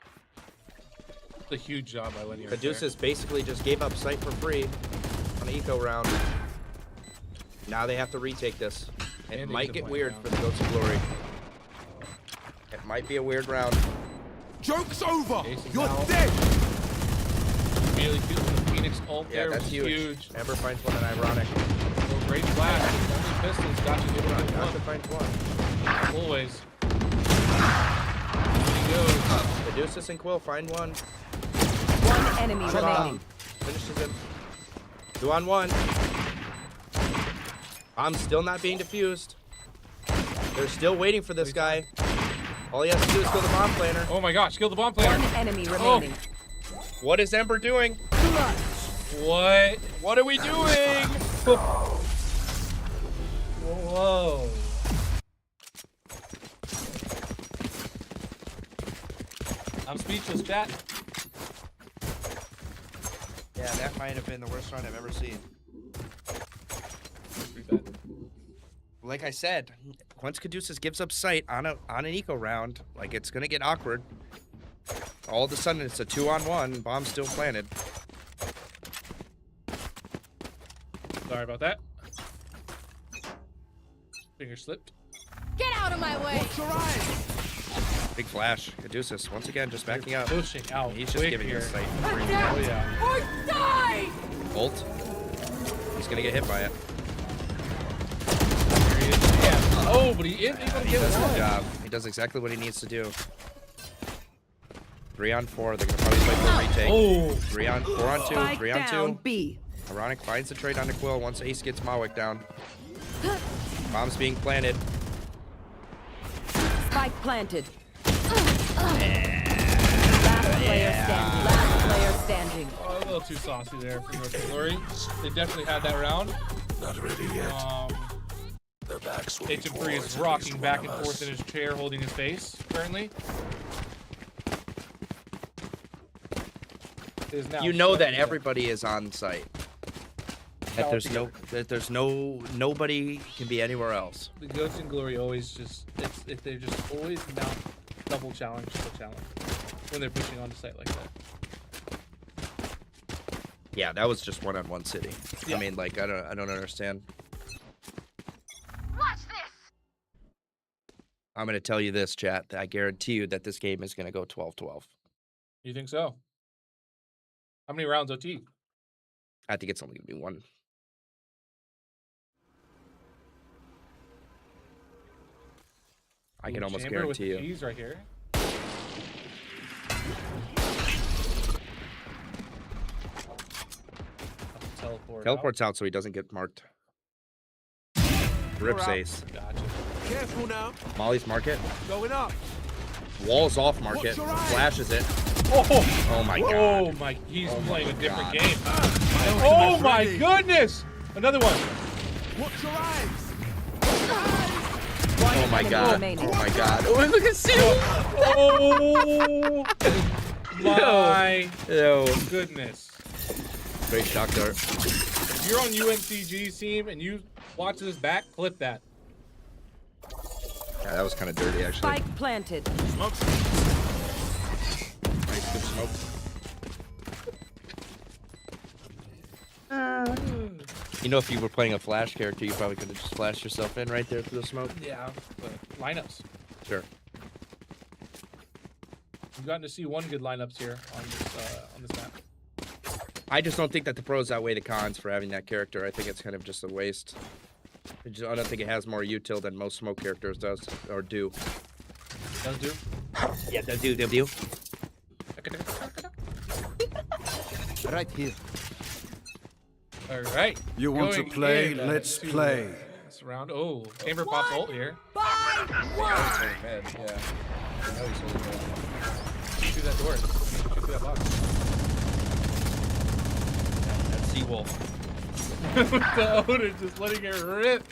It's a huge job by Lenny. Caduceus basically just gave up sight for free on an eco round. Now they have to retake this. It might get weird for the Goats of Glory. It might be a weird round. Joke's over! You're out. dead! Really feeling the Phoenix ult Yeah, there that's was huge. Ember finds one and Ironic. So great flash. Only pistols got to get one. Got to find one. Always. Caduceus and Quill find one. One enemy remaining. Finishes him. 2 on 1. I'm still not being defused. They're still waiting for this guy. All he has to do is kill the bomb planter. Oh my gosh, kill the bomb planter. One enemy remaining. What is Ember doing? What? What are we doing? Whoa. I'm speechless, chat. Yeah, that might have been the worst run I've ever seen. Like I said, once Caduceus gives up sight on an eco round, like it's gonna get awkward. All of a sudden, it's a 2-on-1. Bomb still planted. Sorry about that. Finger slipped. Get out of my way! Big flash. Caduceus, once again, just backing up. Pushing out. He's just quick giving here. you sight. Oh, yeah. Or die! Ult. He's gonna get hit by it. There he is. Yeah. Oh, but he isn't even He getting does one. the job. He does exactly what he needs to do. 3-on-4. They're gonna probably play for a retake. Oh. 4-on-2. Spike 3-on-2. down B. Ironic finds the trade onto Quill once Ace gets Mawick down. Bomb's being planted. Spike planted. Last player standing. Last player standing. Oh, a little too saucy there for North Glory. They definitely had that round. Not ready yet. Their backs will be HM3 is towards rocking at least back one and of forth us. in his chair, holding his face currently. It is now You know that 7-0. everybody is on site. That there's nobody can be anywhere else. The Ghost and Glory always just they're just always not double challenge when they're pushing onto site like that. Yeah, that was just 1-on-1 city. Yeah. I mean, like I don't understand. Watch this! I'm gonna tell you this, chat. I guarantee you that this game is gonna go 12-12. You think so? How many rounds OT? I think it's only gonna be one. I can almost Chamber with guarantee the you. keys right here. Teleport. Teleport's out so he doesn't get marked. Rips Ace. Gotcha. Careful now. Molly's market. Going up. Walls off market. Watch your eyes. Flashes it. Oh, Oh my god. oh my! He's playing a different God. game. Oh my goodness! Another one. Watch your eyes. Oh my god. remaining. Oh my god. Oh, look at Seal. Oh my Yo. goodness! Great shock dart. If you're on UNCG's team and you watch this back, clip that. Yeah, that was kind of dirty actually. Spike planted. Smoke. Nice, good smoke. You know, if you were playing a flash character, you probably could have just flashed yourself in right there through the smoke. Yeah, but lineups. Sure. We've gotten to see one good lineups here on this map. I just don't think that the pros outweigh the cons for having that character. I think it's kind of just a waste. I don't think it has more util than most smoke characters does or do. Does do? Yeah, does do. Right here. All right. You want to Going play? in, Let's to, play. This round. Oh, Chamber pops ult here. Yeah. Shoot through that door. Shoot through that box. That's Seawolf. The Odin just letting it rip.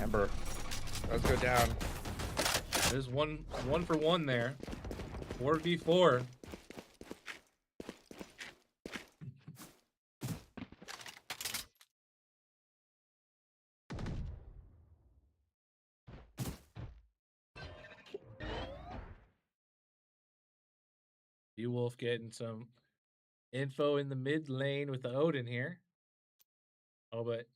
Ember. Let's go down. There's one for one there. 4v4. Wolf getting some info in the mid lane with the Odin here. Oh, but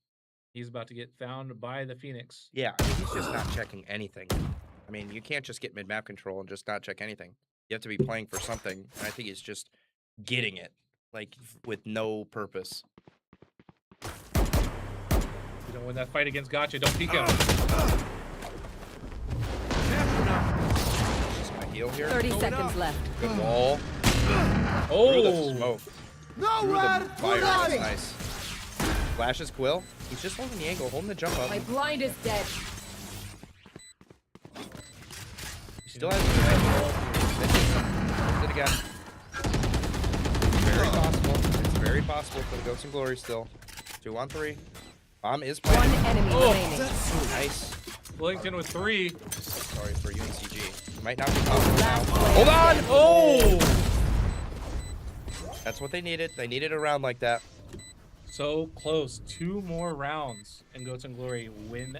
he's about to get found by the Phoenix. Yeah, I mean, he's just not checking anything. I mean, you can't just get mid-map control and just not check anything. You have to be playing for something. And I think he's just getting it, like, with no purpose. You don't win that fight against Gotcha. Don't peek out. Just my heal here. 30 seconds left. Good wall. Oh! Through the smoke. Through the fire. That's nice. Flashes Quill. He's just holding the angle, holding the jump up. My blind is dead. He still has the red. Did it again. Very very possible for the Goats and Glory still. 2 on 3. Bomb is planted. One enemy remaining. Nice. Wellington with 3. Sorry for UNCG. Might not be possible now. Hold on! Oh! That's what they needed. They needed a round like that. So close. 2 more rounds, and Goats and Glory win.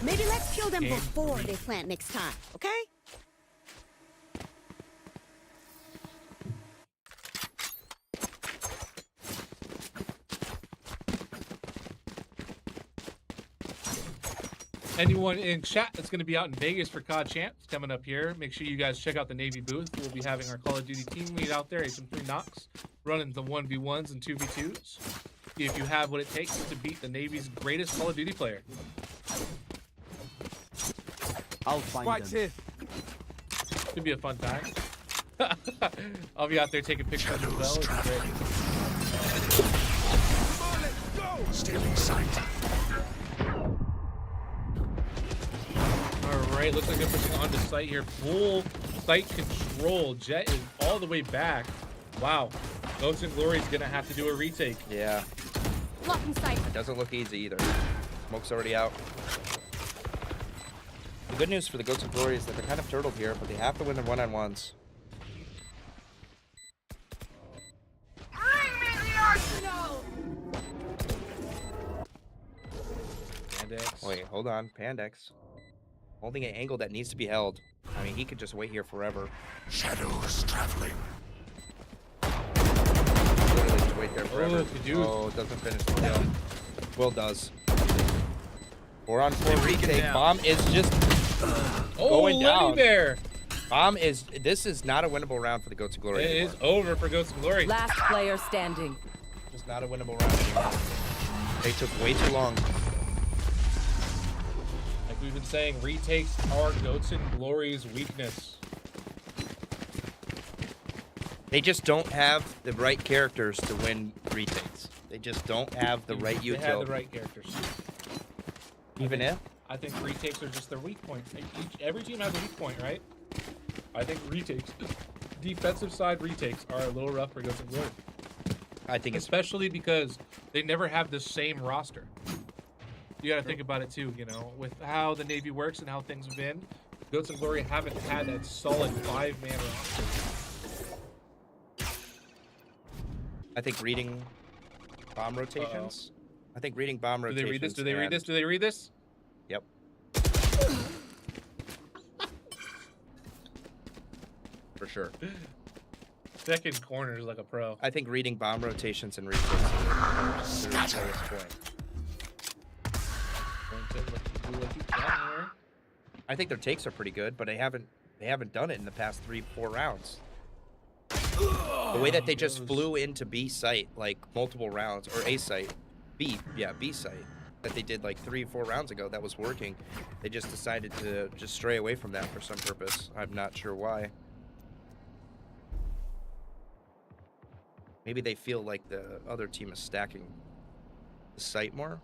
Maybe let's kill them Game before 3. they plant next time, okay? Anyone in chat that's going to be out in Vegas for COD Champs coming up here, make sure you guys check out the Navy booth. We'll be having our Call of Duty team lead out there, HM3 Knox, running the 1v1s and 2v2s. See if you have what it takes to beat the Navy's greatest Call of Duty player. I'll find them. Here. Should be a fun time. I'll be out there taking pictures as well. It's great. Come on, let's go. Stealing sight. All right, looks like they're pushing onto site here. Full site control. Jet is all the way back. Wow. Goats and Glory is going to have to do a retake. Yeah. Blocking sight. It doesn't look easy either. Smoke's already out. The good news for the Goats and Glory is that they're kind of turtled here, but they have to win their one-on-ones. Pandex. Wait, hold on. Pandex. Holding an angle that needs to be held. I mean, he could just wait here forever. Shadows traveling. Literally just wait there forever. Oh, it doesn't finish the kill. Will does. 4 on 4 retake. Bomb is just going down. There. Bomb is. This is not a winnable round for the Goats and Glory. It anymore. is over for Goats and Glory. Last player standing. Just not a winnable round anymore. They took way too long. Like we've been saying, retakes are Goats and Glory's weakness. They just don't have the right characters to win retakes. They just don't have the right utility. They have the right characters. Even if? I think retakes are just their weak point. Every team has a weak point, right? I think retakes, defensive side retakes, are a little rough for Goats and Glory. I think especially because they never have the same roster. You got to think about it too, you know, with how the Navy works and how things have been. Goats and Glory haven't had that solid 5-man roster. I think reading bomb rotations. I think reading bomb rotations. Do they read this? Do they read this? Do they read this? Yep. For sure. Second corner is like a pro. I think reading bomb rotations and retakes is their lowest point. I think their takes are pretty good, but they haven't done it in the past 3-4 rounds. The way that they just flew into B site like multiple rounds, or A site, B site, that they did like 3 or 4 rounds ago, that was working. They just decided to just stray away from that for some purpose. I'm not sure why. Maybe they feel like the other team is stacking the site more.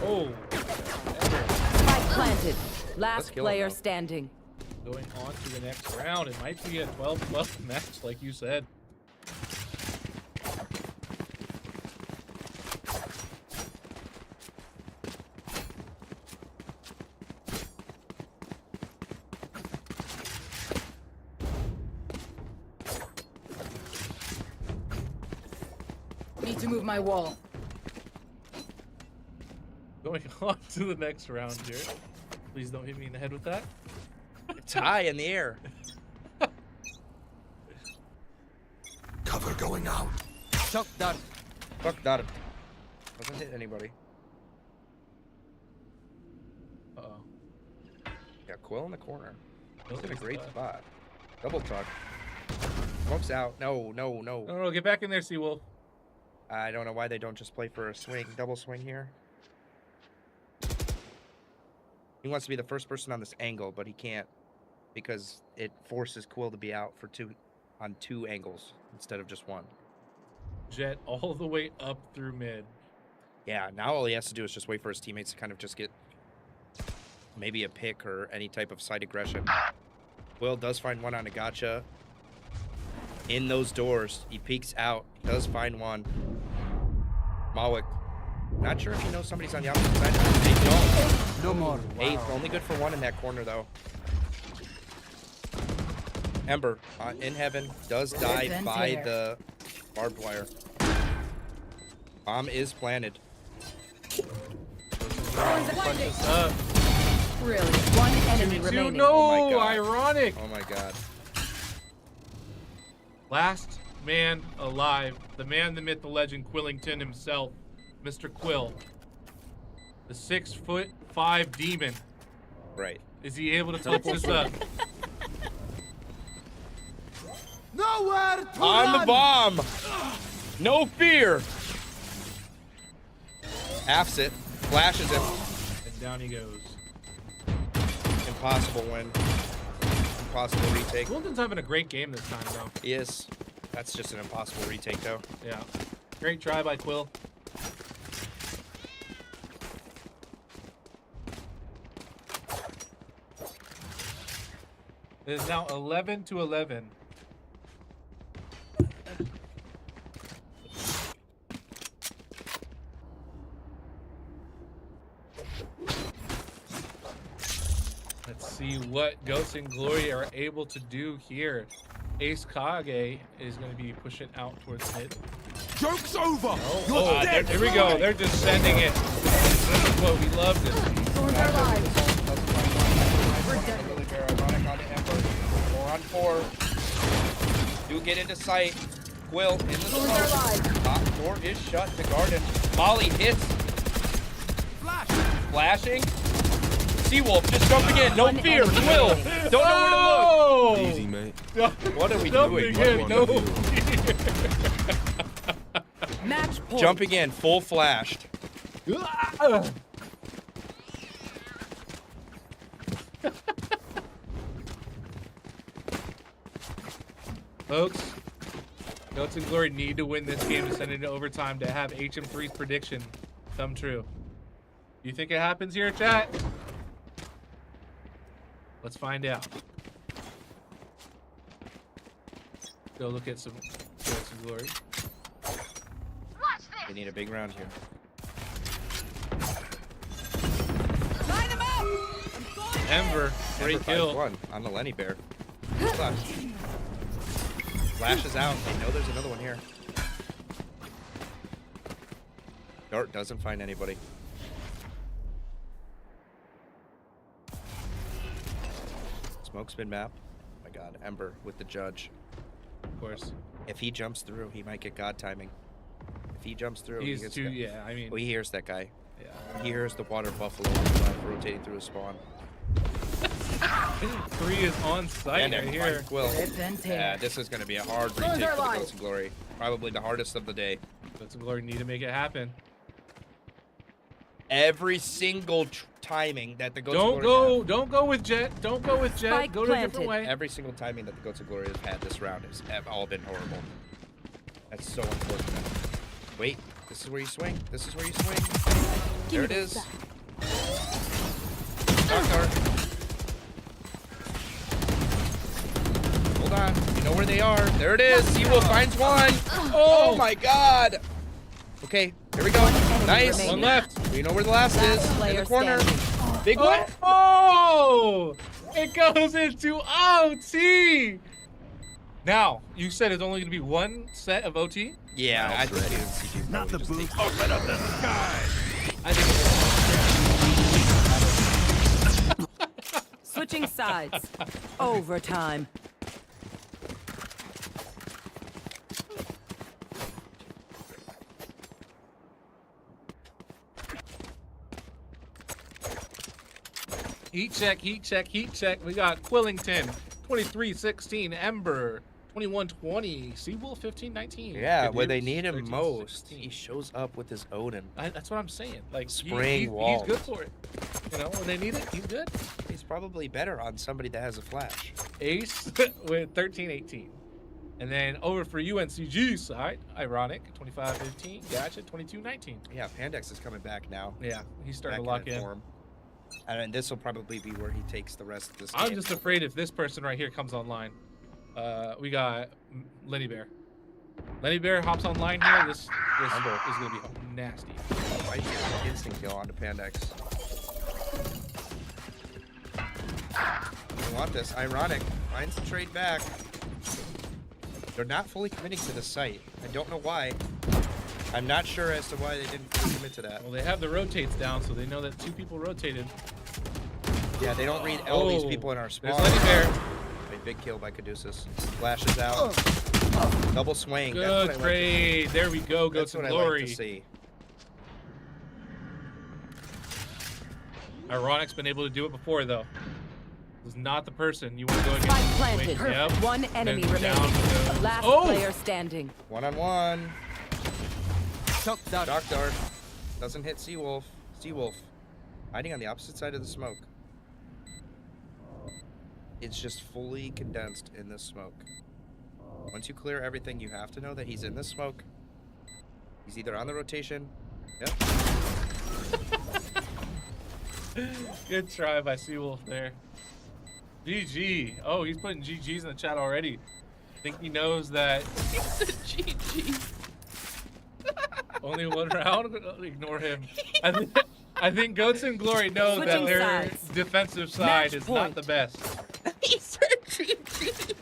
Oh. Spike planted. Last kill him, player though. standing. Going on to the next round. It might be a 12+ match, like you said. Need to move my wall. Going on to the next round here. Please don't hit me in the head with that. It's high in the air. Cover going out. Shock dart. Fuck dart. Doesn't hit anybody. Uh-oh. Got Quill in the corner. Quill's It's in a in great spot. spot. Double tuck. Smoke's out. No. No, get back in there, Seawolf. I don't know why they don't just play for a swing, double swing here. He wants to be the first person on this angle, but he can't because it forces Quill to be out for on two angles instead of just one. Jet all the way up through mid. Yeah, now all he has to do is just wait for his teammates to kind of just get maybe a pick or any type of side aggression. Quill does find one on a gotcha. In those doors, he peeks out. Does find one. Malik. Not sure if he knows somebody's on the opposite side. They don't. No more. 8. Only good for 1 in that corner, though. Ember in heaven does die by the barbed wire. Bomb is planted. Really? One enemy remaining. No, Oh my God. ironic. Oh my God. Last man alive. The man, the myth, the legend, Quillington himself. Mr. Quill. The 6'5" demon. Right. Is he able to flip this up? Nowhere to On run. the bomb. No fear. Halfs it. Flashes him. And down he goes. Impossible win. Impossible retake. Quillington's having a great game this time, though. He is. That's just an impossible retake, though. Yeah. Great try by Quill. It is now 11-11. Let's see what Ghosts and Glory are able to do here. Ace Kage is going to be pushing out towards mid. Joke's over. Oh, You're dead. here we go. They're just sending it. This is what we love to see. Thorns are alive. Really very ironic on the Ember. 4 on 4. Do get into sight. Quill in the smoke. Top door is shut to Garden. Molly hits. Flashing. Seawolf just jumping in. No fear. Quill. Don't know where to look. Easy, mate. What are we doing? What are we No doing? Match point. Jumping in. Full flashed. Folks, Goats and Glory need to win this game to send it to overtime to have HM3's prediction come true. You think it happens here, chat? Let's find out. Go look at some Goats and Glory. They need a big round here. Line him up. Ember, great Ember kill. finds one on the Lenny Bear. Flash. Flashes out. They know there's another one here. Dart doesn't find anybody. Smoke spin map. Oh my God, Ember with the judge. Of course. If he jumps through, he might get God timing. If he jumps through, He's he gets too, God. yeah, I mean. Well, he hears that guy. Yeah. He hears the water buffalo on the left rotating through his spawn. 3 is on site And right Ember here. finds Quill. Rip and tear. Yeah, this is going to be a hard retake for the Ghosts and Glory. Probably the hardest of the day. Goats and Glory need to make it happen. Every single timing that the Goats Don't of Glory have, don't go with Jet. Don't go with Jet. Spike Go to a different planted. way. every single timing that the Goats of Glory have had this round have all been horrible. That's so unfortunate. Wait, this is where you swing. This is where you swing. There it is. Dark Dart. Hold on. You know where they are. There it is. Seawolf finds one. Oh my God. Okay, here we go. Nice. One left. We know where the last is. In the player corner. standing. Big one. Oh! It goes into OT. Now, you said it's only going to be one set of OT? Yeah, I think UNCG Not the probably booth. just takes Open up the sky. I think Switching sides. Overtime. heat check, heat check, heat check. We got Quillington, 23-16. Ember, 21-20. Seawolf, 15-19. Yeah, Good where they news, need him 13-16. most, he shows up with his Odin. That's what I'm saying. Like, Spraying he's walls. good for it. You know, when they need it, he's good. He's probably better on somebody that has a flash. Ace with 13-18. And then over for UNCG side, ironic, 25-15. Gotcha, 22-19. Yeah, Pandex is coming back now. Yeah, he's starting Back to lock in in. form. And this will probably be where he takes the rest of this. I'm game. just afraid if this person right here comes online. We got Lenny Bear. Lenny Bear hops online here. This is gonna be nasty. I just instant kill onto Pandex. I want this. Ironic. Finds the trade back. They're not fully committing to the site. I don't know why. I'm not sure as to why they didn't fully commit to that. Well, they have the rotates down, so they know that 2 people rotated. Yeah, they don't read all these people in our spawn. There's Lenny Bear. A big kill by Caduceus. Flashes out. Double swing. Good That's what trade. There we go. Go That's to what glory. I like to see. Ironic's been able to do it before, though. This is not the person you want to go against. Spike planted. Wait, yep. One enemy And down remaining. goes- Last Oh! player standing. 1-on-1. Shock dart. Doesn't hit Seawolf. Seawolf. Hiding on the opposite side of the smoke. It's just fully condensed in this smoke. Once you clear everything, you have to know that he's in the smoke. He's either on the rotation. Yep. Good try by Seawolf there. GG. Oh, he's putting GGs in the chat already. I think he knows that. GG. Only 1 round? Ignore him. I think Goats and Glory know that Switching their sides. defensive side Match is point. not the best. He said GG.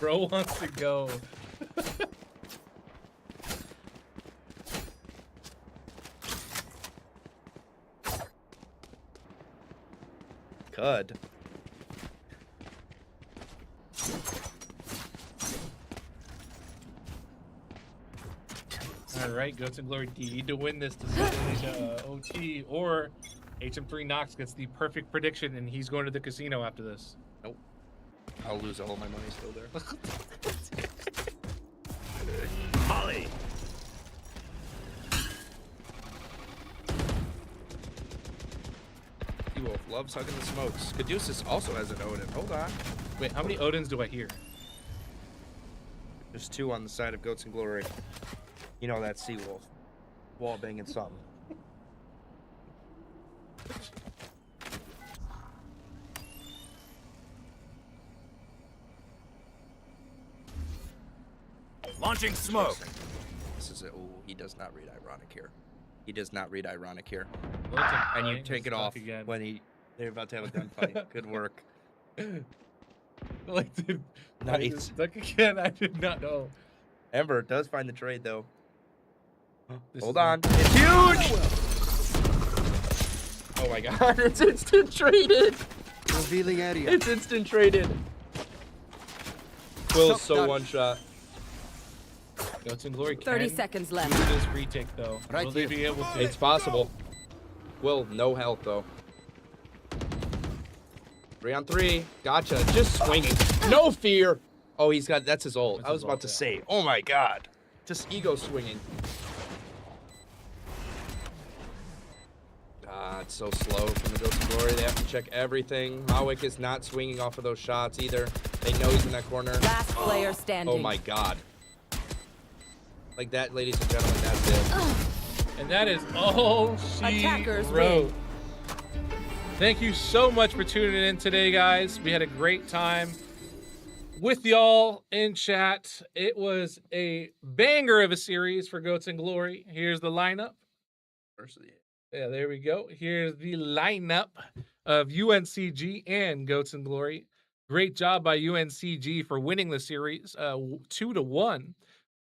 Bro wants to go. Good. All right, Goats and Glory need to win this to send it into OT, or HM3 Knox gets the perfect prediction and he's going to the casino after this. Nope. I'll lose all my money still there. Molly. Seawolf loves hugging the smokes. Caduceus also has an Odin. Hold on. Wait, how many Odins do I hear? There's 2 on the side of Goats and Glory. You know that's Seawolf. Wall banging something. Launching smoke. This is it. Oh, he does not read ironic here. He does not read ironic here. Well, And you it's take it stuck off again. when they're about to have a gunfight. Good work. Like, dude, Nice. Stuck again. I did not know. Ember does find the trade though. This Hold is on. It's huge! Oh my god, it's instant traded! Revealing area. It's instant traded. Will's so dart. one shot. Goats and Glory 30 can seconds do left. this retake though. Right Will they here. be able to? It's possible. Will, no health though. 3-on-3. Gotcha. Just swinging. No fear. Oh, he's got. That's his ult. That's I was his about ult, to yeah. say. Oh my god. Just ego swinging. Ah, it's so slow from the Ghost of Glory. They have to check everything. Mawick is not swinging off of those shots either. They know he's in that corner. Last player standing. Oh my god. Like that, ladies and gentlemen, that's it. And that is all she Attackers wrote. win. Thank you so much for tuning in today, guys. We had a great time with y'all in chat. It was a banger of a series for Goats and Glory. Here's the lineup. Yeah, there we go. Here's the lineup of UNCG and Goats and Glory. Great job by UNCG for winning the series 2-1.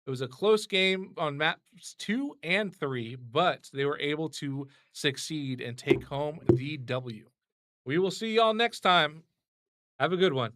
It was a close game on maps 2 and 3, but they were able to succeed and take home the W. We will see y'all next time. Have a good one.